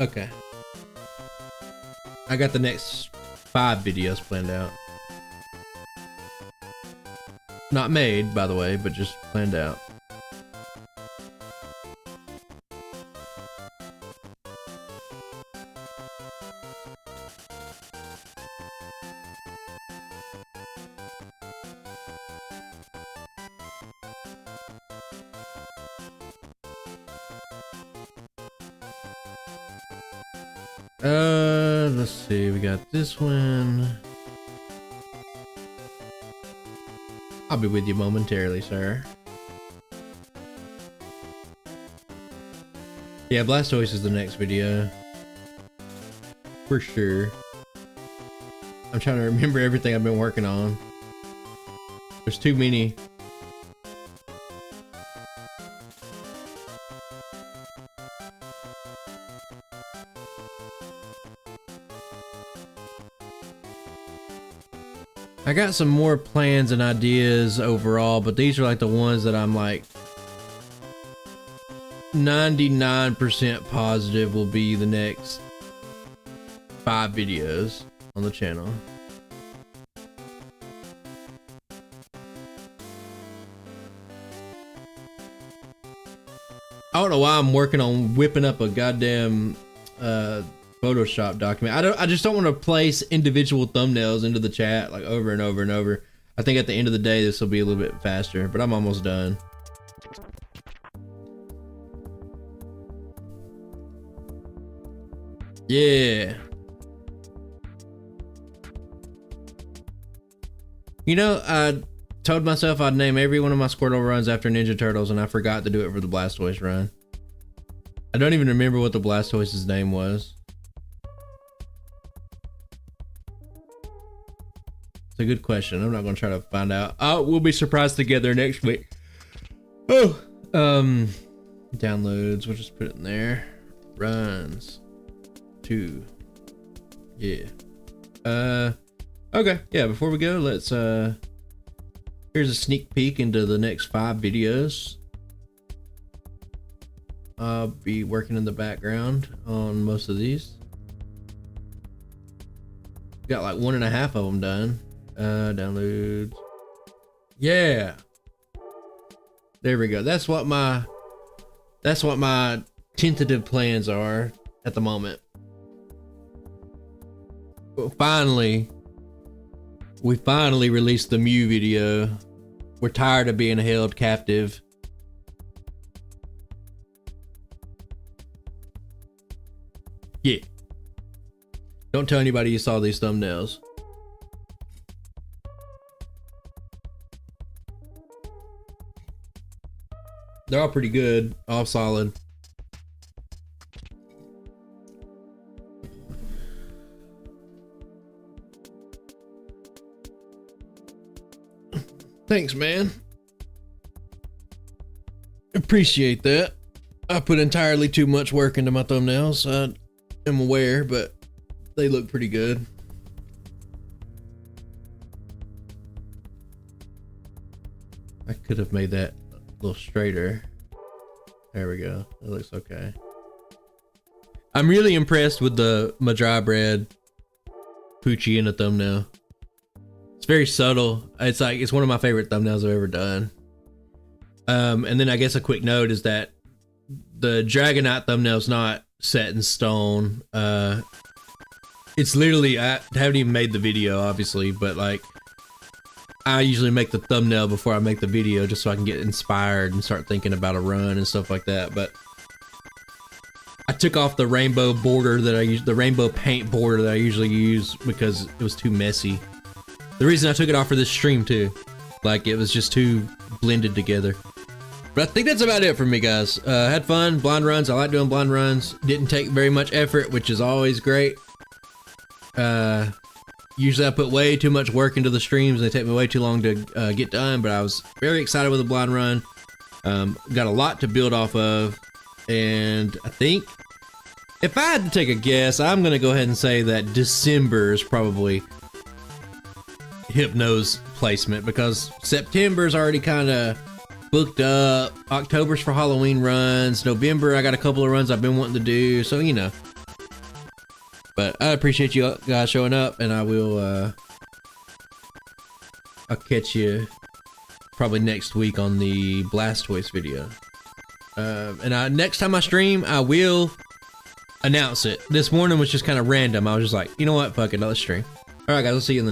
Okay. I got the next 5 videos planned out. Not made, by the way, but just planned out. Let's see, we got this one. I'll be with you momentarily, sir. Yeah, Blastoise is the next video. For sure. I'm trying to remember everything I've been working on. There's too many. I got some more plans and ideas overall, but these are like the ones that I'm like 99% positive will be the next 5 videos on the channel. I don't know why I'm working on whipping up a goddamn Photoshop document. I just don't want to place individual thumbnails into the chat like over and over and over. I think at the end of the day this will be a little bit faster, but I'm almost done. Yeah. You know, I told myself I'd name every one of my Squirtle runs after Ninja Turtles, and I forgot to do it for the Blastoise run. I don't even remember what the Blastoise's name was. It's a good question. I'm not going to try to find out. Oh, we'll be surprised together next week. Oh, downloads. We'll just put it in there. Runs. 2. Yeah. Okay. Yeah. Before we go, let's here's a sneak peek into the next 5 videos. I'll be working in the background on most of these. Got like 1.5 of them done. Downloads. Yeah. There we go. That's what my tentative plans are at the moment. Well, we finally released the Mew video. We're tired of being held captive. Yeah. Don't tell anybody you saw these thumbnails. They're all pretty good, all solid. Thanks, man. Appreciate that. I put entirely too much work into my thumbnails. I am aware, but they look pretty good. I could have made that a little straighter. There we go. It looks okay. I'm really impressed with the Madry Poochie in the thumbnail. It's very subtle. It's like, it's one of my favorite thumbnails I've ever done. And then I guess a quick note is that the Dragonite thumbnail's not set in stone. It's literally, I haven't even made the video obviously, but like I usually make the thumbnail before I make the video just so I can get inspired and start thinking about a run and stuff like that. But I took off the rainbow border that I use, the rainbow paint border that I usually use, because it was too messy. The reason I took it off for this stream too, like it was just too blended together. But I think that's about it for me, guys. Had fun, blind runs. I like doing blind runs. Didn't take very much effort, which is always great. Usually I put way too much work into the streams and they take me way too long to get done, but I was very excited with the blind run. Got a lot to build off of, and I think if I had to take a guess, I'm gonna go ahead and say that December is probably Hypno's placement, because September's already kind of booked up. October's for Halloween runs. November, I got a couple of runs I've been wanting to do, so you know. But I appreciate you guys showing up, and I will, I'll catch you probably next week on the Blastoise video. And next time I stream, I will announce it. This morning was just kind of random. I was just like, you know what, fuck it, let's stream. Alright guys, I'll see you in the next